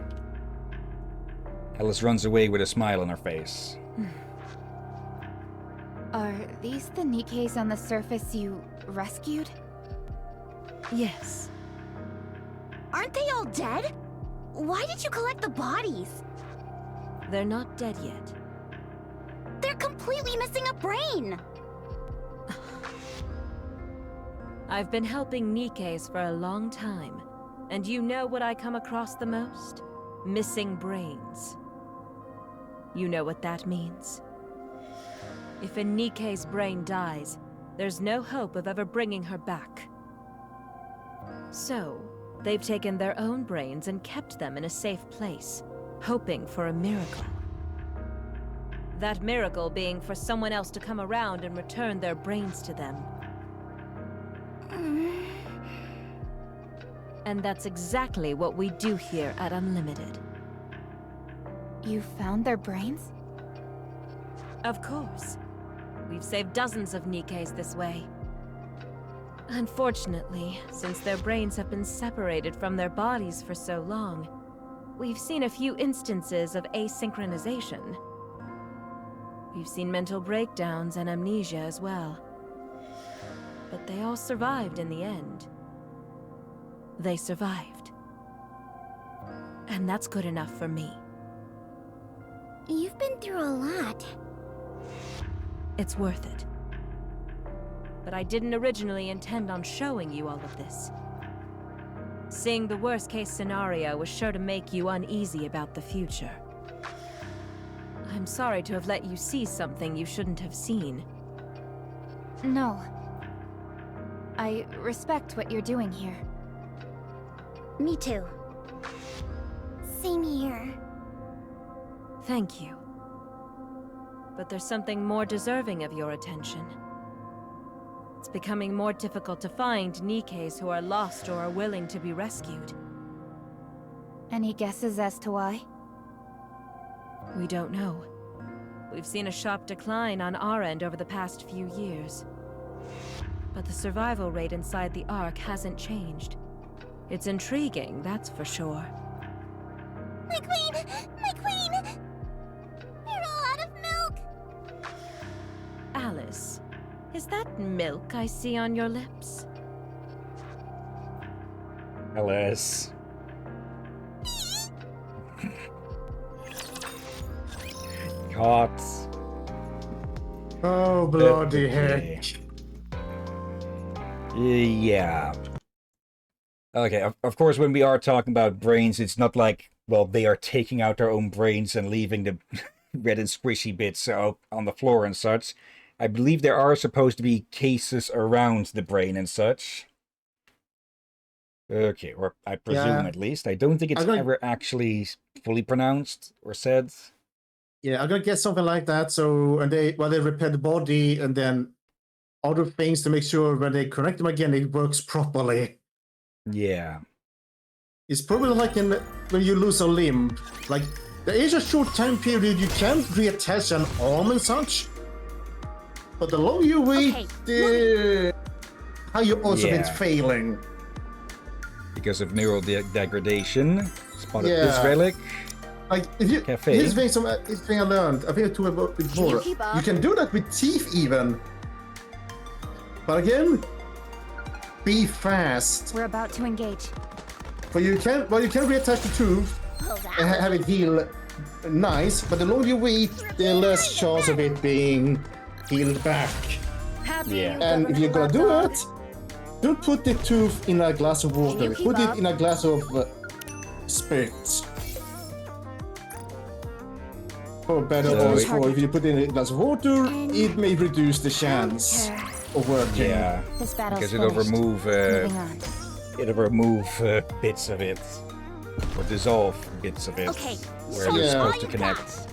Alice runs away with a smile on her face. Are these the Nikkes on the surface you rescued? Yes. Aren't they all dead? Why did you collect the bodies? They're not dead yet. They're completely missing a brain. I've been helping Nikkes for a long time, and you know what I come across the most? Missing brains. You know what that means? If a Nikke's brain dies, there's no hope of ever bringing her back. So, they've taken their own brains and kept them in a safe place, hoping for a miracle. That miracle being for someone else to come around and return their brains to them. And that's exactly what we do here at Unlimited. You found their brains? Of course. We've saved dozens of Nikkes this way. Unfortunately, since their brains have been separated from their bodies for so long, we've seen a few instances of asynchronization. We've seen mental breakdowns and amnesia as well. But they all survived in the end. They survived. And that's good enough for me. You've been through a lot. It's worth it. but I didn't originally intend on showing you all of this. Seeing the worst-case scenario was sure to make you uneasy about the future. I'm sorry to have let you see something you shouldn't have seen. No. I respect what you're doing here. Me too. Same here. Thank you. But there's something more deserving of your attention. It's becoming more difficult to find Nikkes who are lost or are willing to be rescued. Any guesses as to why? We don't know. We've seen a sharp decline on our end over the past few years. But the survival rate inside the Ark hasn't changed. It's intriguing, that's for sure. My queen! My queen! We're all out of milk! Alice, is that milk I see on your lips? Alice. Caught. Oh, bloody heck. Yeah. Okay, of course, when we are talking about brains, it's not like, well, they are taking out their own brains and leaving the red and squishy bits out on the floor and such. I believe there are supposed to be cases around the brain and such. Okay, or I presume at least. I don't think it's ever actually fully pronounced or said. Yeah, I'm gonna get something like that. So, and they repair the body and then other things to make sure when they connect them again, it works properly. Yeah. It's probably like when you lose a limb. Like, there is a short time period you can't reattach an arm and such. But the longer you wait, the higher odds of it failing. Because of neural degradation. Spotted this relic. Like, if you, here's the thing I learned. I think I told about it before. You can do that with teeth even. But again, be fast. We're about to engage. But you can reattach the tooth and have it heal nice, but the longer you wait, the less chance of it being healed back. And if you're gonna do it, don't put the tooth in a glass of water. Put it in a glass of spit. For better odds for if you put it in a glass of water, it may reduce the chance of working. Yeah, because it'll remove bits of it, or dissolve bits of it, where they're supposed to connect.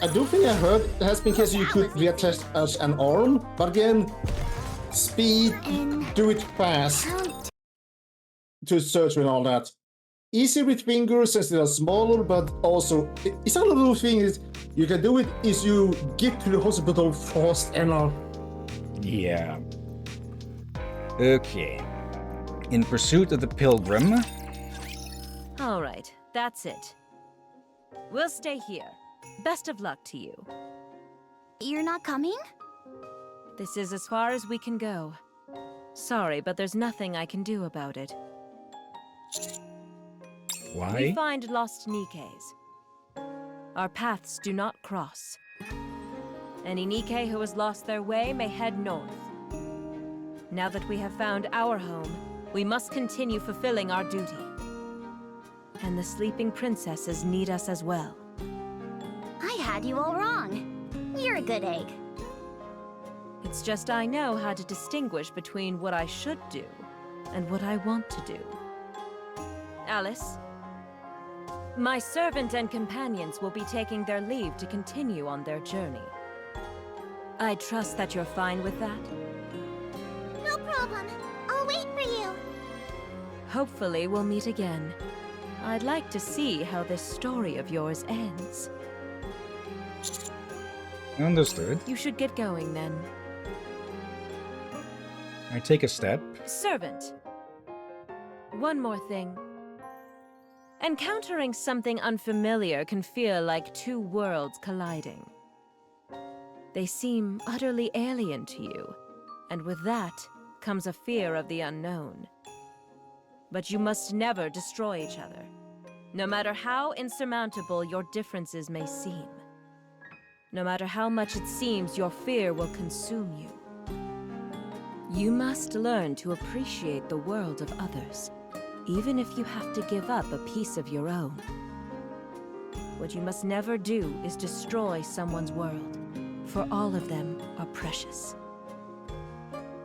I do think I heard there has been cases you could reattach as an arm, but again, speed, do it fast to search and all that. Easy with fingers since they are smaller, but also it's one of those things you can do it is you get to the hospital fast enough. Yeah. Okay. In pursuit of the pilgrim. All right, that's it. We'll stay here. Best of luck to you. You're not coming? This is as far as we can go. Sorry, but there's nothing I can do about it. Why? We find lost Nikkes. Our paths do not cross. Any Nikke who has lost their way may head north. Now that we have found our home, we must continue fulfilling our duty. And the sleeping princesses need us as well. I had you all wrong. You're a good egg. It's just I know how to distinguish between what I should do and what I want to do. Alice? My servant and companions will be taking their leave to continue on their journey. I trust that you're fine with that? No problem. I'll wait for you. Hopefully we'll meet again. I'd like to see how this story of yours ends. Understood. You should get going then. I take a step. Servant. One more thing. Encountering something unfamiliar can feel like two worlds colliding. They seem utterly alien to you, and with that comes a fear of the unknown. But you must never destroy each other, no matter how insurmountable your differences may seem. No matter how much it seems your fear will consume you. You must learn to appreciate the world of others, even if you have to give up a piece of your own. What you must never do is destroy someone's world, for all of them are precious.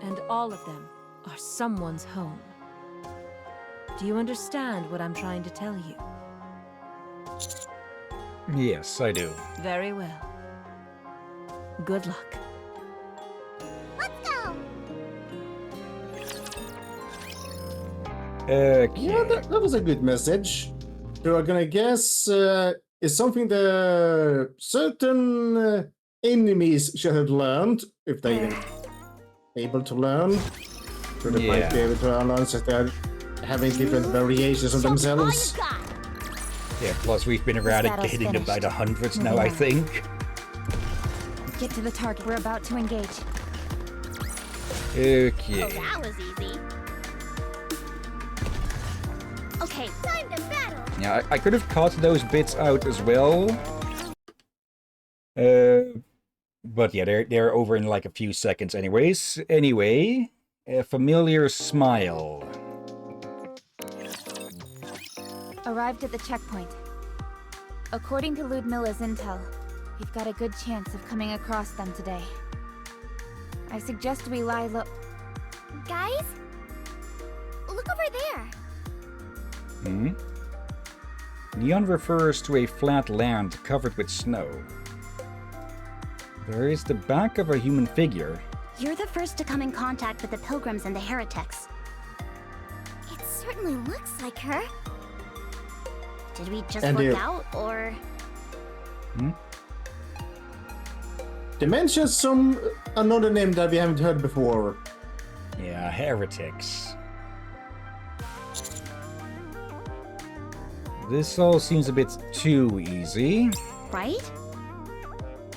And all of them are someone's home. Do you understand what I'm trying to tell you? Yes, I do. Very well. Good luck. Let's go! Okay. Yeah, that was a good message. So I'm gonna guess it's something the certain enemies should have learned, if they're able to learn. So they might be able to learn that they're having different variations of themselves. All you got. Yeah, plus we've been eradicating them by the hundreds now, I think. Get to the target. We're about to engage. Okay. Oh, that was easy. Okay, time to battle. Yeah, I could have cut those bits out as well. But yeah, they're over in like a few seconds anyways. Anyway, a familiar smile. Arrived at the checkpoint. According to Ludmilla's intel, we've got a good chance of coming across them today. I suggest we lie low. Guys? Look over there. Hmm? Neon refers to a flat land covered with snow. There is the back of a human figure. You're the first to come in contact with the pilgrims and the heretics. It certainly looks like her. Did we just And look out, or...? Hmm? They mentioned another name that we haven't heard before. Yeah, heretics. This all seems a bit too easy. Right?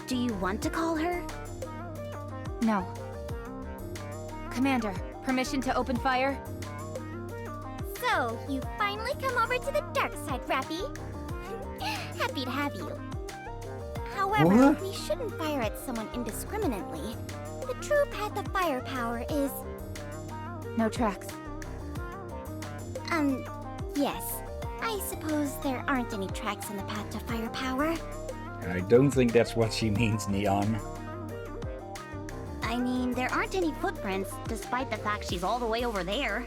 Do you want to call her? No. Commander, permission to open fire? So, you finally come over to the dark side, Rappy. Happy to have you. However, What? we shouldn't fire at someone indiscriminately. The true path of firepower is... No tracks. Yes. I suppose there aren't any tracks on the path to firepower. I don't think that's what she means, Neon. I mean, there aren't any footprints, despite the fact she's all the way over there.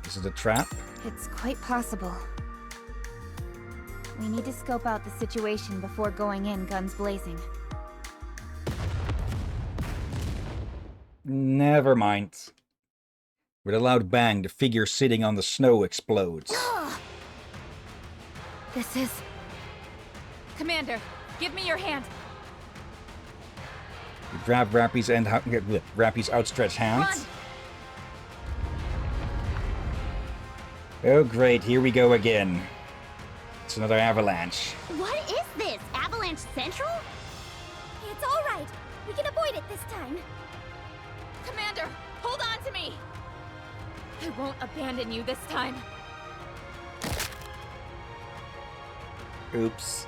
Is it a trap? It's quite possible. We need to scope out the situation before going in guns blazing. Never mind. With a loud bang, the figure sitting on the snow explodes. This is... Commander, give me your hand. You grab Rappy's outstretched hand. Run! Oh great, here we go again. It's another avalanche. What is this? Avalanche Central? It's alright. We can avoid it this time. Commander, hold on to me! I won't abandon you this time. Oops.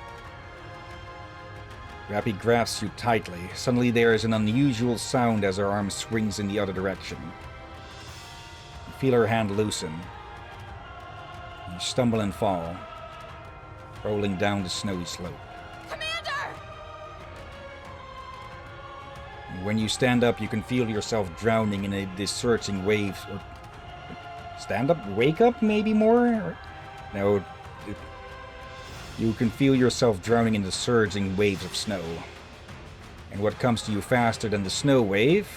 Rappy grasps you tightly. Suddenly there is an unusual sound as her arm swings in the other direction. You feel her hand loosen. You stumble and fall, rolling down the snowy slope. Commander! When you stand up, you can feel yourself drowning in this searching wave. Or stand up? Wake up, maybe more? No. You can feel yourself drowning in the surging waves of snow. And what comes to you faster than the snow wave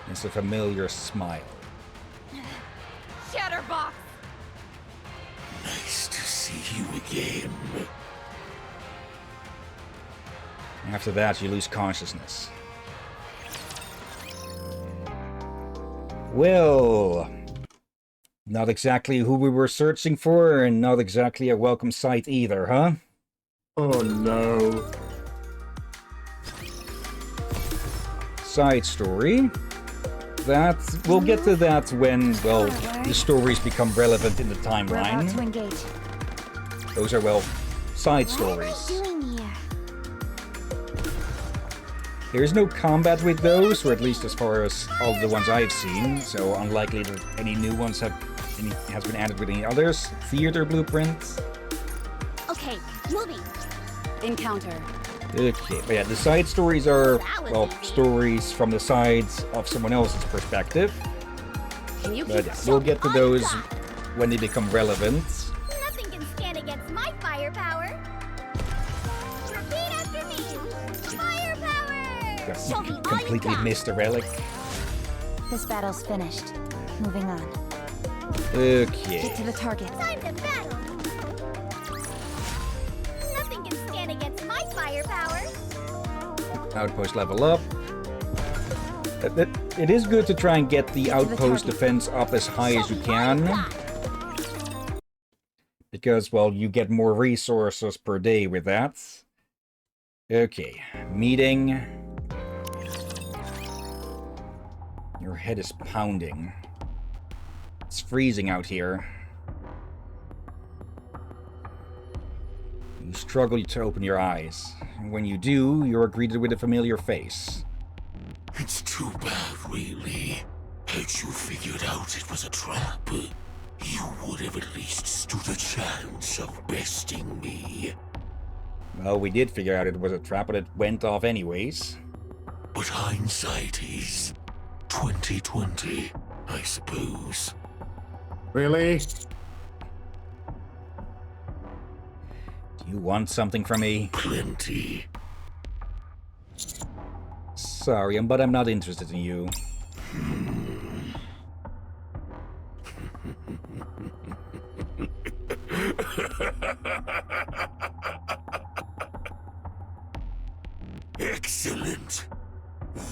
is a familiar smile. Chatterbox! Nice to see you again. After that, you lose consciousness. Well, not exactly who we were searching for, and not exactly a welcome sight either, huh? Oh no. Side story. That we'll get to that when, well, the stories become relevant in the We're about to timeline. engage. Those are, well, side What am I stories. doing There's no combat with those, or at least as far as all the ones I've seen, so unlikely that any new ones has been added with any others. Theater blueprints. Okay, moving. Encounter. Okay, but yeah, the side stories are, well, stories from the sides of someone else's perspective. Can you But keep yeah, we'll get to those on when they become relevant. Nothing can stand against my firepower. Repeat after me. Firepower! Show me all you Completely got. missed a relic. This battle's finished. Moving on. Okay. Get to the target. Time to battle. Nothing can stand against my firepower. Outpost level up. It is good to try and get the outpost defense up as high as you can. Because, well, you get more resources per day with that. Okay, meeting. Your head is pounding. It's freezing out here. You struggle to open your eyes. And when you do, you're greeted with a familiar face. It's too bad, really. Had you figured out it was a trap, you would have at least stood a chance of besting me. Well, we did figure out it was a trap, but it went off anyways. But hindsight is 2020, I suppose. Really? Do you want something from me? Plenty. Sorry, but I'm not interested in you. Excellent.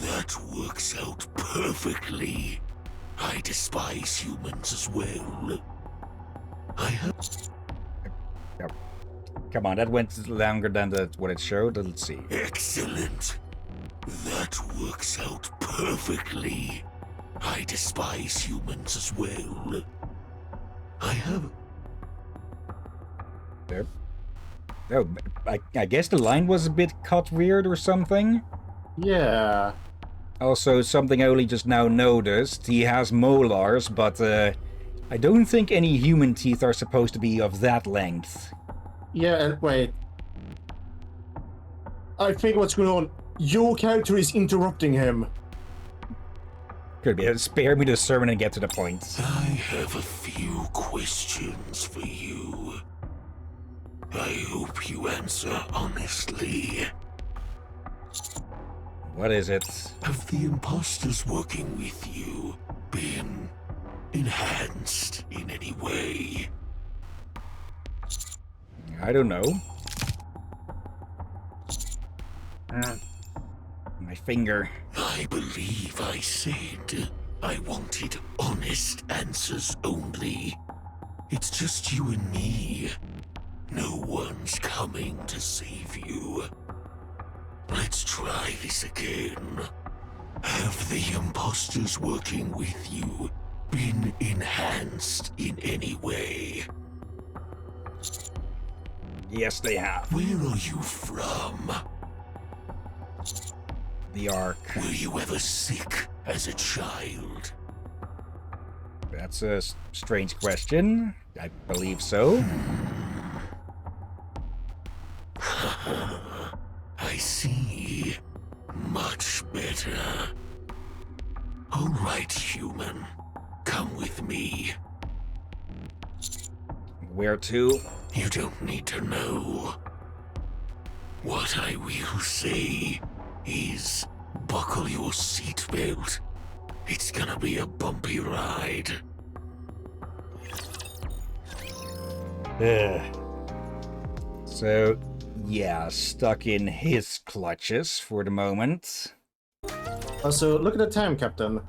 That works out perfectly. I despise humans as well. I have... Come on, that went longer than what it showed. Let's see. Excellent. That works out perfectly. I despise humans as well. I have... There. Oh, I guess the line was a bit cut weird or something. Yeah. Also, something I only just now noticed. He has molars, but I don't think any human teeth are supposed to be of that length. Yeah, and wait. I think what's going on. Your character is interrupting him. Could be. Spare me the sermon and get to the point. I have a few questions for you. I hope you answer honestly. What is it? Have the imposters working with you been enhanced in any way? I don't know. My finger. I believe I said I wanted honest answers only. It's just you and me. No one's coming to save you. Let's try this again. Have the imposters working with you been enhanced in any way? Yes, they have. Where are you from? The Ark. Were you ever sick as a child? That's a strange question. I believe so. I see. Much better. All right, human. Come with me. Where to? You don't need to know. What I will say is buckle your seatbelt. It's gonna be a bumpy ride. So, yeah, stuck in his clutches for the moment. Also, look at the time, Captain.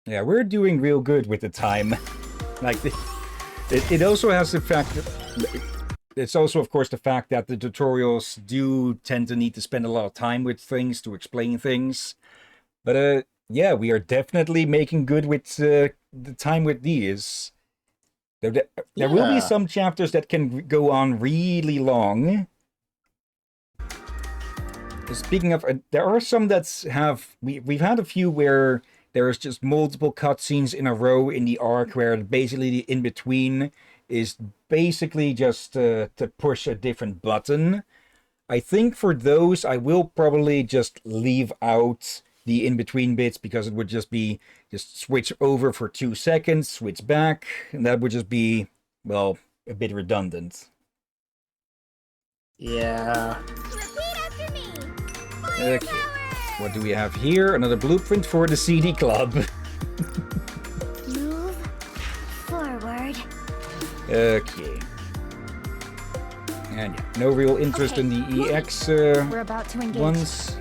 Yeah, we're doing real good with the time. Like, it also has the fact that... It's also, of course, the fact that the tutorials do tend to need to spend a lot of time with things to explain things. But, yeah, we are definitely making good with the time with these. There will be some chapters that can go on really long. Speaking of, there are some that have we've had a few where there's just multiple cutscenes in a row in the arc where basically the in between is basically just to push a different button. I think for those I will probably just leave out the in between bits because it would just be just switch over for 2 seconds, switch back, and that would just be, well, a bit redundant. Yeah. Repeat after me. Okay. What do we have here? Another blueprint for the CD Club. Move forward. Okay. And yeah, no real interest in the EX We're about to engage. ones.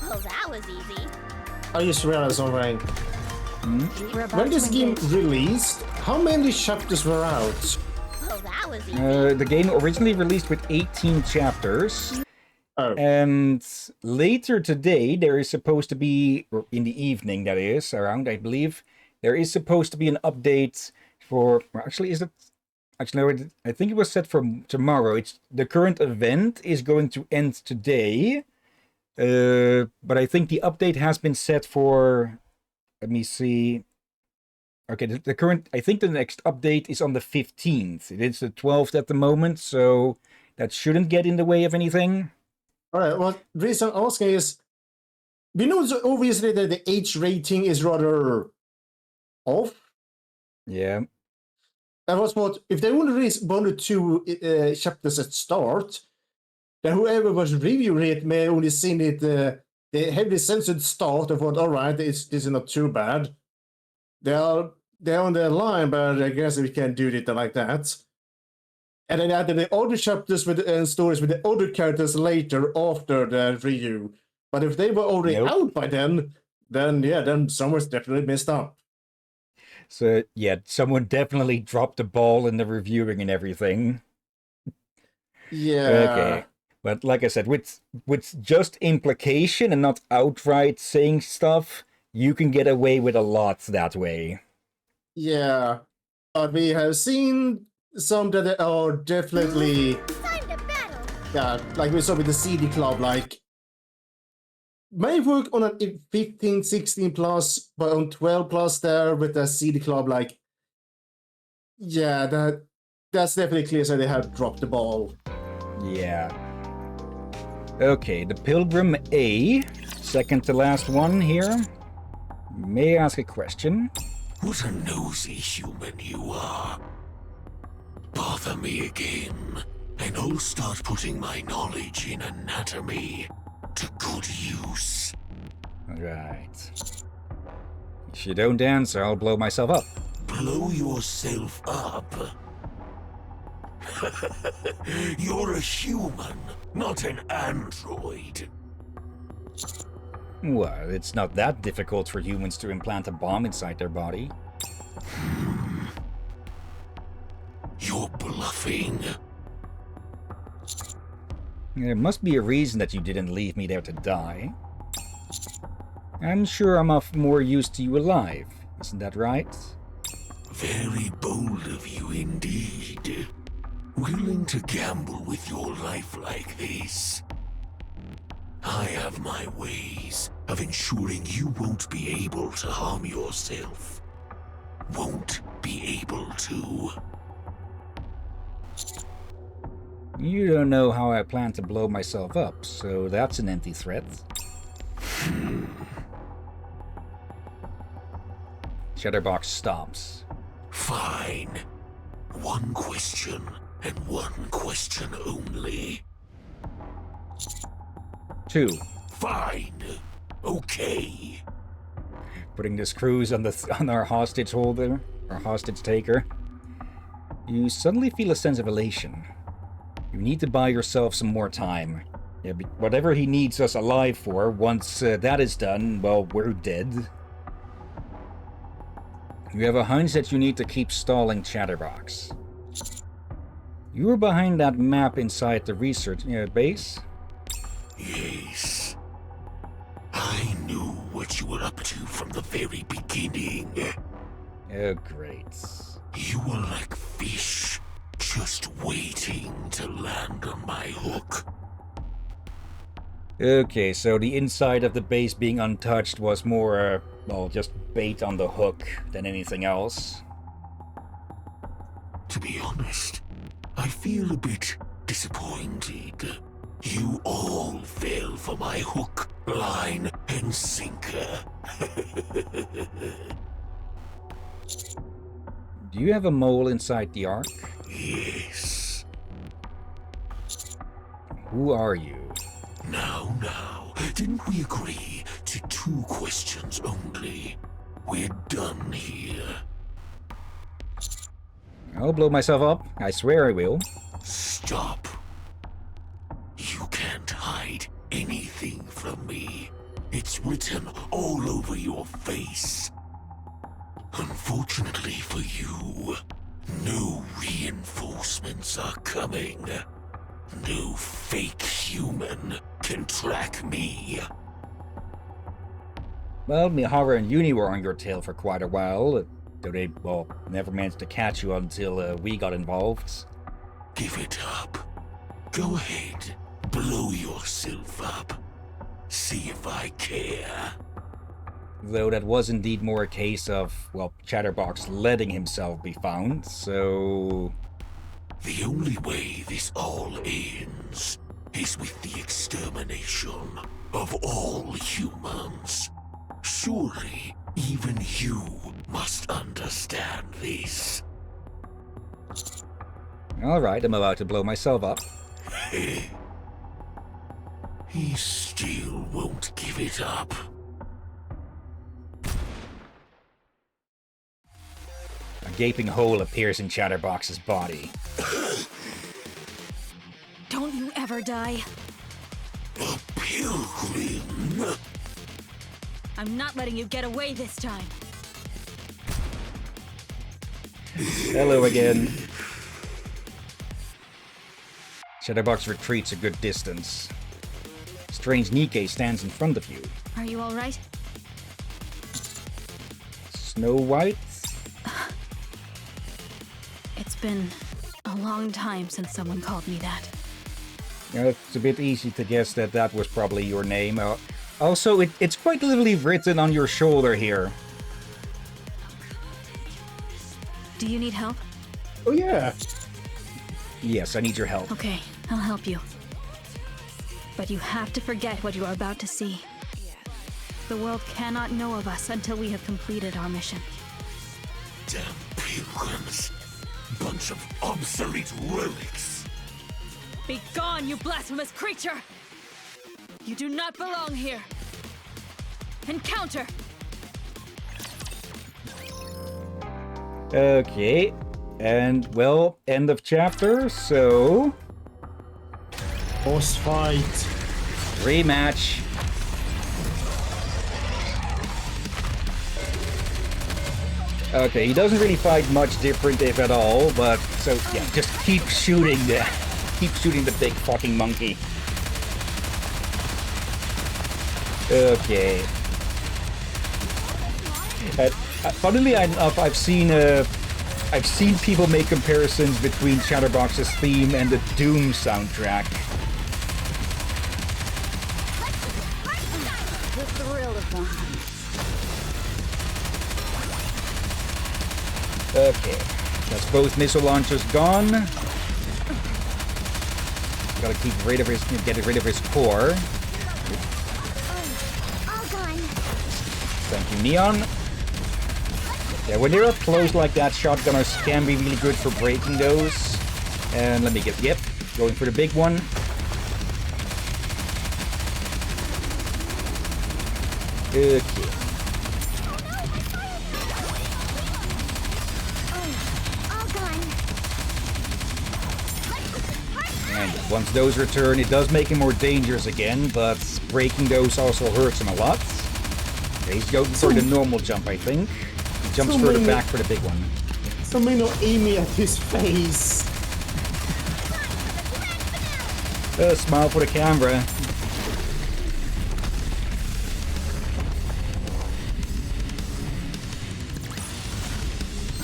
Well, that was easy. I just realized something. We're about When to this game engage. released, how many chapters were out? Well, that was easy. The game originally released with 18 chapters. Oh. And later today, there is supposed to be, or in the evening that is, around, I believe, there is supposed to be an update for, or actually, is it? Actually, no, I think it was set for tomorrow. It's the current event is going to end today. But I think the update has been set for, let me see. Okay, the current, I think the next update is on the 15th. It is the 12th at the moment, so that shouldn't get in the way of anything. Alright, well, the reason I'm asking is, we know so obviously that the age rating is rather off. Yeah. And what's what, if they only release 1 or 2 chapters at start, then whoever was reviewing it may only seen it, they heavily censored start and thought, alright, this is not too bad. They're on the line, but I guess we can't do it like that. And then added the other chapters with and stories with the other characters later after the review. But if they were already Nope. out by then someone's definitely messed up. So, yeah, someone definitely dropped the ball in the reviewing and everything. Yeah. Okay. But like I said, with just implication and not outright saying stuff, you can get away with a lot that way. Yeah. But we have seen some that are definitely, Time to battle. yeah, like we saw with the CD Club, like, may work on a 15, 16 plus, but on 12 plus there with the CD Club, like, yeah, that's definitely clear, so they have dropped the ball. Yeah. Okay, the Pilgrim A, second to last one here. May I ask a question? What a nosy human you are. Bother me again, and I'll start putting my knowledge in anatomy to good use. Right. If you don't answer, I'll blow myself up. Blow yourself up? You're a human, not an android. Well, it's not that difficult for humans to implant a bomb inside their body. You're bluffing. There must be a reason that you didn't leave me there to die. I'm sure I'm of more use to you alive, isn't that right? Very bold of you indeed. Willing to gamble with your life like this. I have my ways of ensuring you won't be able to harm yourself. Won't be able to. You don't know how I plan to blow myself up, so that's an empty threat. Shutterbox stops. Fine. One question, and one question only. 2. Fine. Okay. Putting the screws on our hostage holder, our hostage taker. You suddenly feel a sense of elation. You need to buy yourself some more time. Yeah, whatever he needs us alive for, once that is done, well, we're dead. You have a hunch that you need to keep stalling Chatterbox. You were behind that map inside the research base? Yes. I knew what you were up to from the very beginning. Oh, great. You were like fish, just waiting to land on my hook. Okay, so the inside of the base being untouched was more, well, just bait on the hook than anything else. To be honest, I feel a bit disappointed. You all fell for my hook, line, and sinker. Do you have a mole inside the Ark? Yes. Who are you? Now, didn't we agree to 2 questions only? We're done here. I'll blow myself up. I swear I will. Stop. You can't hide anything from me. It's written all over your face. Unfortunately for you, no reinforcements are coming. No fake human can track me. Well, Mihara and Uni were on your tail for quite a while, though they, well, never managed to catch you until we got involved. Give it up. Go ahead, blow yourself up. See if I care. Though that was indeed more a case of, well, Chatterbox letting himself be found, so... The only way this all ends is with the extermination of all humans. Surely, even you must understand this. Alright, I'm about to blow myself up. He still won't give it up. A gaping hole appears in Chatterbox's body. Don't you ever die. A pilgrim. I'm not letting you get away this time. Hello again. Chatterbox retreats a good distance. Strange Nikke stands in front of you. Are you all right? Snow White? It's been a long time since someone called me that. It's a bit easy to guess that that was probably your name. Also, it's quite literally written on your shoulder here. Do you need help? Oh yeah. Yes, I need your help. Okay, I'll help you. But you have to forget what you are about to see. The world cannot know of us until we have completed our mission. Damn pilgrims. Bunch of obsolete relics. Be gone, you blasphemous creature! You do not belong here! Encounter! Okay, and well, end of chapter, so... Boss fight. Rematch. Okay, he doesn't really fight much different, if at all, but so yeah, just keep shooting the big fucking monkey. Okay. Funnily enough, I've seen people make comparisons between Chatterbox's theme and the Doom soundtrack. The thrill of the hunt. Okay, that's both missile launchers gone. Gotta get rid of his core. All gone. Thank you, Neon. Yeah, when they're up close like that, shotgunners can be really good for breaking those. And let me get, yep, going for the big one. Okay. All gone. And once those return, it does make him more dangerous again, but breaking those also hurts him a lot. Okay, he's going for the normal jump, I think. He jumps So further many- back for the big one. Somebody not aiming at his face. Smile for the camera.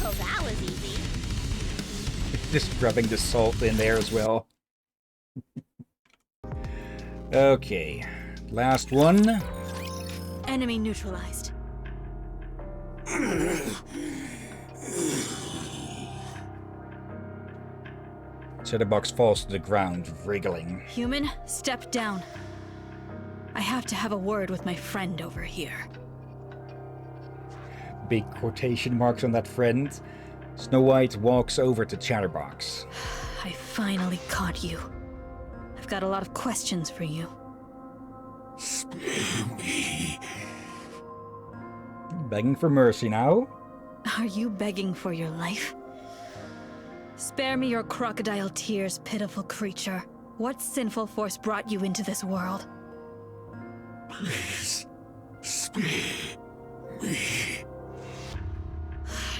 Oh, that was easy. Just rubbing the salt in there as well. Okay, Last one. Enemy neutralized. Chatterbox falls to the ground, wriggling. Human, step down. I have to have a word with my friend over here. Big quotation marks on that friend. Snow White walks over to Chatterbox. I finally caught you. I've got a lot of questions for you. Spare me. Begging for mercy now? Are you begging for your life? Spare me your crocodile tears, pitiful creature. What sinful force brought you into this world? Please, spare me.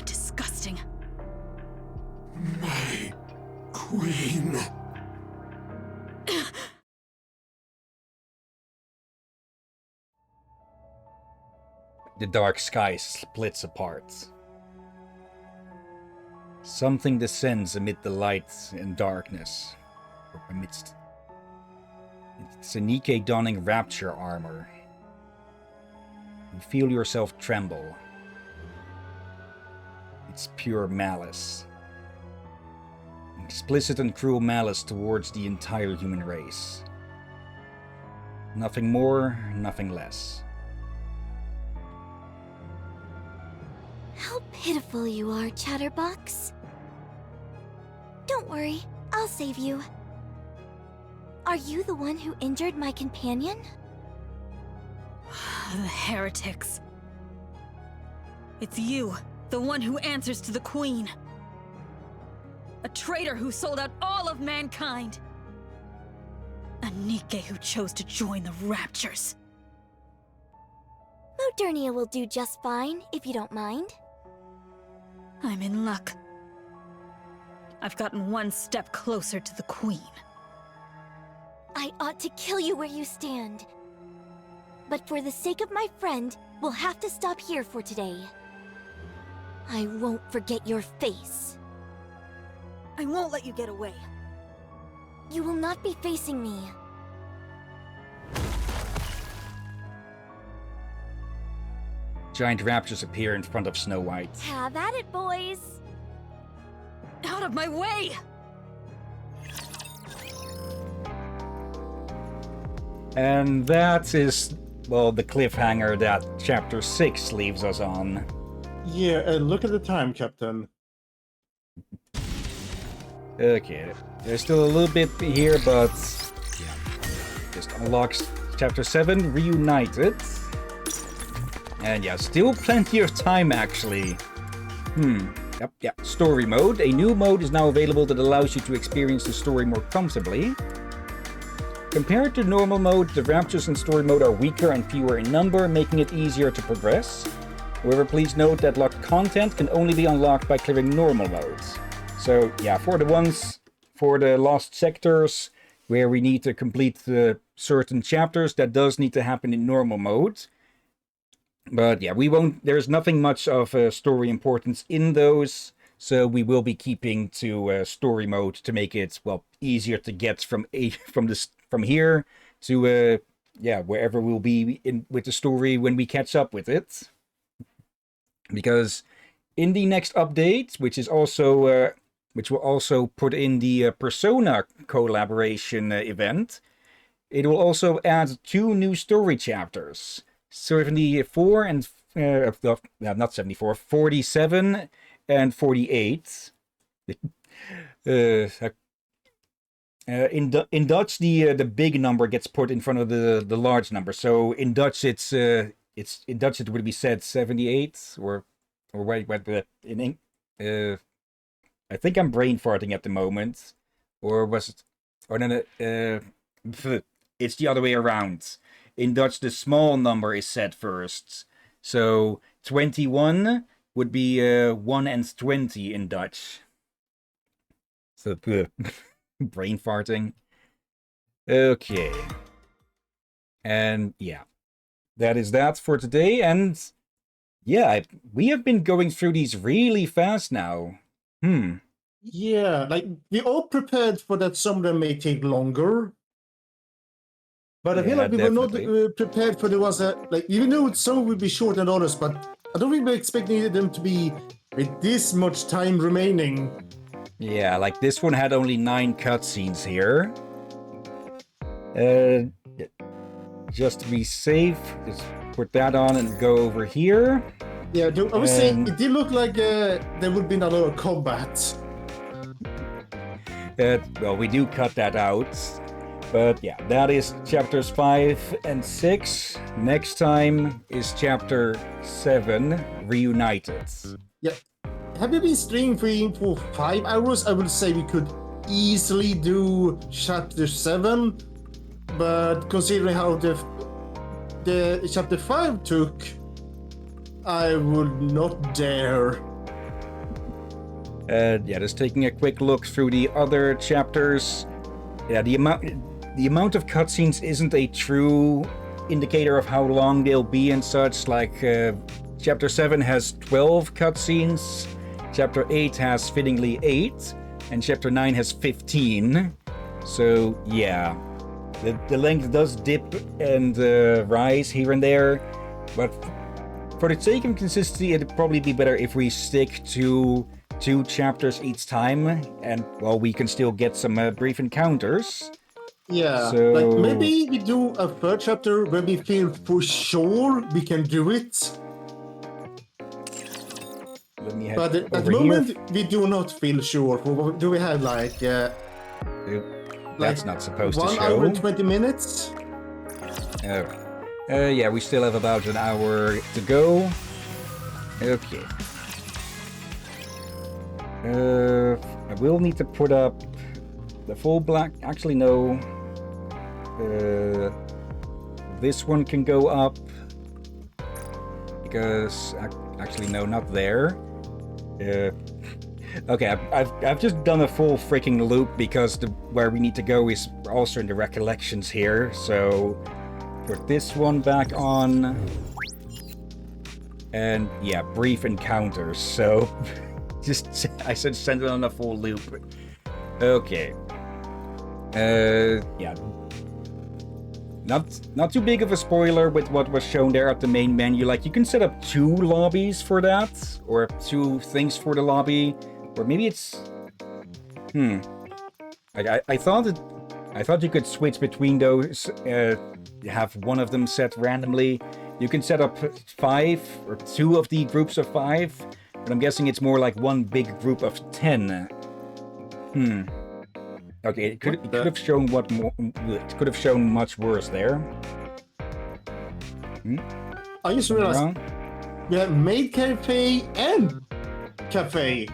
Disgusting. My queen. The dark sky splits apart. Something descends amid the light and darkness. Or amidst. It's a Nikke donning rapture armor. You feel yourself tremble. It's pure malice. Explicit and cruel malice towards the entire human race. Nothing more, nothing less. How pitiful you are, Chatterbox. Don't worry, I'll save you. Are you the one who injured my companion? The heretics. It's you, the one who answers to the Queen. A traitor who sold out all of mankind. A Nikke who chose to join the Raptures. Modernia will do just fine, if you don't mind. I'm in luck. I've gotten one step closer to the Queen. I ought to kill you where you stand. But for the sake of my friend, we'll have to stop here for today. I won't forget your face. I won't let you get away. You will not be facing me. Giant raptors appear in front of Snow White. Have at it, boys. Out of my way! And that is, well, the cliffhanger that Chapter 6 leaves us on. Yeah, look at the time, Captain. Okay, there's still a little bit here, but just unlocks Chapter 7, Reunited. And yeah, still plenty of time, actually. Yep. Story mode. A new mode is now available that allows you to experience the story more comfortably. Compared to normal mode, the Raptures in story mode are weaker and fewer in number, making it easier to progress. However, please note that locked content can only be unlocked by clearing normal modes. So yeah, for the lost sectors, where we need to complete certain chapters, that does need to happen in normal mode. But yeah, there's nothing much of story importance in those, so we will be keeping to story mode to make it, well, easier to get from here to wherever we'll be in with the story when we catch up with it. Because in the next update, which will also put in the Persona collaboration event, it will also add 2 new story chapters. 74 and not 74, 47 and 48. In Dutch, the big number gets put in front of the large number. So in Dutch, it's in Dutch it would be said 78 or wait in I think I'm brain farting at the moment, or was it? Or no, it's the other way around. In Dutch, the small number is said first. So 21 would be 1 and 20 in Dutch. So brain farting. Okay. And yeah, that is that for today. And yeah, we have been going through these really fast now. Yeah, like we all prepared for that some of them may take longer. But I feel Yeah, like we were not definitely. prepared for the ones that, like, even though some would be short than others, but I don't really expecting them to be with this much time remaining. Yeah, like this one had only 9 cutscenes here. Uh, just to be safe, just put that on and go over here. Yeah, I would say And- it did look like there would be a lot of combat. Well, we do cut that out. But yeah, that is chapters 5 and 6. Next time is chapter 7, Reunited. Yeah. Have you been streaming for 5 hours? I would say we could easily do chapter 7, but considering how the chapter 5 took, I would not dare. Yeah, just taking a quick look through the other chapters. Yeah, the amount of cutscenes isn't a true indicator of how long they'll be and such. Like, chapter 7 has 12 cutscenes, chapter 8 has fittingly 8, and chapter 9 has 15. So, yeah, the length does dip and rise here and there, but for the sake of consistency, it'd probably be better if we stick to 2 chapters each time, and, well, we can still get some brief encounters. Yeah, So- like maybe we do a 3rd chapter where we feel for sure we can do it. Let me head But at the over moment, here. we do not feel sure. Do we have like That's not supposed to 1 show. hour and 20 minutes? Alright. Yeah, we still have about an hour to go. Okay. I will need to put up the full black. Actually, no. This one can go up because actually no, not there. Okay, I've just done a full freaking loop because where we need to go is also in the recollections here. So put this one back on, and yeah, brief encounters. So just I said send it on a full loop. Okay. Yeah. Not too big of a spoiler with what was shown there at the main menu. Like, you can set up 2 lobbies for that, or 2 things for the lobby, or maybe it's like I thought you could switch between those. Have one of them set randomly. You can set up 5 or 2 of the groups of 5, but I'm guessing it's more like one big group of 10. Okay, it could have shown what more. It could have shown much worse there. I just realized Wrong? we have maid cafe and cafe.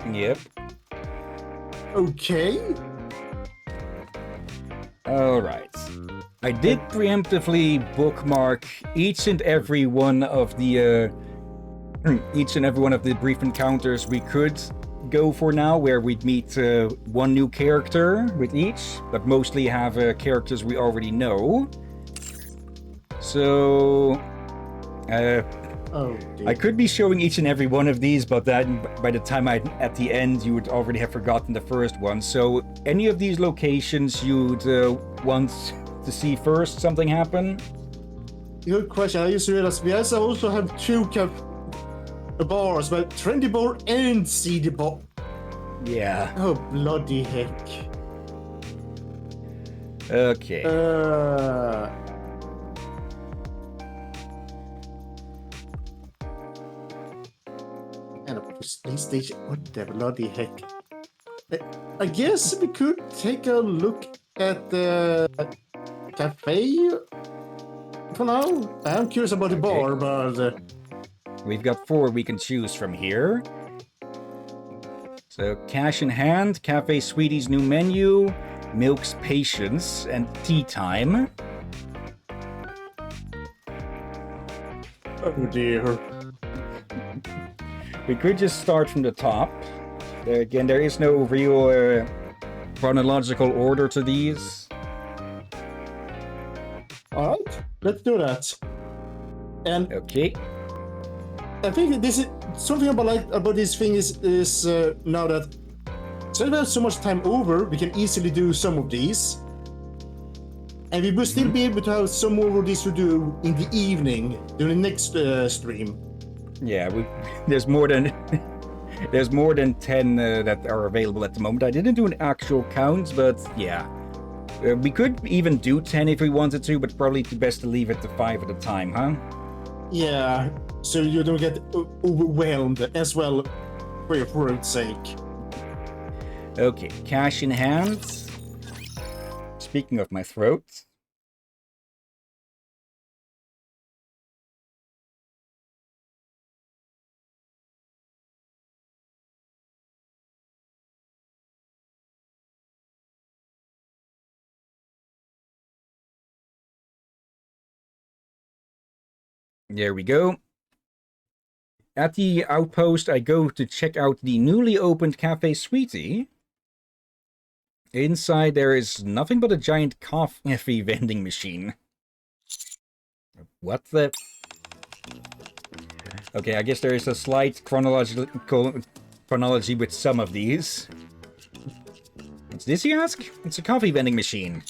Yep. Okay. All right. I did preemptively bookmark each and every one of the brief encounters we could go for now, where we'd meet one new character with each, but mostly have characters we already know. So Oh dear. I could be showing each and every one of these, but then by the time at the end, you would already have forgotten the first one. So any of these locations you'd want to see first something happen? Good question. I just realized we also have 2 bars, but trendy bar and CD bar. Yeah. Oh bloody heck. Okay. And a PlayStation. What the bloody heck? I guess we could take a look at the cafe for now. I'm curious about the bar, but We've got 4 we can choose from here. So, Cash in Hand, Cafe Sweetie's new menu, Milk's Patience, and Tea Time. oh dear. We could just start from the top. Again, there is no real chronological order to these. All right, let's do that. And Okay. I think this is something about this thing is now that since we have so much time over, we can easily do some of these. And we will still be able to have some more of this to do in the evening during the next stream. Yeah, there's more than there's more than 10 that are available at the moment. I didn't do an actual count, but yeah. We could even do 10 if we wanted to, but probably best to leave it to 5 at a time, huh? Yeah, so you don't get overwhelmed as well, for your throat's sake. Okay, cash in hand. Speaking of my throat. There we go. At the outpost, I go to check out the newly opened Cafe Sweetie. Inside, there is nothing but a giant coffee vending machine. What the... Okay, I guess there is a slight chronology with some of these. What's this, you ask? It's a coffee vending machine.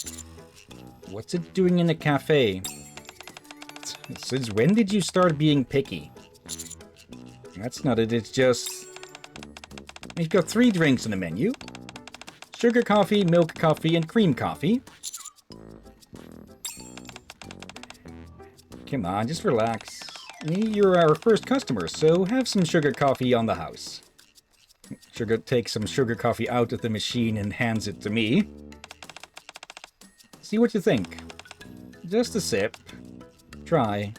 What's it doing in a cafe? Since when did you start being picky? That's not it, it's just... You've got 3 drinks on the menu. Sugar coffee, milk coffee, and cream coffee. Come on, just relax. You're our first customer, so have some sugar coffee on the house. Sugar takes some sugar coffee out of the machine and hands it to me. See what you think. Just a sip. Try.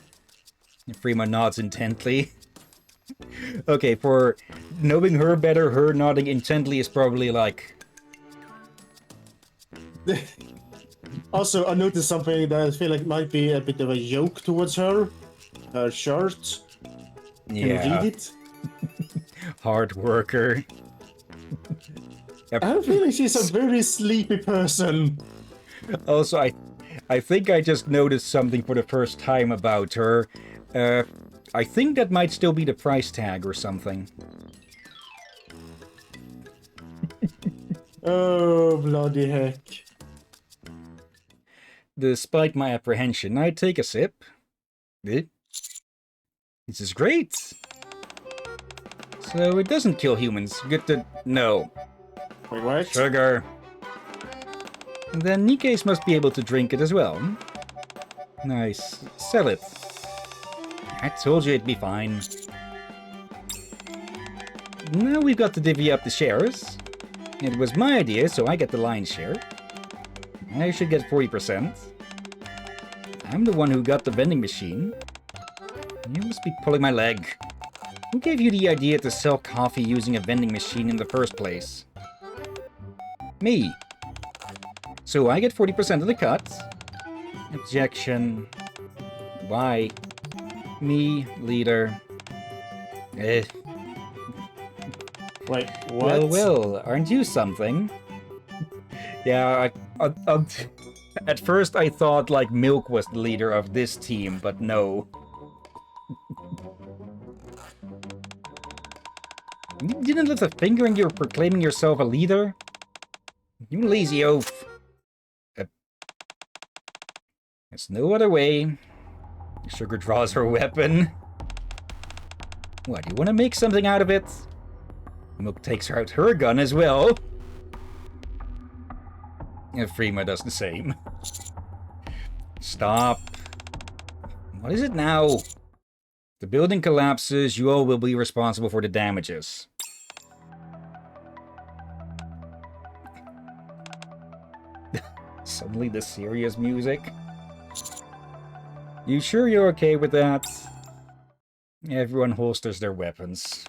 Freema nods intently. Okay, for knowing her better, her nodding intently is probably like... Also, I noticed something that I feel like might be a bit of a joke towards her. Her shirt. Can you read it? Hard worker. I have a feeling she's a very sleepy person. Also, I think I just noticed something for the first time about her. I think that might still be the price tag or something. Oh, bloody heck. Despite my apprehension, I take a sip. This is great. So it doesn't kill humans. Good to know. Wait, what? Sugar. And then Nikke's must be able to drink it as well. Nice. Sell it. I told you it'd be fine. Now we've got to divvy up the shares. It was my idea, so I get the lion's share. I should get 40%. I'm the one who got the vending machine. You must be pulling my leg. Who gave you the idea to sell coffee using a vending machine in the first place? Me. So I get 40% of the cut. Objection. Why? Me, leader. Wait, what? Well, aren't you something? Yeah, at first I thought like Milk was the leader of this team, but no. You didn't lift a finger and you're proclaiming yourself a leader? You lazy oaf. There's no other way. Sugar draws her weapon. What, you want to make something out of it? Milk takes out her gun as well. And Freema does the same. Stop. What is it now? If the building collapses, you all will be responsible for the damages. Suddenly the serious music. You sure you're okay with that? Everyone holsters their weapons.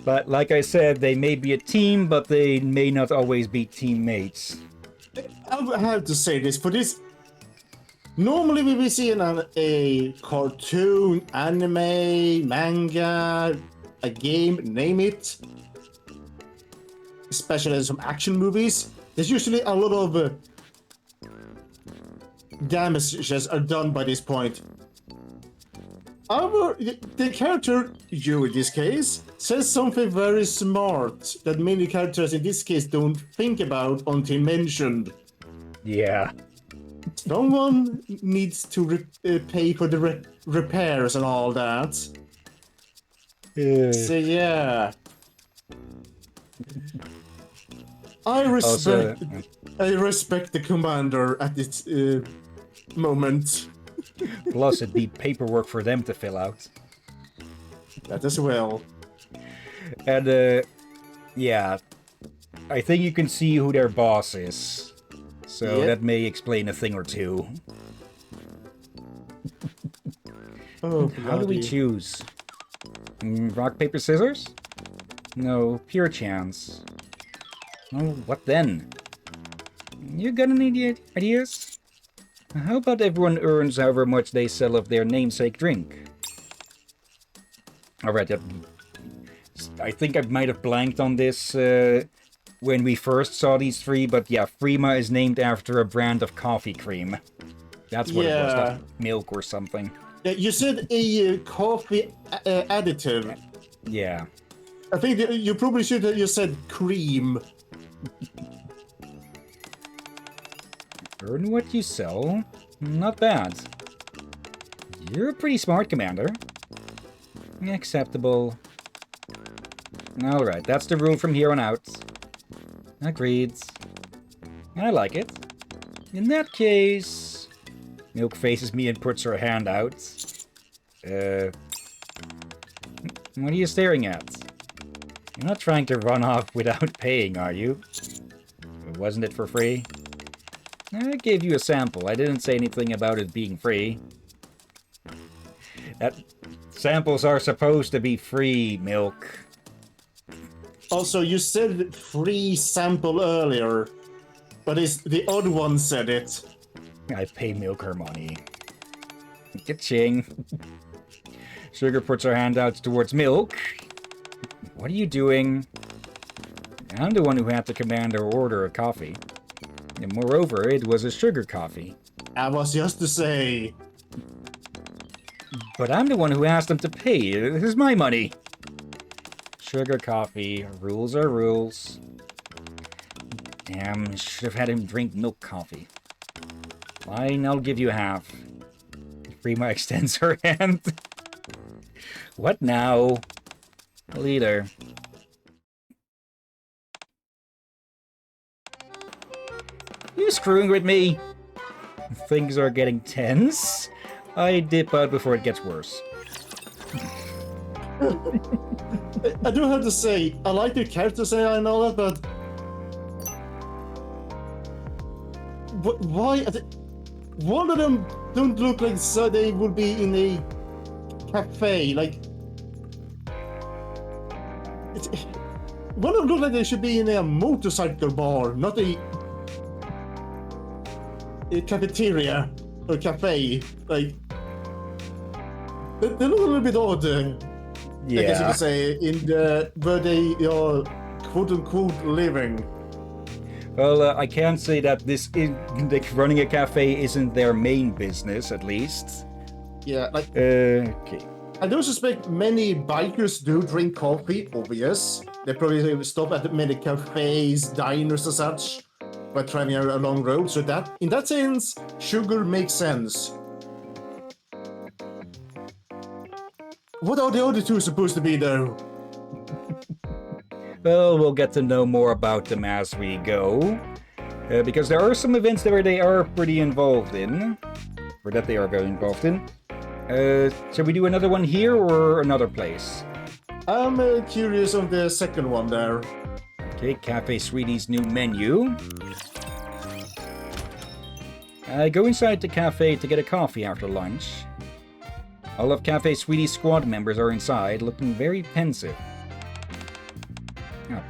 But like I said, they may be a team, but they may not always be teammates. I have to say this, for this... Normally we will see a cartoon, anime, manga, a game, name it. Especially some action movies. There's usually a lot of damages are done by this point. However, the character, you in this case, says something very smart that many characters in this case don't think about until mentioned. Yeah. Someone needs to pay for the repairs and all that. So yeah. I respect the commander at this moment. Plus, it'd be paperwork for them to fill out. That as well. And, yeah. I think you can see who their boss is. So Yep. that may explain a thing or two. Oh, How do we choose? Rock, paper, scissors? No, pure chance. Oh, what then? You got any ideas? How about everyone earns however much they sell of their namesake drink? Alright, I think I might have blanked on this when we first saw these three, but yeah, Frima is named after a brand of coffee cream. That's what it was, not milk or something. Yeah, you said a coffee additive. Yeah. I think you probably should have just said cream. Earn what you sell? Not bad. You're pretty smart, Commander. Acceptable. Alright, that's the rule from here on out. Agreed. I like it. In that case... Milk faces me and puts her hand out. What are you staring at? You're not trying to run off without paying, are you? Wasn't it for free? I gave you a sample. I didn't say anything about it being free. Samples are supposed to be free, Milk. Also, you said free sample earlier, but it's the odd one said it. I pay Milk her money. Ka-ching. Sugar puts her hand out towards Milk. What are you doing? I'm the one who had the commander order a coffee. And moreover, it was a sugar coffee. I was just to say... But I'm the one who asked him to pay. This is my money. Sugar coffee. Rules are rules. Damn, should have had him drink milk coffee. Fine, I'll give you half. Prima extends her hand. What now? Leader. You screwing with me? Things are getting tense. I dip out before it gets worse. I do have to say, I like the character say and all that, but... Why? One of them don't look like so they would be in a cafe, like... One of them look like they should be in a motorcycle bar, not a cafeteria or cafe. Like, they look a little bit odd. Yeah. I guess you could say in the where they are quote unquote living. Well, I can't say that this is like running a cafe isn't their main business, at least. Yeah, like okay. I don't suspect many bikers do drink coffee. Obvious. They probably stop at many cafes, diners, and such by traveling a long road. So that, in that sense, sugar makes sense. What are the other two supposed to be, though? Well, we'll get to know more about them as we go. Because there are some events where they are pretty involved in. Or that they are very involved in. Shall we do another one here or another place? I'm curious on the second one there. Okay, Cafe Sweetie's new menu. Go inside the cafe to get a coffee after lunch. All of Cafe Sweetie's squad members are inside, looking very pensive.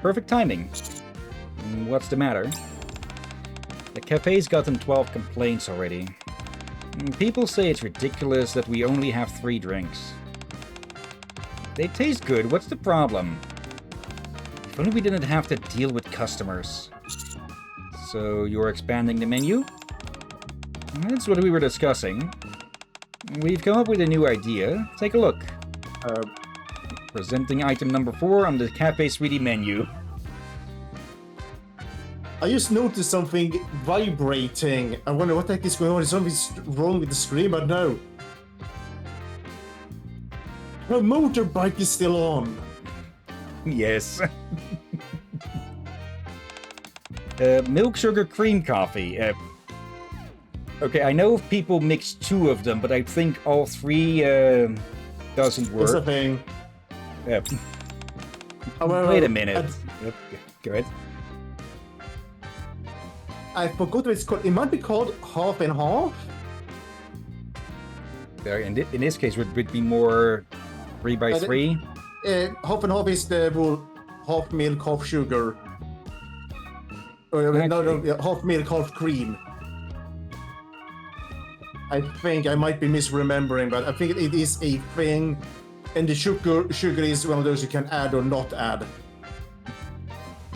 Perfect timing. What's the matter? The cafe's gotten 12 complaints already. People say it's ridiculous that we only have 3 drinks. They taste good, what's the problem? If only we didn't have to deal with customers. So, you're expanding the menu? That's what we were discussing. We've come up with a new idea. Take a look. Presenting item number 4 on the Cafe Sweetie menu. I just noticed something vibrating. I wonder what the heck is going on. Is something wrong with the screen? But no. Her motorbike is still on. Yes. Milk, sugar, cream coffee. Okay, I know people mix 2 of them, but I think all 3 doesn't work. That's the thing. Wait a minute. Go ahead. I forgot what it's called. It might be called half and half. In this case, it would be more 3 by 3. Half and half is the rule. Half milk, half sugar. No, half milk, half cream. I think I might be misremembering, but I think it is a thing. And the sugar is one of those you can add or not add.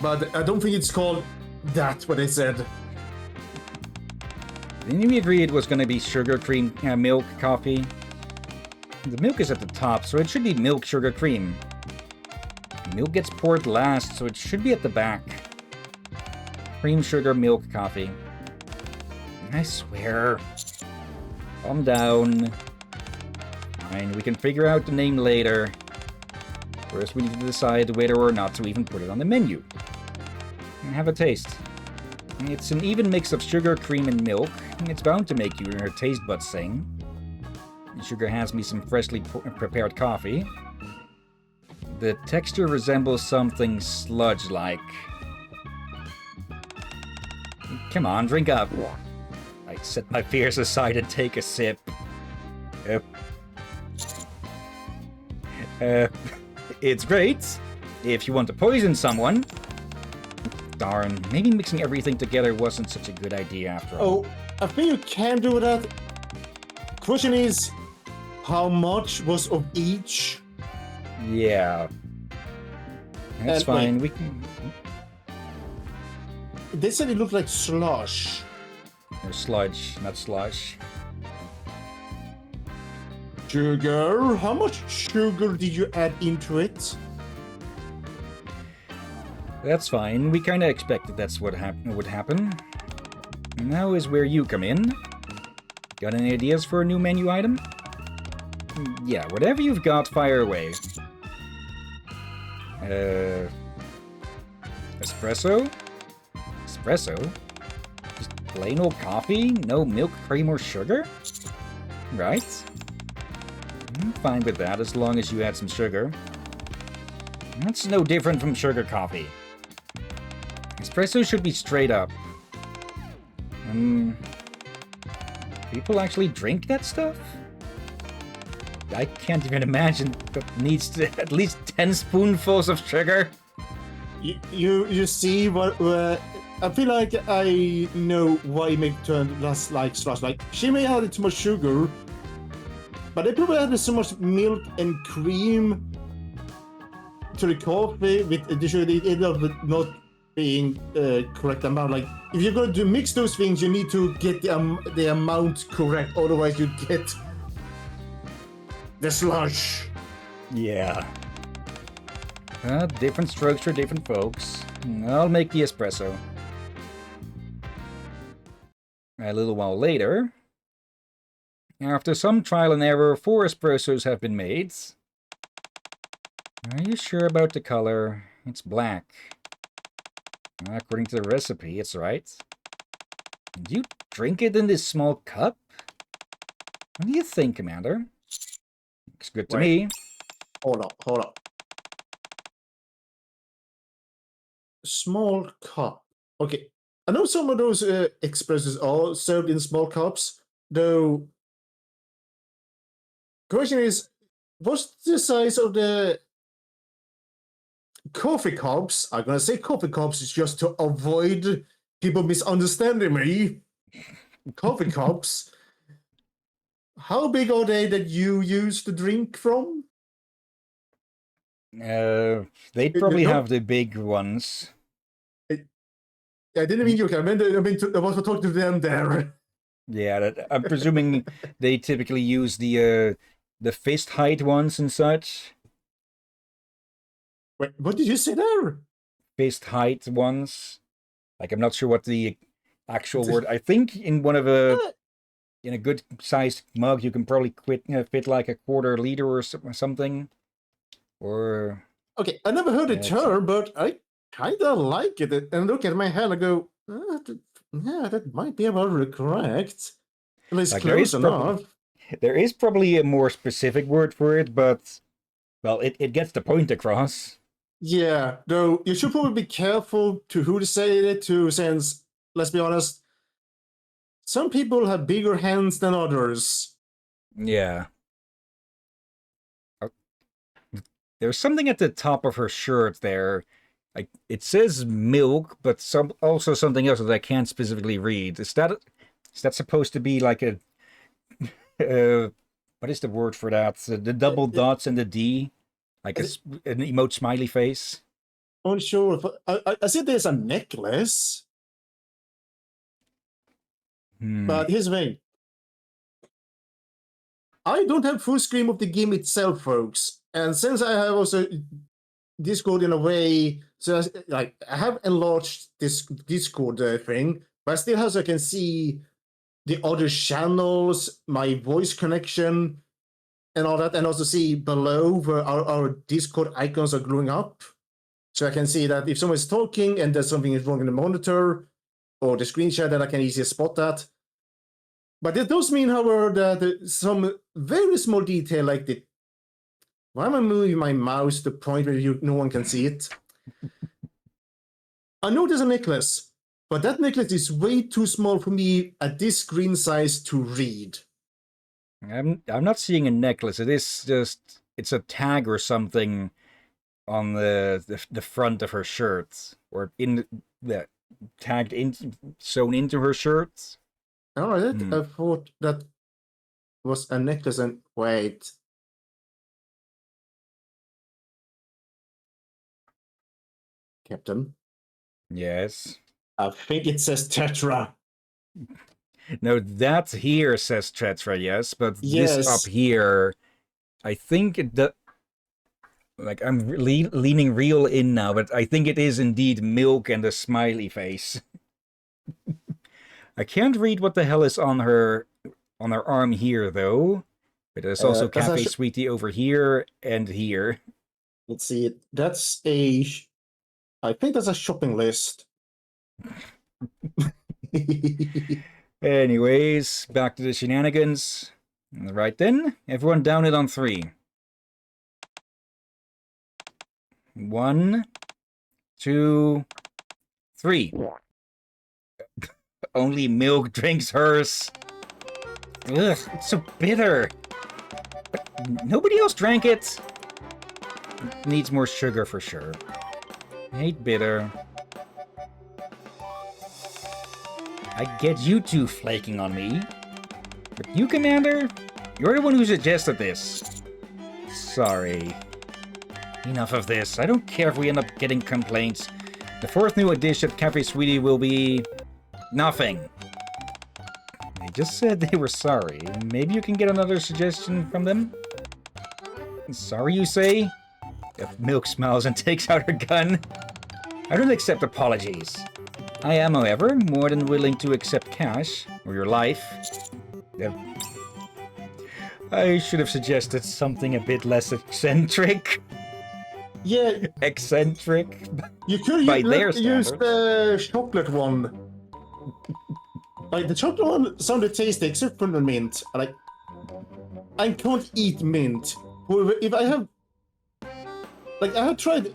But I don't think it's called that, what I said. Didn't we agree it was going to be sugar, cream, milk, coffee? The milk is at the top, so it should be milk, sugar, cream. Milk gets poured last, so it should be at the back. Cream, sugar, milk, coffee. I swear. Calm down. Fine, we can figure out the name later. First, we need to decide whether or not to even put it on the menu. And have a taste. It's an even mix of sugar, cream, and milk. It's bound to make your taste buds sing. The sugar has me some freshly prepared coffee. The texture resembles something sludge-like. Come on, drink up. I set my fears aside and take a sip. It's great if you want to poison someone. Darn, maybe mixing everything together wasn't such a good idea after all. Oh, I think you can do that. Question is, how much was of each? Yeah. That's And fine, wait. we can... They said it looked like slush. No, sludge, not slush. Sugar? How much sugar did you add into it? That's fine, we kinda expected that's what would happen. Now is where you come in. Got any ideas for a new menu item? Yeah, whatever you've got, fire away. Espresso? Espresso? Just plain old coffee? No milk, cream, or sugar? Right. I'm fine with that, as long as you add some sugar. That's no different from sugar coffee. Espresso should be straight up. People actually drink that stuff? I can't even imagine that needs to at least 10 spoonfuls of sugar. You see what? I feel like I know why it may turn less like slush. Like she may have too much sugar, but they probably added so much milk and cream to the coffee with the sugar. It ended up not being correct amount. Like if you're going to mix those things, you need to get the amount correct. Otherwise, you get the slush. Yeah. Different strokes for different folks. I'll make the espresso. A little while later, after some trial and error, 4 espressos have been made. Are you sure about the color? It's black. According to the recipe, it's right. Did you drink it in this small cup? What do you think, Commander? Looks good to me. Hold up. Small cup. Okay. I know some of those espressos are served in small cups, though. Question is, what's the size of the coffee cups? I'm gonna say coffee cups just to avoid people misunderstanding me. Coffee cups. How big are they that you use to drink from? They'd probably have the big ones. I didn't mean you. I was talking to them there. Yeah, I'm presuming they typically use the fist height ones and such. Wait, what did you say there? Fist height ones. Like, I'm not sure what the actual word. I think in one of in a good sized mug, you can probably fit like a quarter liter or something. Or Okay, I never heard the term, but I kind of like it. And look at my hand and go, yeah, that might be about correct. At least like, close enough. There is probably a more specific word for it, but, well, it gets the point across. Yeah, though you should probably be careful to who to say it to, since, let's be honest, some people have bigger hands than others. Yeah. There's something at the top of her shirt there. Like, it says milk, but also something else that I can't specifically read. Is that supposed to be like a what is the word for that? The double dots and the D, like an emote smiley face. Unsure. I see there's a necklace, but here's the thing. I don't have full screen of the game itself, folks, and since I have also Discord in a way, so like I have enlarged this Discord thing, but I still have so I can see the other channels, my voice connection, and all that, and also see below where our Discord icons are glowing up. So I can see that if someone's talking and there's something is wrong in the monitor or the screen share, then I can easily spot that. But it does mean, however, that some very small detail like the why am I moving my mouse to the point where no one can see it? I know there's a necklace, but that necklace is way too small for me at this screen size to read. I'm not seeing a necklace. It is just, it's a tag or something on the front of her shirt, or in the tagged in, sewn into her shirt. All right, I thought that was a necklace. And wait. Captain? Yes? I think it says Tetra. No, that here says Tetra, yes, but Yes. this up here, I think like, I'm leaning real in now, but I think it is indeed milk and a smiley face. I can't read what the hell is on her arm here, though. But there's also Cafe Sweetie over here and here. Let's see. That's I think that's a shopping list. Anyways, back to the shenanigans. Right then, everyone down it on 3. 1, 2, 3. Only milk drinks hers. Ugh, it's so bitter. But nobody else drank it. It needs more sugar for sure. I hate bitter. I get you two flaking on me. But you, Commander, you're the one who suggested this. Sorry. Enough of this. I don't care if we end up getting complaints. The 4th new dish at Cafe Sweetie will be nothing. They just said they were sorry. Maybe you can get another suggestion from them? Sorry, you say? If Milk smiles and takes out her gun. I don't accept apologies. I am, however, more than willing to accept cash, or your life. I should have suggested something a bit less eccentric. Yeah. Eccentric? You could use the chocolate one. Like, the chocolate one sounded tasty, except for the mint. Like, I can't eat mint. If I have... Like, I have tried...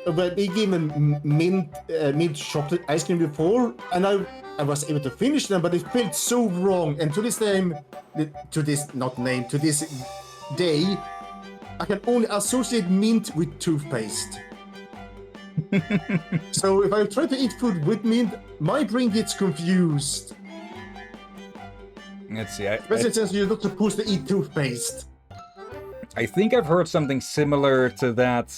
but they gave me mint chocolate ice cream before, and I was able to finish them, but it felt so wrong. And to this day, I can only associate mint with toothpaste. So if I try to eat food with mint, my brain gets confused. Let's see. Especially since you're not supposed to eat toothpaste. I think I've heard something similar to that.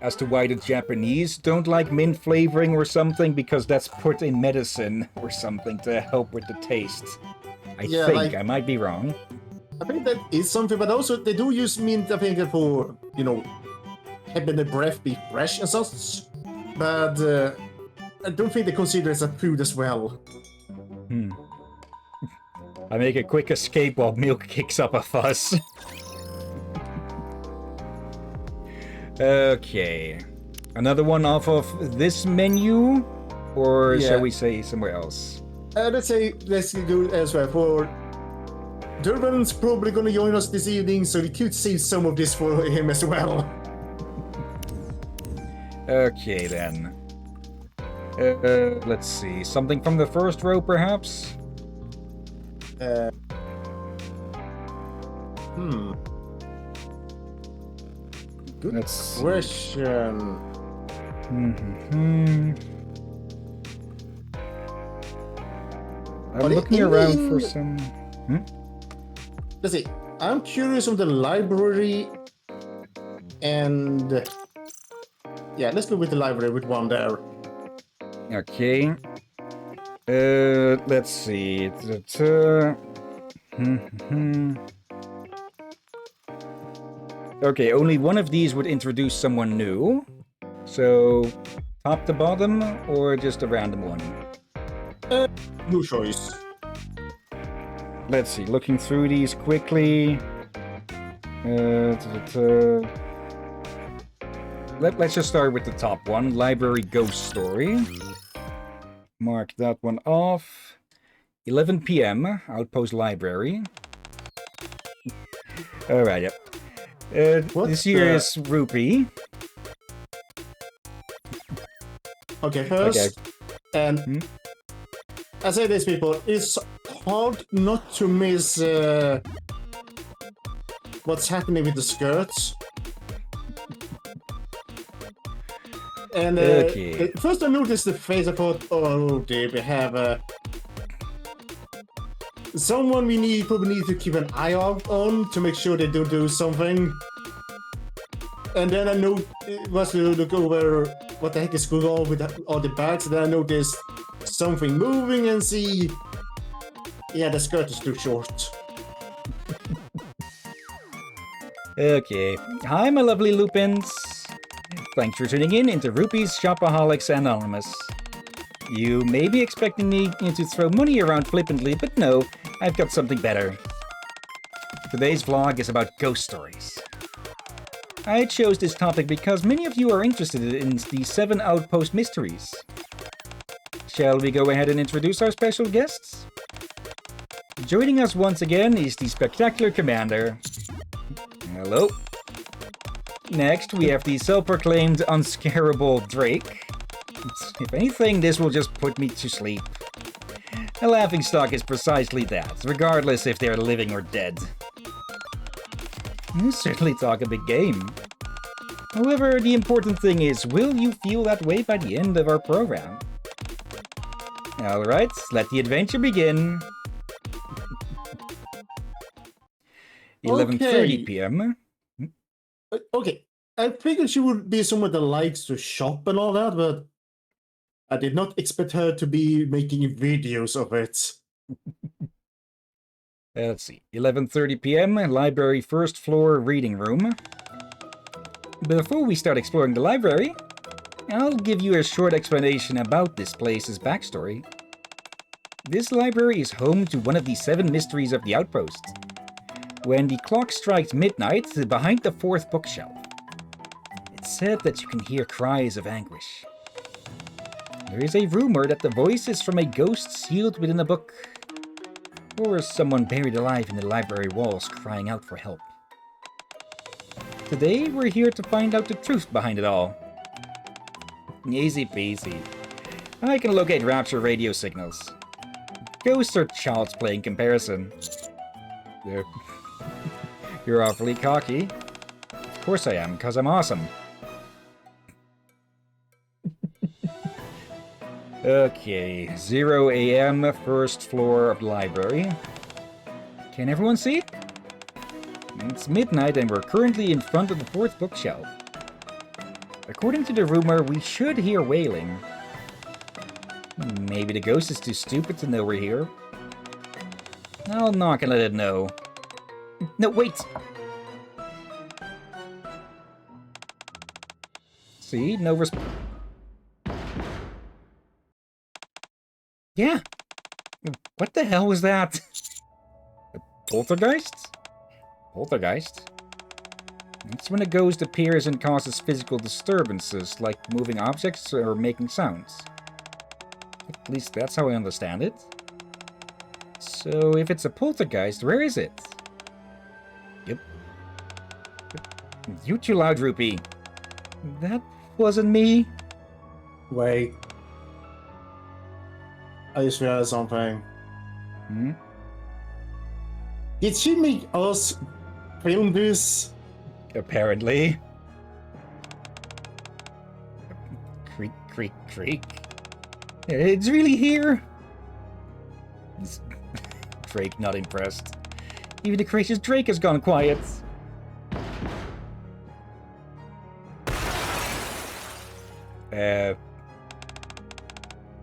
As to why the Japanese don't like mint flavoring or something, because that's put in medicine or something to help with the taste. I might be wrong. I think that is something, but also they do use mint, I think, for, having the breath be fresh and such. but I don't think they consider it as food as well. I make a quick escape while Milk kicks up a fuss. Okay. Another one off of this menu? Or Yeah. shall we say somewhere else? Let's go elsewhere. For Durban's probably gonna join us this evening, so we could save some of this for him as well. Okay, then. Let's see. Something from the first row, perhaps? Good Let's question. I'm Are they looking around for in- some... Let's see. I'm curious on the library and yeah, let's go with the library with one there. Okay. Let's see. Okay, only one of these would introduce someone new. So, top to bottom, or just a random one? No choice. Let's see, looking through these quickly. Let's just start with the top one, Library Ghost Story. Mark that one off. 11 p.m., Outpost Library. Alright, yep. This here is Rupee. Okay, first, Okay. and I say this, people, it's hard not to miss what's happening with the skirts. And Okay. first I noticed the face. I thought, oh dear, we have someone we probably need to keep an eye out on to make sure they don't do something. And then I was to look over what the heck is going on with all the bags. And then I noticed something moving and see, yeah, the skirt is too short. Okay. Hi, my lovely Lupins. Thanks for tuning in into Rupee's Shopaholics Anonymous. You may be expecting me to throw money around flippantly, but no, I've got something better. Today's vlog is about ghost stories. I chose this topic because many of you are interested in the 7 Outpost mysteries. Shall we go ahead and introduce our special guests? Joining us once again is the spectacular Commander. Hello. Next, we have the self-proclaimed unscarable Drake. If anything, this will just put me to sleep. A laughingstock is precisely that, regardless if they're living or dead. You certainly talk a big game. However, the important thing is, will you feel that way by the end of our program? Alright, let the adventure begin. 11:30 p.m. Okay, I figured she would be someone that likes to shop and all that, but I did not expect her to be making videos of it. Let's see, 11:30 p.m., library first floor reading room. Before we start exploring the library, I'll give you a short explanation about this place's backstory. This library is home to one of the 7 mysteries of the Outpost. When the clock strikes midnight, behind the 4th bookshelf, it's said that you can hear cries of anguish. There is a rumor that the voice is from a ghost sealed within a book, or someone buried alive in the library walls crying out for help. Today, we're here to find out the truth behind it all. Easy peasy. I can locate rapture radio signals. Ghosts are child's play in comparison. You're awfully cocky. Of course I am, because I'm awesome. Okay, 0 a.m., first floor of the library. Can everyone see? It's midnight and we're currently in front of the 4th bookshelf. According to the rumor, we should hear wailing. Maybe the ghost is too stupid to know we're here. I'll knock and let it know. No, wait! See, no response. Yeah. What the hell was that? A poltergeist? Poltergeist? It's when a ghost appears and causes physical disturbances, like moving objects or making sounds. At least that's how I understand it. So if it's a poltergeist, where is it? Yep. You too loud, Rupee. That wasn't me. Wait. I just realized something. Hmm? Did she make us film this? Apparently. Creak, creak, creak. It's really here. Drake not impressed. Even the gracious Drake has gone quiet.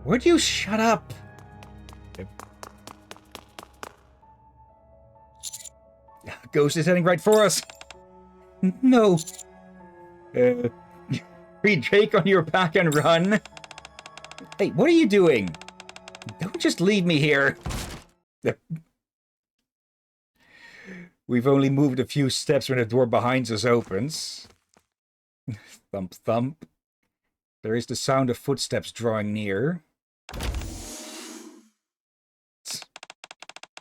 Would you shut up? Ghost is heading right for us. No. Read Drake on your back and run. Hey, what are you doing? Don't just leave me here. We've only moved a few steps when the door behind us opens. Thump, thump. There is the sound of footsteps drawing near.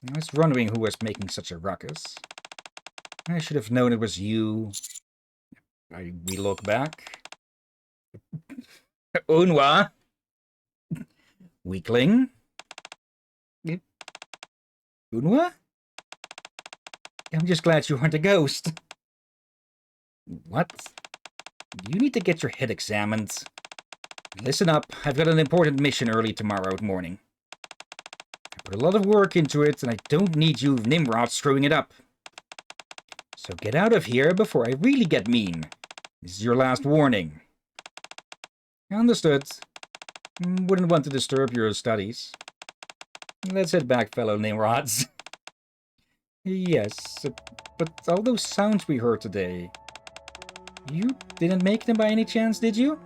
I was wondering who was making such a ruckus. I should have known it was you. We look back. Unwa. Weakling. Unwa? I'm just glad you aren't a ghost. What? You need to get your head examined. Listen up, I've got an important mission early tomorrow morning. I put a lot of work into it, and I don't need you Nimrods screwing it up. So get out of here before I really get mean. This is your last warning. Understood. Wouldn't want to disturb your studies. Let's head back, fellow Nimrods. Yes, but all those sounds we heard today... You didn't make them by any chance, did you?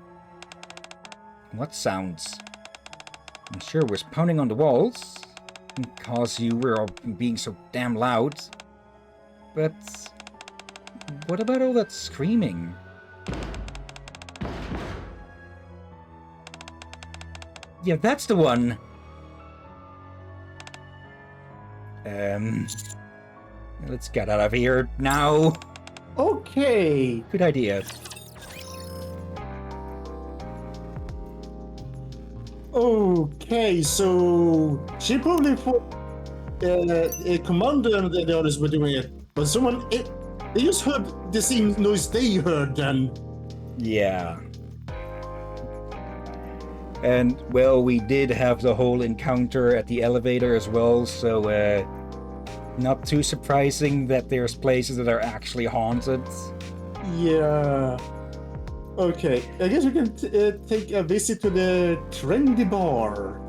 What sounds? I'm sure it was pounding on the walls. Because you were all being so damn loud. But... what about all that screaming? Yeah, that's the one! Let's get out of here now! Okay. Good idea. Okay, so she probably thought a commander and the others were doing it, but someone they just heard the same noise they heard then. Yeah. And, well, we did have the whole encounter at the elevator as well, so, not too surprising that there's places that are actually haunted. Yeah. Okay, I guess we can take a visit to the trendy bar.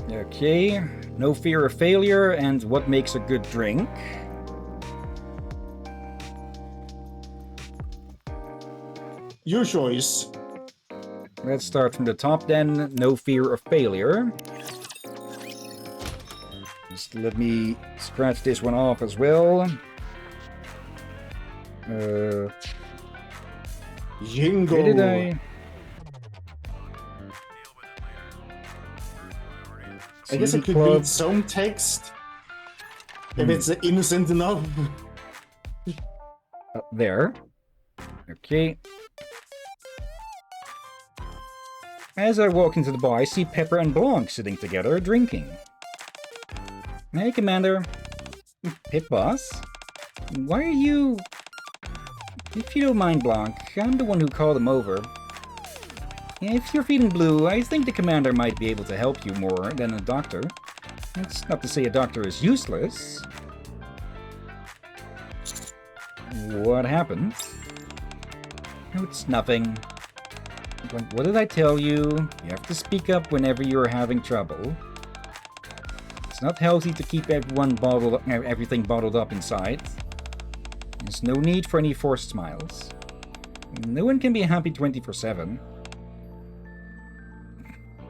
Okay, no fear of failure, and what makes a good drink? Your choice. Let's start from the top then, no fear of failure. Just let me scratch this one off as well. Jingo. Where did I... I guess it could Club. read some text. If it's innocent enough. There. Okay. As I walk into the bar, I see Pepper and Blanc sitting together, drinking. Hey, Commander. Pit Boss? Why are you... If you don't mind, Blanc, I'm the one who called him over. If you're feeling blue, I think the Commander might be able to help you more than a doctor. That's not to say a doctor is useless. What happened? No, it's nothing. What did I tell you? You have to speak up whenever you're having trouble. It's not healthy to keep everything bottled up inside. There's no need for any forced smiles. No one can be happy 24/7.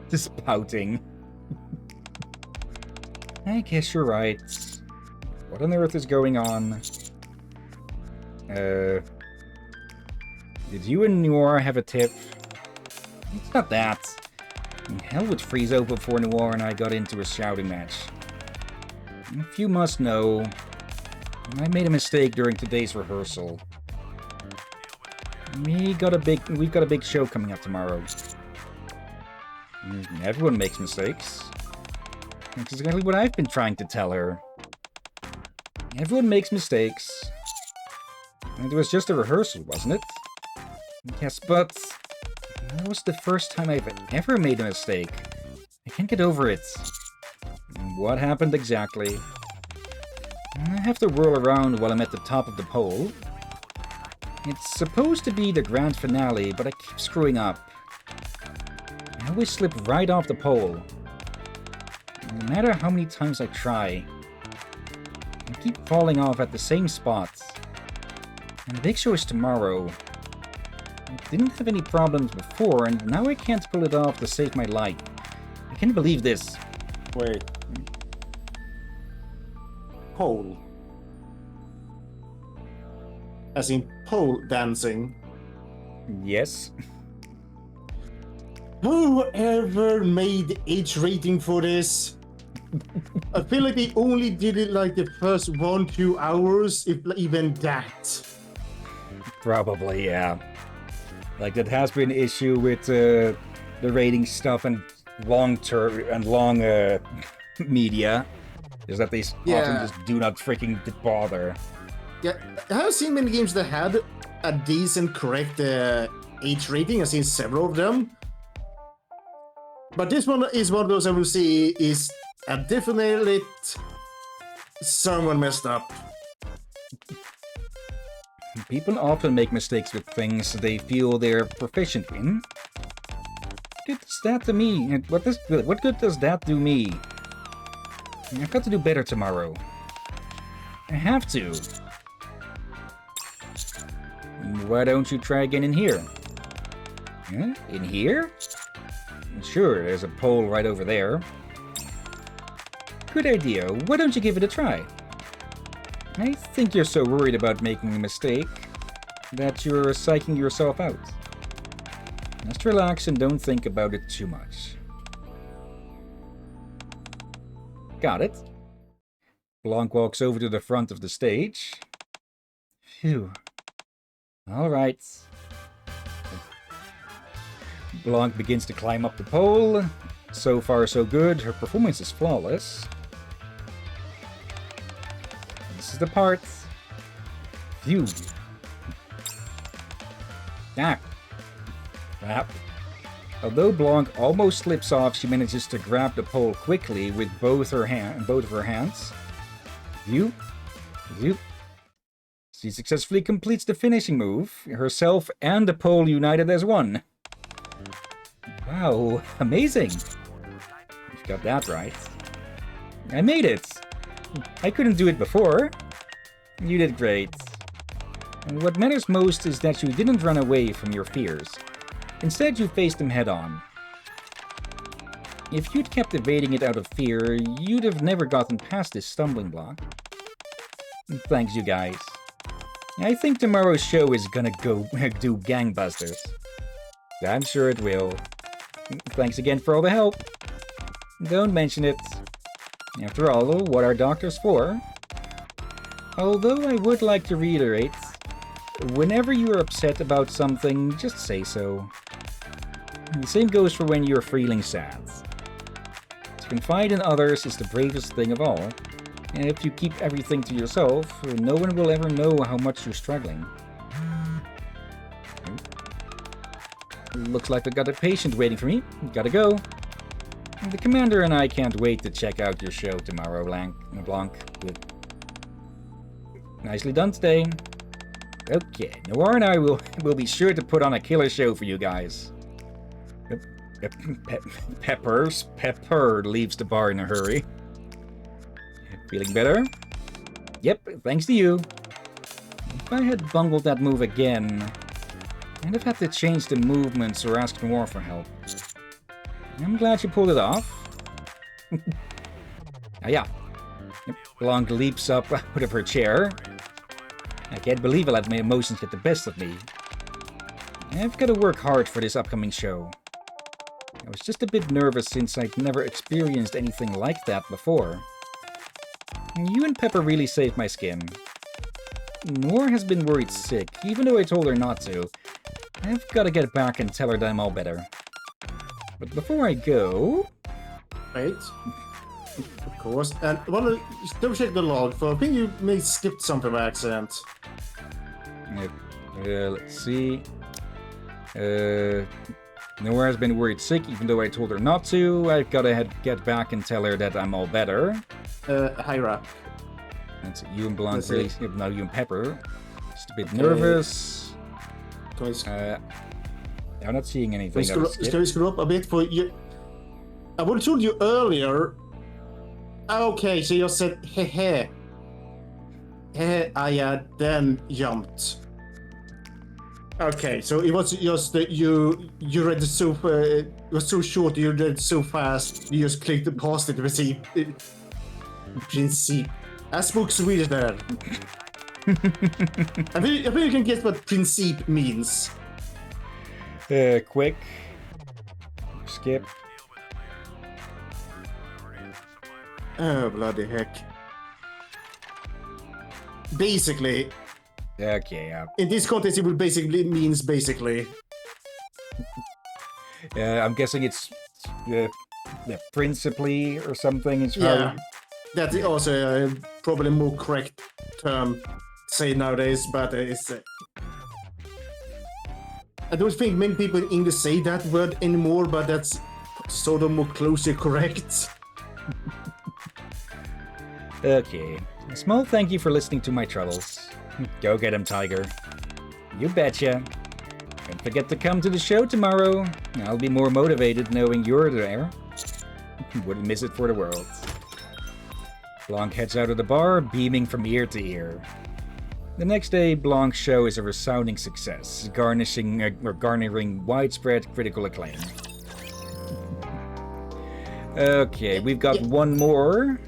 Just pouting. I guess you're right. What on earth is going on? Did you and Noir have a tip? It's not that. Hell would freeze over before Noir and I got into a shouting match. If you must know, I made a mistake during today's rehearsal. We've got a big show coming up tomorrow. Everyone makes mistakes. That's exactly what I've been trying to tell her. Everyone makes mistakes. And it was just a rehearsal, wasn't it? Yes, but that was the first time I've ever made a mistake. I can't get over it. What happened exactly? I have to whirl around while I'm at the top of the pole. It's supposed to be the grand finale, but I keep screwing up. I always slip right off the pole. No matter how many times I try, I keep falling off at the same spot. And the big show is tomorrow. I didn't have any problems before, and now I can't pull it off to save my life. I can't believe this. Wait. Pole. As in pole dancing. Yes. Whoever made the age rating for this? I feel like they only did it like the first 1-2 hours, if even that. Probably, yeah. Like, that has been an issue with the rating stuff and long media. Is that they often just do not freaking bother. Yeah, I have seen many games that had a decent, correct age rating. I've seen several of them. But this one is one of those I will say is definitely someone messed up. People often make mistakes with things they feel they're proficient in. What good does that to me? What good does that do me? I've got to do better tomorrow. I have to. Why don't you try again in here? Huh? In here? Sure, there's a pole right over there. Good idea. Why don't you give it a try? I think you're so worried about making a mistake that you're psyching yourself out. Just relax and don't think about it too much. Got it. Blanc walks over to the front of the stage. Phew. All right. Blanc begins to climb up the pole. So far, so good. Her performance is flawless. This is the part. Phew. Ah. Crap. Although Blanc almost slips off, she manages to grab the pole quickly with both of her hands. Phew. Phew. She successfully completes the finishing move, herself and the pole united as one. Wow, amazing! You've got that right. I made it! I couldn't do it before. You did great. And what matters most is that you didn't run away from your fears. Instead, you faced them head-on. If you'd kept evading it out of fear, you'd have never gotten past this stumbling block. Thanks, you guys. I think tomorrow's show is gonna go do gangbusters. I'm sure it will. Thanks again for all the help. Don't mention it. After all, what are doctors for? Although I would like to reiterate, whenever you're upset about something, just say so. The same goes for when you're feeling sad. To confide in others is the bravest thing of all, and if you keep everything to yourself, no one will ever know how much you're struggling. Looks like we got a patient waiting for me. Gotta go. The commander and I can't wait to check out your show tomorrow, Blanc. Good. Nicely done today. Okay, Noir and I will be sure to put on a killer show for you guys. Pepper leaves the bar in a hurry. Feeling better? Yep, thanks to you. If I had bungled that move again, I'd have had to change the movements or ask more for help. I'm glad you pulled it off. Ah, yeah. Blanc leaps up out of her chair. I can't believe I let my emotions get the best of me. I've got to work hard for this upcoming show. I was just a bit nervous since I'd never experienced anything like that before. You and Pepper really saved my skin. Noor has been worried sick, even though I told her not to. I've got to get back and tell her that I'm all better. But before I go... Right. Of course. And double check the log, for I think you may have skipped something by accident. Let's see. Noor has been worried sick, even though I told her not to. I've got to get back and tell her that I'm all better. Hyra. That's you and Blanc, Let's really. see. No, you and Pepper. Just a bit Okay. nervous. Can I'm not seeing anything. we scroll up a bit for you? I would have told you earlier. Okay, so you said heh. I then jumped. Okay, so it was just that you read it so it was so short, you read it so fast, you just clicked past it to see Princip. I spoke Swedish there. I think you can guess what Princip means. Quick. Skip. Oh, bloody heck. Basically, Okay, yeah. in this context, it would basically means basically. I'm guessing it's principally or something. It's Yeah, that's also probably more correct term to say nowadays, but it's. I don't think many people in English say that word anymore, but that's sort of more closely correct. Okay. A small thank you for listening to my troubles. Go get him, Tiger. You betcha. Don't forget to come to the show tomorrow. I'll be more motivated knowing you're there. Wouldn't miss it for the world. Blanc heads out of the bar, beaming from ear to ear. The next day, Blanc's show is a resounding success, garnering widespread critical acclaim. Okay, we've got one more.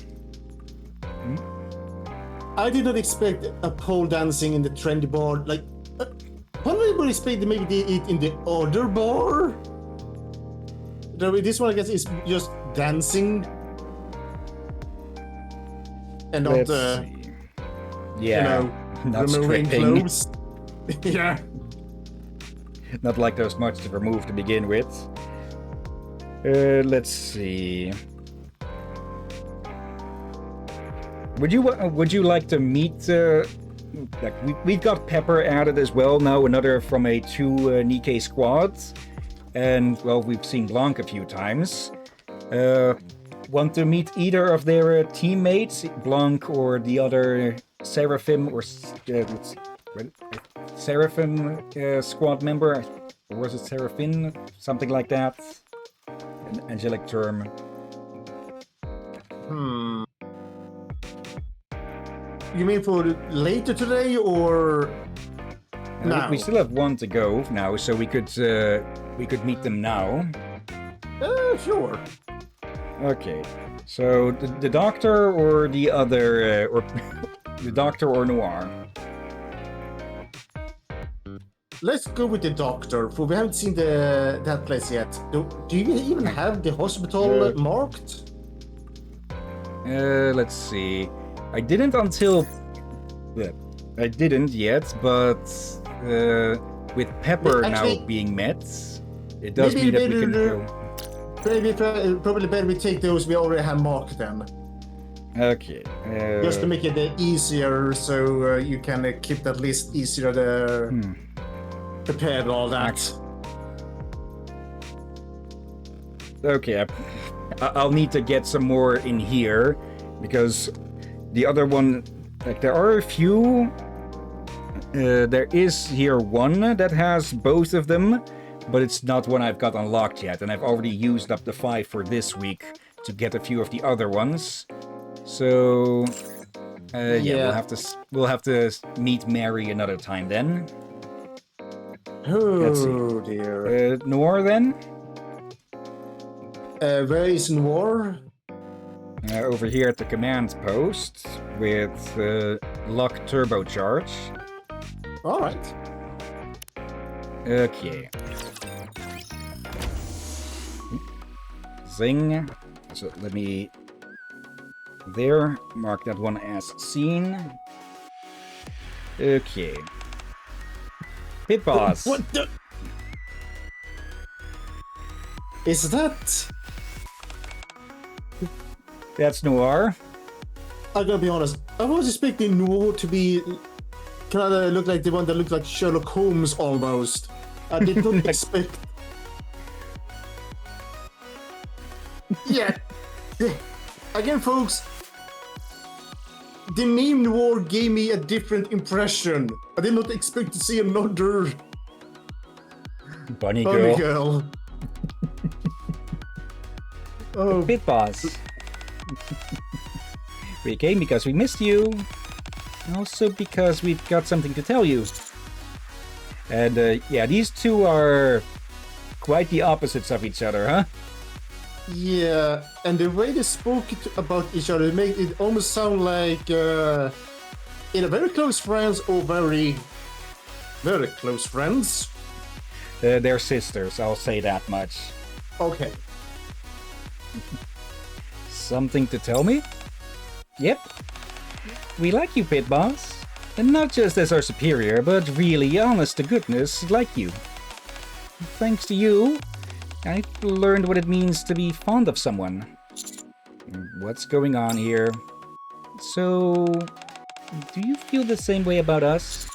I did not expect a pole dancing in the trendy bar. Like, one would expect maybe they eat in the other bar. This one, I guess, is just dancing, and not, Let's see. Yeah, not removing stripping. clothes. Yeah. Not like there's much to remove to begin with. Let's see. Would you like to meet? We've got Pepper added as well now, another from a 2 Nikke squad, and well, we've seen Blanc a few times. Want to meet either of their teammates, Blanc or the other Seraphim or Seraphim squad member, or was it Seraphim? Something like that. An angelic term. You mean for later today or now? We still have one to go now, so we could meet them now. Sure. Okay, so the doctor or the other, or the doctor or Noir. Let's go with the doctor, for we haven't seen that place yet. Do you even have the hospital marked? Let's see. I didn't until... I didn't yet, but with Pepper Actually, now being met, it does mean that we can go... Probably better we take those we already have marked then. Okay. Just to make it easier, so you can keep that list easier to prepare all that. Okay, I'll need to get some more in here, because the other one, like, there are a few. There is here one that has both of them, but it's not one I've got unlocked yet, and I've already used up the 5 for this week to get a few of the other ones. So, yeah, we'll have to meet Mary another time then. Let's see. Oh dear. Noir then? Where is Noir? Over here at the command post with Luck Turbocharge. Alright. Okay. Zing. So let me... There. Mark that one as seen. Okay. Pit Boss. What the... Is that... That's Noir. I gotta be honest, I was expecting Noir to be kind of look like the one that looked like Sherlock Holmes almost. I did not expect. Yeah. Again, folks, the name Noir gave me a different impression. I did not expect to see another Bunny bunny Girl. girl. Oh, Pit Boss. We came because we missed you. Also because we've got something to tell you. And yeah, these two are quite the opposites of each other, huh? yeah, and the way they spoke about each other made it almost sound like either very close friends or very, very close friends. They're sisters, I'll say that much. Okay. Something to tell me? Yep. We like you, Pit Boss. And not just as our superior, but really, honest to goodness, like you. Thanks to you, I've learned what it means to be fond of someone. What's going on here? So, do you feel the same way about us?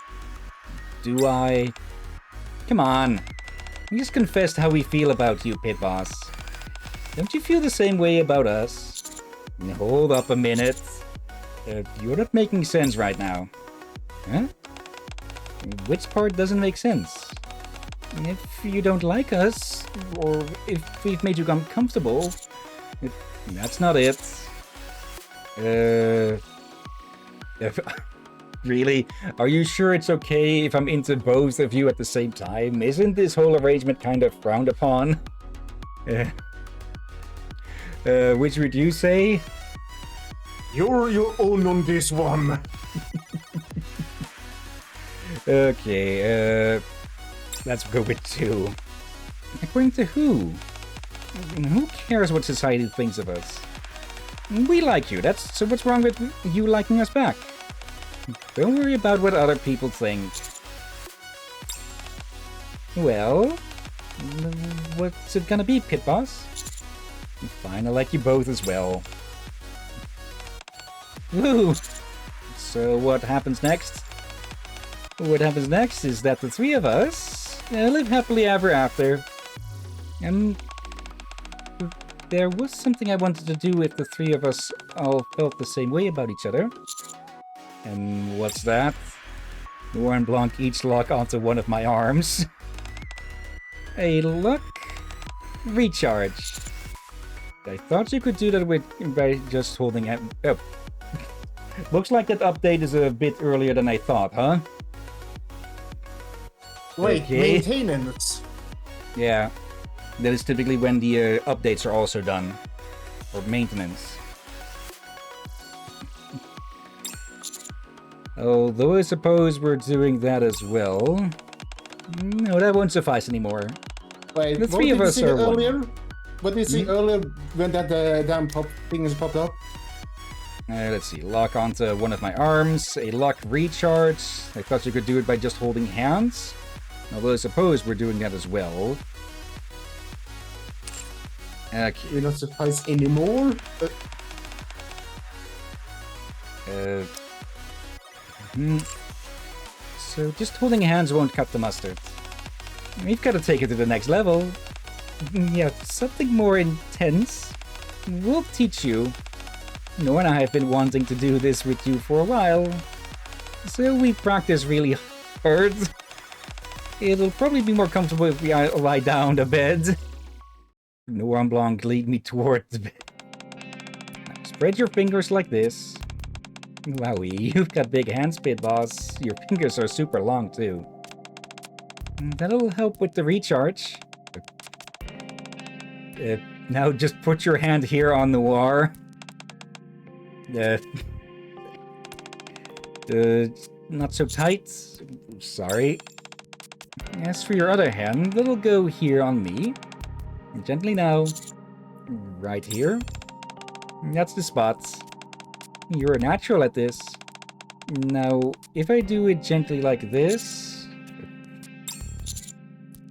Do I? Come on. Just confess how we feel about you, Pit Boss. Don't you feel the same way about us? Hold up a minute. You're not making sense right now. Huh? Which part doesn't make sense? If you don't like us, or if we've made you uncomfortable, that's not it. Really? Are you sure it's okay if I'm into both of you at the same time? Isn't this whole arrangement kind of frowned upon? Which would you say? You're your own on this one. Okay, let's go with 2. According to who? Who cares what society thinks of us? We like you, so what's wrong with you liking us back? Don't worry about what other people think. Well, what's it gonna be, Pit Boss? Fine, I like you both as well. Woo! So what happens next? What happens next is that the 3 of us live happily ever after. And there was something I wanted to do if the 3 of us all felt the same way about each other. And what's that? Noir and Blanc each lock onto one of my arms. A luck recharge. I thought you could do that by just holding it. Oh. Looks like that update is a bit earlier than I thought, huh? Wait, Okay. maintenance. Yeah. That is typically when the updates are also done. Or maintenance. Although I suppose we're doing that as well. No, that won't suffice anymore. Wait, The 3 of us are one. earlier? What did we see earlier when that damn thing popped up? Let's see. Lock onto one of my arms. A lock recharge. I thought you could do it by just holding hands. Although I suppose we're doing that as well. Okay. Will not suffice anymore. So just holding hands won't cut the mustard. We've got to take it to the next level. Yeah, something more intense. We'll teach you. Noor and I have been wanting to do this with you for a while. So we practice really hard. It'll probably be more comfortable if we lie down on the bed. Noir and Blanc lead me toward the bed. Now, spread your fingers like this. Wowie, you've got big hands, Pit Boss. Your fingers are super long, too. That'll help with the recharge. Now just put your hand here on Noir. Uh, not so tight. Sorry. As for your other hand, that'll go here on me. Gently now. Right here. That's the spot. You're a natural at this. Now, if I do it gently like this...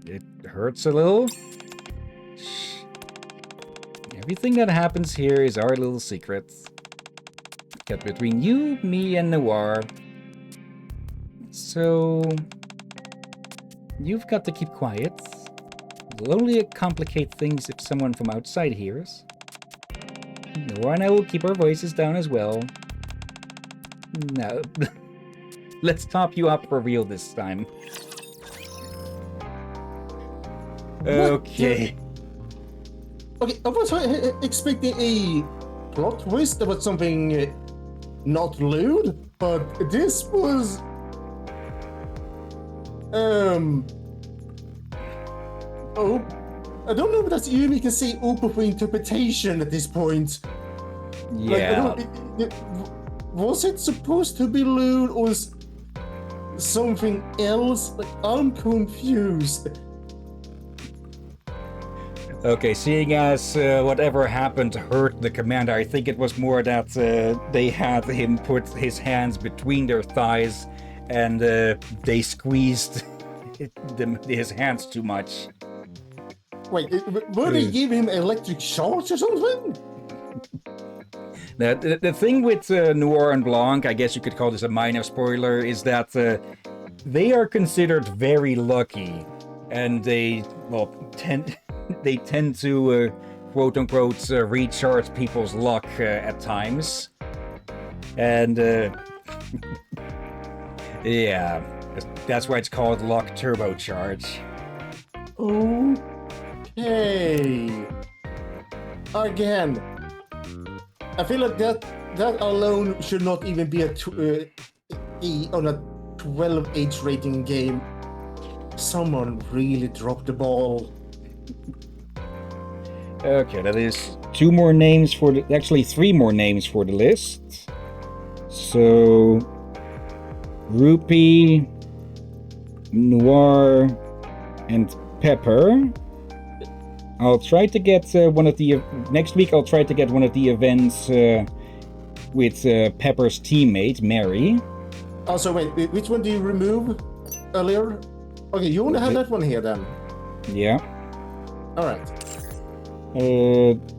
It hurts a little. Shh. Everything that happens here is our little secret. Kept between you, me, and Noir. So... You've got to keep quiet. It'll only complicate things if someone from outside hears. Noir and I will keep our voices down as well. No. Let's top you up for real this time. Okay. Okay, I was expecting a plot twist about something not lewd, but this was... Oh, I don't know if that's even you can say open for interpretation at this point. Yeah. Like, was it supposed to be lewd or something else? Like, I'm confused. Okay, seeing as whatever happened hurt the commander, I think it was more that they had him put his hands between their thighs and they squeezed his hands too much. Wait, were they giving him electric shocks or something? The thing with Noir and Blanc, I guess you could call this a minor spoiler, is that they are considered very lucky, and they tend to quote unquote recharge people's luck at times, and yeah, that's why it's called luck turbocharge. Okay. Again, I feel like that alone should not even be on a 12H rating game. Someone really dropped the ball. Okay, that is two more names for the... Actually, three more names for the list. So... Rupee, Noir, and Pepper. I'll try to get one of the... Next week I'll try to get one of the events with Pepper's teammate, Mary. Also, wait, which one do you remove earlier? Okay, you only have that one here then. Yeah. Alright.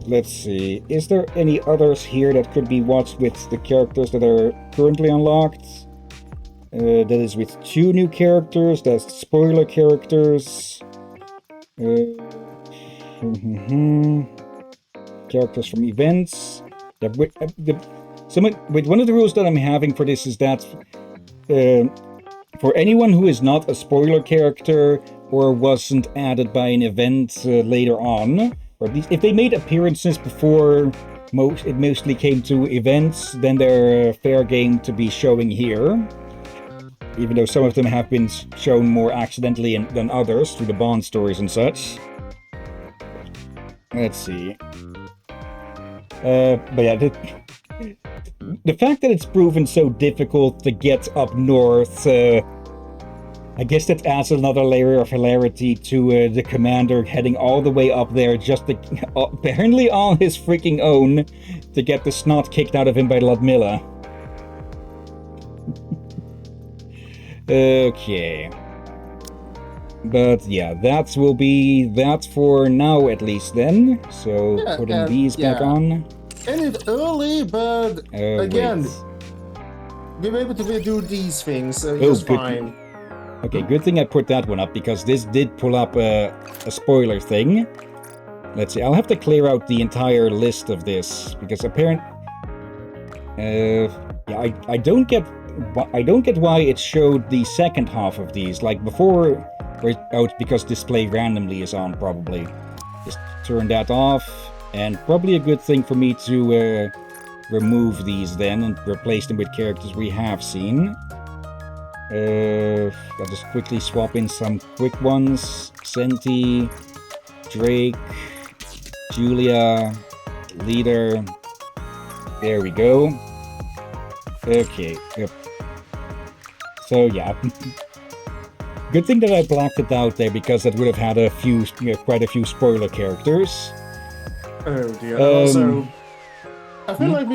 Let's see. Is there any others here that could be watched with the characters that are currently unlocked? That is with two new characters. That's spoiler characters. Characters from events. With one of the rules that I'm having for this is that for anyone who is not a spoiler character or wasn't added by an event later on, or at least if they made appearances before it mostly came to events, then they're fair game to be showing here. Even though some of them have been shown more accidentally than others through the Bond stories and such. Let's see. But yeah, the fact that it's proven so difficult to get up north, I guess that adds another layer of hilarity to the commander heading all the way up there just to, apparently on his freaking own, to get the snot kicked out of him by Ludmilla. Okay. But yeah, that will be that for now at least then. So Yeah, putting these back on. Ended early, but again, Wait. we were able to do these things, so Oh, it's good. fine. Okay, good thing I put that one up because this did pull up a spoiler thing. Let's see, I'll have to clear out the entire list of this because yeah, I don't get why it showed the second half of these. Like before, because display randomly is on probably. Just turn that off, and probably a good thing for me to remove these then and replace them with characters we have seen. I'll just quickly swap in some quick ones. Senti, Drake, Julia, Leader. There we go. Okay. Yep. So yeah. Good thing that I blacked it out there because that would have had a few, quite a few spoiler characters. Oh dear. And also, I feel hmm? like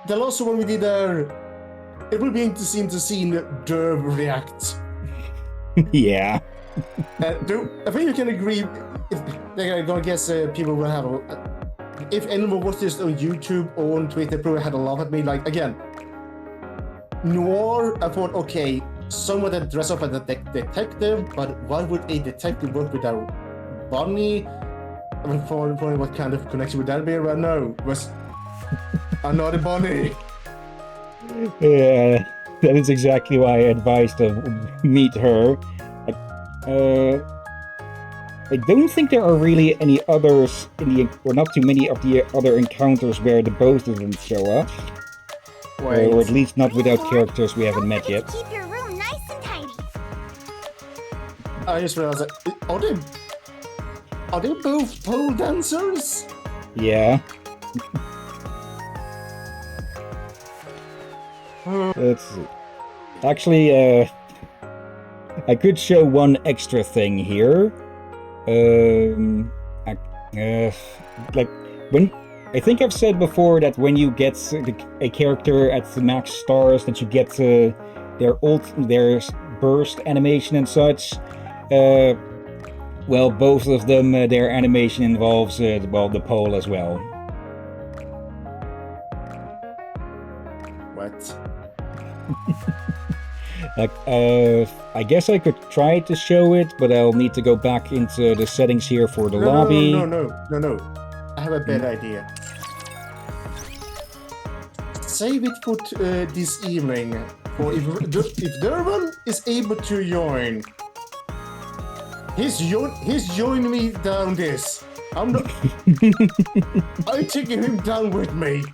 the last one we did there, it would be interesting to see Derv react. Yeah. I think you can agree. I'm gonna guess people will have. If anyone watched this on YouTube or on Twitter, probably had a laugh at me. Like again, noir. I thought, okay, someone that dress up as a detective, but why would a detective work with a bunny? I was wondering what kind of connection would that be? But no, it was another bunny. Yeah, that is exactly why I advised to meet her. I don't think there are really any others or not too many of the other encounters where the both of them show up. Or at least not without characters we haven't met yet. Keep your room nice and tidy. I just realized that are they both pole dancers? Yeah. Let's see. Actually, I could show one extra thing here. Like when I think I've said before that when you get a character at the max stars, that you get their burst animation and such. Well, both of them, their animation involves the pole as well. What? Like, I guess I could try to show it, but I'll need to go back into the settings here for the lobby. No. I have a better idea. Save it for this evening. Or if Dervan is able to join, he's joining me down this. I'm taking him down with me.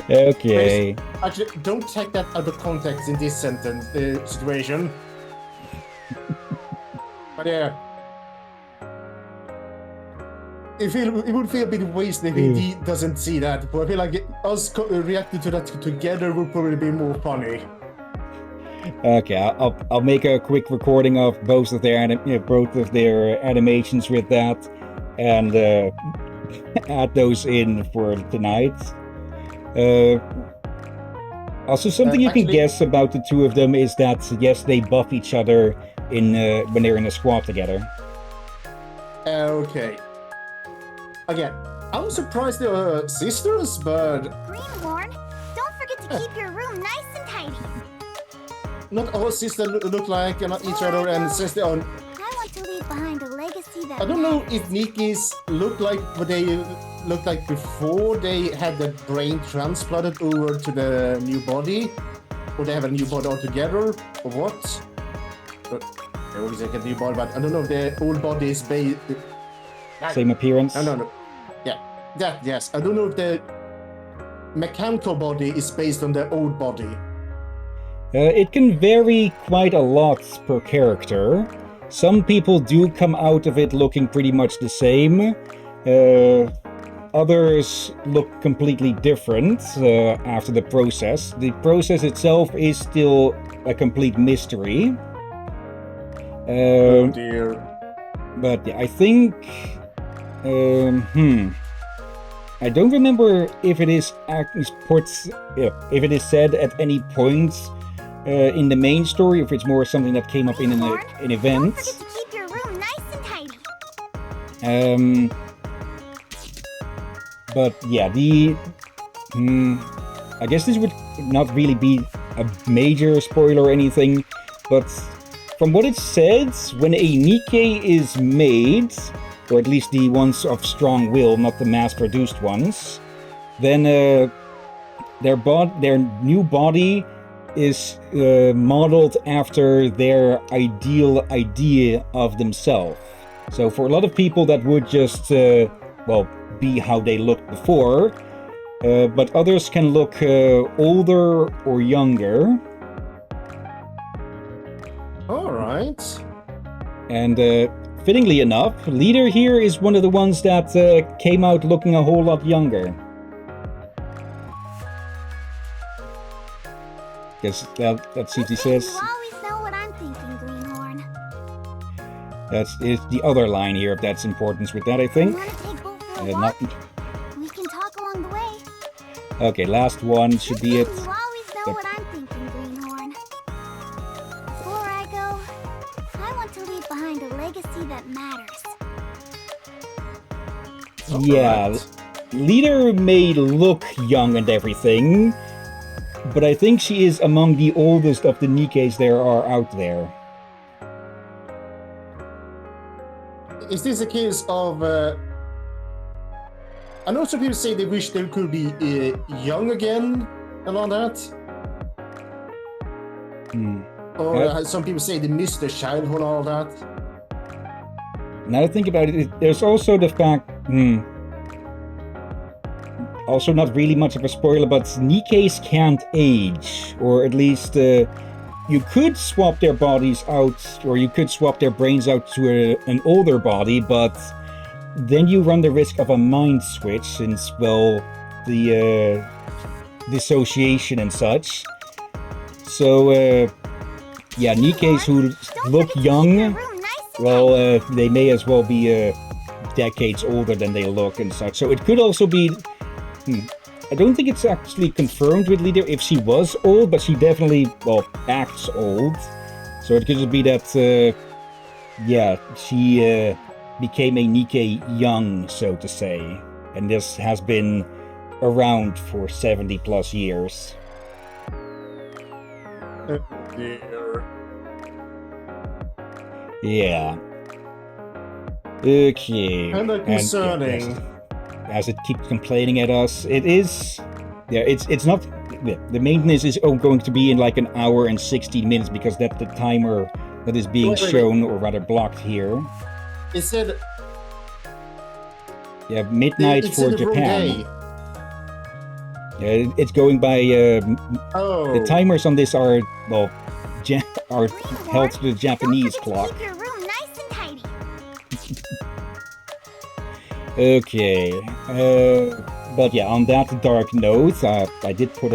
Okay. Actually, don't take that out of context in this sentence situation. But yeah, it would feel a bit wasted if he doesn't see that. But I feel like us reacting to that together would probably be more funny. Okay, I'll make a quick recording of both of their animations with that, and add those in for tonight. Also, something you can guess about the two of them is that yes, they buff each other in when they're in a squad together. Okay. Again, I'm surprised they are sisters, but Greenhorn, don't forget to keep your room nice and tidy. not all sisters look like each other, and since they are. I want to leave behind a legacy that I don't know if Nikke's look like what they looked like before they had the brain transplanted over to the new body, or they have a new body altogether, or what? But they always get a new body, but I don't know if the old body is based. Same appearance. No. Yeah, that yes. I don't know if the mechanical body is based on the old body. It can vary quite a lot per character. Some people do come out of it looking pretty much the same. Others look completely different after the process. The process itself is still a complete mystery. Oh dear. But yeah, I think... I don't remember if it is if it is said at any point in the main story, if it's more something that came up in an event. Don't forget to keep your room nice and tidy. But yeah, I guess this would not really be a major spoiler or anything, but from what it says, when a Nikke is made, or at least the ones of strong will, not the mass-produced ones, then their new body is modeled after their ideal idea of themselves. So for a lot of people that would just, be how they looked before, but others can look older or younger. Alright. And fittingly enough, Leader here is one of the ones that came out looking a whole lot younger. Guess let's see what he Good thing you says. always know what I'm thinking, Greenhorn. It's the other line here of that's importance with that, I think. You wanna take Bolt for a Not walk? We can talk along the way. okay. Last one should Good be thing it. you always know what I'm thinking, Greenhorn. Before I go, I want to leave behind a legacy that matters. Yeah, Alright. Leader may look young and everything, but I think she is among the oldest of the Nikkes there are out there. Is this a case of? I know some people say they wish they could be young again and all that. Or some people say they miss their childhood and all that. Now to think about it, there's also the fact, also not really much of a spoiler, but Nikkes can't age, or at least you could swap their bodies out, or you could swap their brains out to an older body, but then you run the risk of a mind switch, since, well, the dissociation and such. So, yeah, Nikkes who look young, well, they may as well be decades older than they look and such. So it could also be... I don't think it's actually confirmed with Leader if she was old, but she definitely, well, acts old. So it could just be that, yeah, she became a Nikke young, so to say. And this has been around for 70 plus years. Dear. Yeah. Okay. Kinda concerning. Yeah, as it keeps complaining at us, it is... Yeah, it's not... The maintenance is going to be in like an hour and 60 minutes, because that's the timer that is being shown, or rather blocked here. It said... Yeah, midnight It's for in the wrong Japan. day. Yeah, it's going by... Oh. The timers on this are, well, are held to the Japanese Don't clock. forget to keep your room nice and tidy. Okay, but yeah, on that dark note, I did put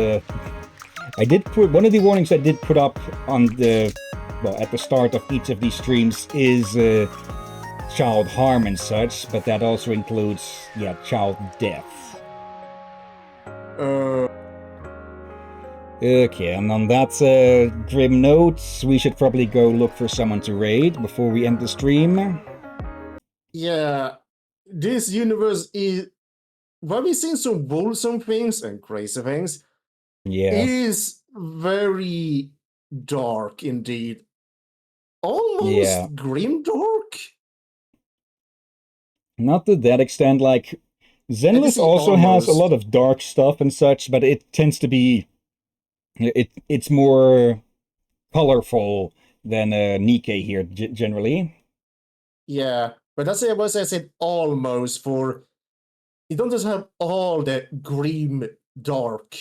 one of the warnings I did put up on the, well, at the start of each of these streams is child harm and such, but that also includes, yeah, child death. Okay, and on that grim note, we should probably go look for someone to raid before we end the stream. Yeah, this universe is... While we've seen some wholesome things and crazy things, Yeah. it is very dark indeed. Almost Yeah. grim dark? Not to that extent, like, Zenless say also has a almost. lot of dark stuff and such, but it tends to be... It's more colorful than Nikke here, generally. Yeah, but that's why I said almost, for you don't just have all the grim dark.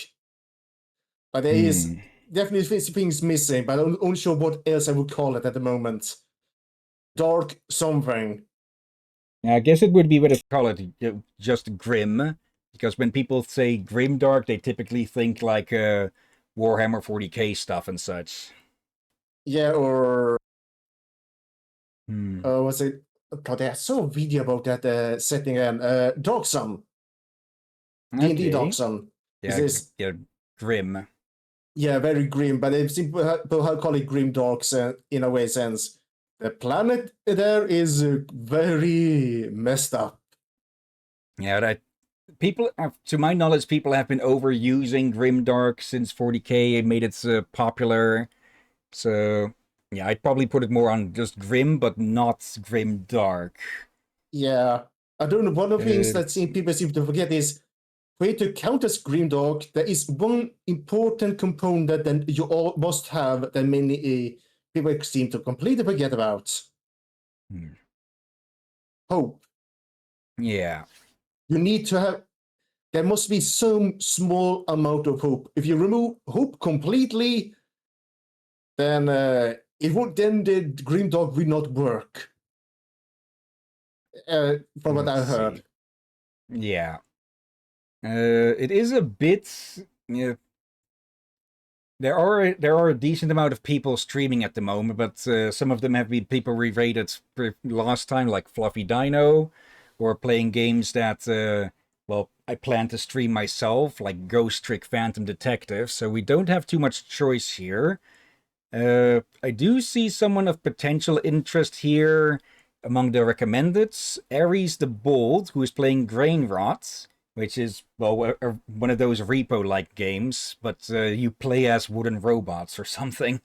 But there is definitely things missing, but I'm unsure what else I would call it at the moment. Dark something. I guess it would be better to call it just grim, because when people say grim dark, they typically think like Warhammer 40k stuff and such. Yeah, or what's it? God, I saw a video about that setting and Dark Sun. D&D Dark Sun. Yeah, yeah, grim. Yeah, very grim, but it's simple how call it grim darks in a way sense. The planet there is very messed up. Yeah, that people, to my knowledge, people have been overusing grimdark since 40k. It made it popular. So yeah, I'd probably put it more on just grim, but not grimdark. Yeah, I don't know. One of the things that people seem to forget is, way to counter grimdark, there is one important component that you all must have that many people seem to completely forget about. Hope. Yeah. You need to have... There must be some small amount of hope. If you remove hope completely, then it would. Then the grimdark will not work. From what I heard. Yeah. It is a bit... Yeah. there are a decent amount of people streaming at the moment, but some of them have been people we rated last time, like Fluffy Dino, or playing games that well, I plan to stream myself, like Ghost Trick Phantom Detective. So we don't have too much choice here. I do see someone of potential interest here among the recommendeds. Ares the Bold, who is playing Grain Rot, which is, well, one of those repo-like games, but you play as wooden robots or something.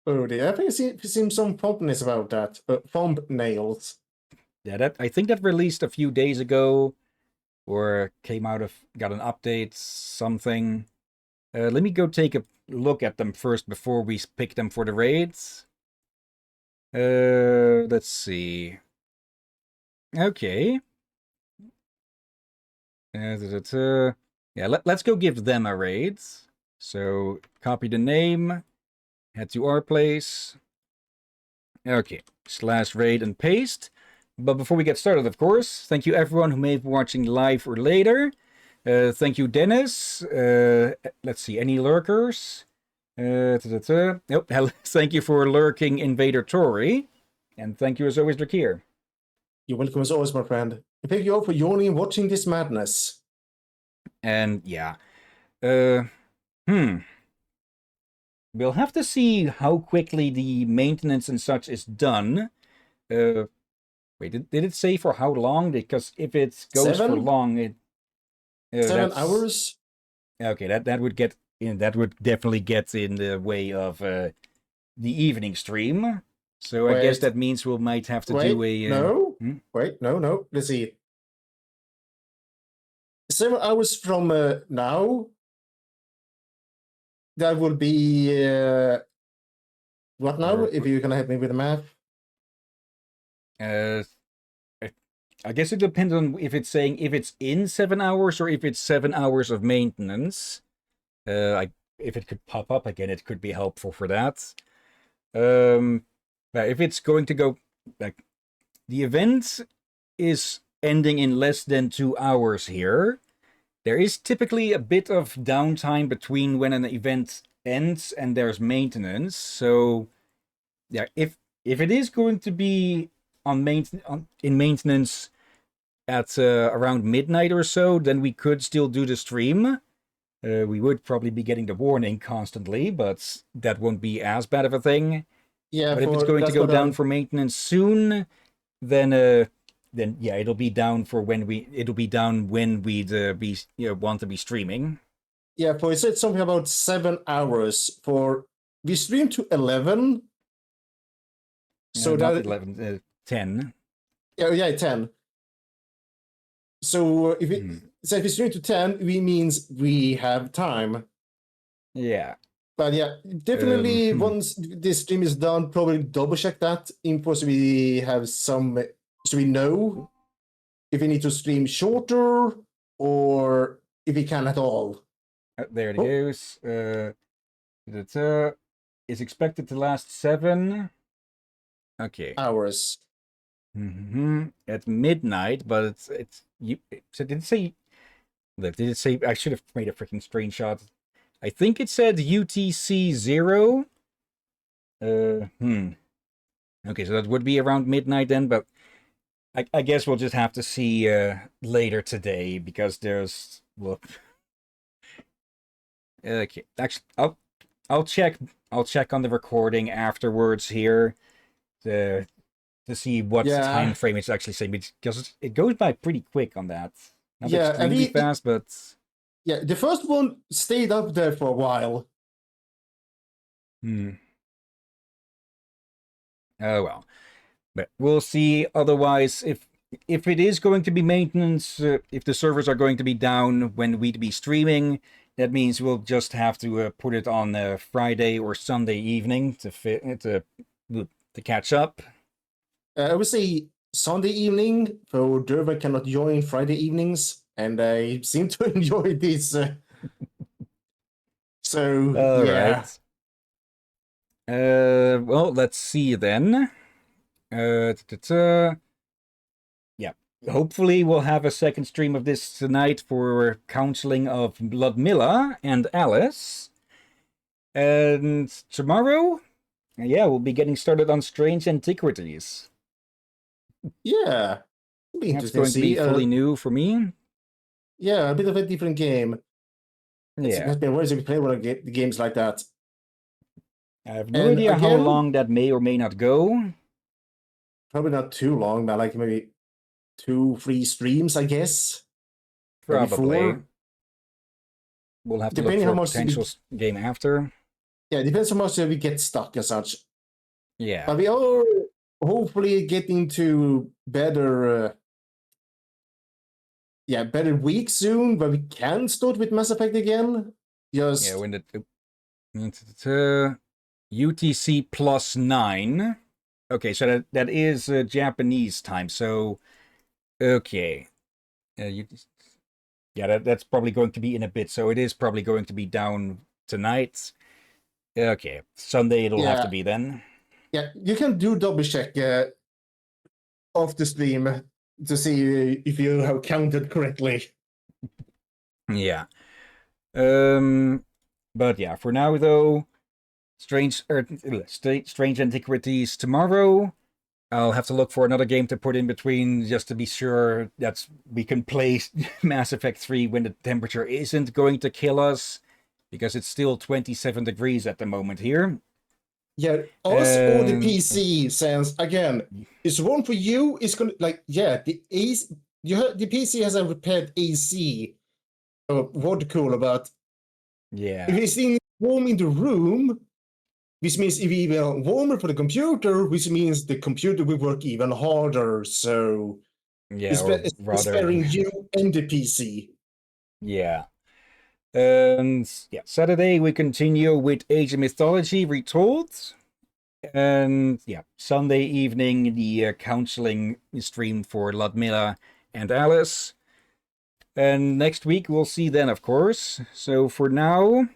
Oh dear, I think I've seen some thumbnails about that. Thumbnails. Yeah, I think that released a few days ago, or got an update, something. Let me go take a look at them first before we pick them for the raids. Let's see. Okay. Yeah, let's go give them a raid. So, copy the name, head to our place. Okay, /raid and paste. But before we get started, of course, thank you everyone who may be watching live or later. Thank you, Dennis. Let's see, any lurkers? Nope. Thank you for lurking, Invader Tori. And thank you as always, Drakir. You're welcome as always, my friend. I thank you all for joining and watching this madness. And yeah. We'll have to see how quickly the maintenance and such is done. Wait, did it say for how long? Because if it goes for long, it 7 hours. Okay, that would get in. That would definitely get in the way of the evening stream. So I guess that means we might have to do a. Wait, no. Let's see. 7 hours from now. That will be what now? If you're gonna help me with the math. I guess it depends on if it's saying if it's in 7 hours or if it's 7 hours of maintenance. If it could pop up again, it could be helpful for that. But if it's going to go, like, the event is ending in less than 2 hours here. There is typically a bit of downtime between when an event ends and there's maintenance. So, yeah, if it is going to be in maintenance at around midnight or so, then we could still do the stream. We would probably be getting the warning constantly, but that won't be as bad of a thing. Yeah, but if it's going to go down for maintenance soon, then yeah, it'll be down when we'd want to be streaming. Yeah, for it said something about 7 hours. For we stream to 11. So not that 11, 10. Yeah, 10. So if we stream to 10, we means we have time. Yeah. But yeah, definitely once this stream is done, probably double check that info so we have so we know if we need to stream shorter or if we can at all. There it goes. It's expected to last 7 hours. At midnight, but so did it say? Look, did it say? I should have made a freaking screenshot. I think it said UTC 0. Okay, so that would be around midnight then, but I guess we'll just have to see later today because there's okay. Actually, I'll check on the recording afterwards here to see what time frame it's actually saying, because it goes by pretty quick on that. Not extremely fast, but yeah, the first one stayed up there for a while. Oh well, but we'll see. Otherwise, if it is going to be maintenance, if the servers are going to be down when we'd be streaming, that means we'll just have to put it on Friday or Sunday evening to catch up. I would say Sunday evening, for Dervan cannot join Friday evenings, and I seem to enjoy this. So, all yeah. Right. Well, let's see then. Yeah, hopefully we'll have a second stream of this tonight for counseling of Ludmilla and Alice. And tomorrow, yeah, we'll be getting started on Strange Antiquities. Yeah. It'll be That's interesting going to be fully new for me. Yeah, a bit of a different game. Yeah. It's been a while since we played one of the games like that. I have no And idea how again- long that may or may not go. Probably not too long, but like maybe 2-3 streams, I guess. Maybe Probably. 4. We'll have to Depending look how for a much potential game after. Yeah, it depends how much we get stuck and such. Yeah. But we are hopefully getting to better better week soon, where we can start with Mass Effect again. Just Yeah, when the UTC +9. Okay, so that is Japanese time. So, okay. Yeah, that's probably going to be in a bit. So it is probably going to be down tonight. Okay, Sunday it'll have to be then. Yeah, you can do double check off the stream to see if you have counted correctly. Yeah. But yeah, for now though, Strange Antiquities tomorrow. I'll have to look for another game to put in between just to be sure that we can play Mass Effect 3 when the temperature isn't going to kill us, because it's still 27 degrees at the moment here. Yeah, us or the PC sense again. It's one for you. It's gonna the AC. The PC has a repaired AC. Water cooler, but yeah, if it's in warm in the room, which means if even warmer for the computer, which means the computer will work even harder. So yeah, it's sparing you and the PC. Yeah. And yeah, Saturday we continue with Age of Mythology Retold. And yeah, Sunday evening the counseling stream for Ludmilla and Alice. And next week we'll see then, of course. So for now,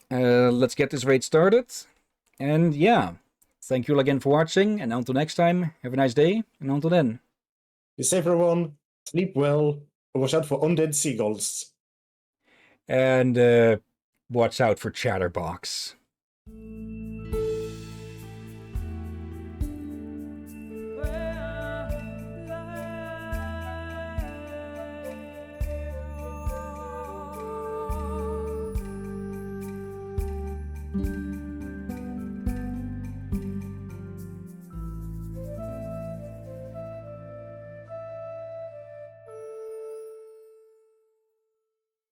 let's get this raid started. And yeah, thank you all again for watching. And until next time, have a nice day. And until then, Be safe, everyone. Sleep well. Watch out for undead seagulls. and watch out for Chatterbox.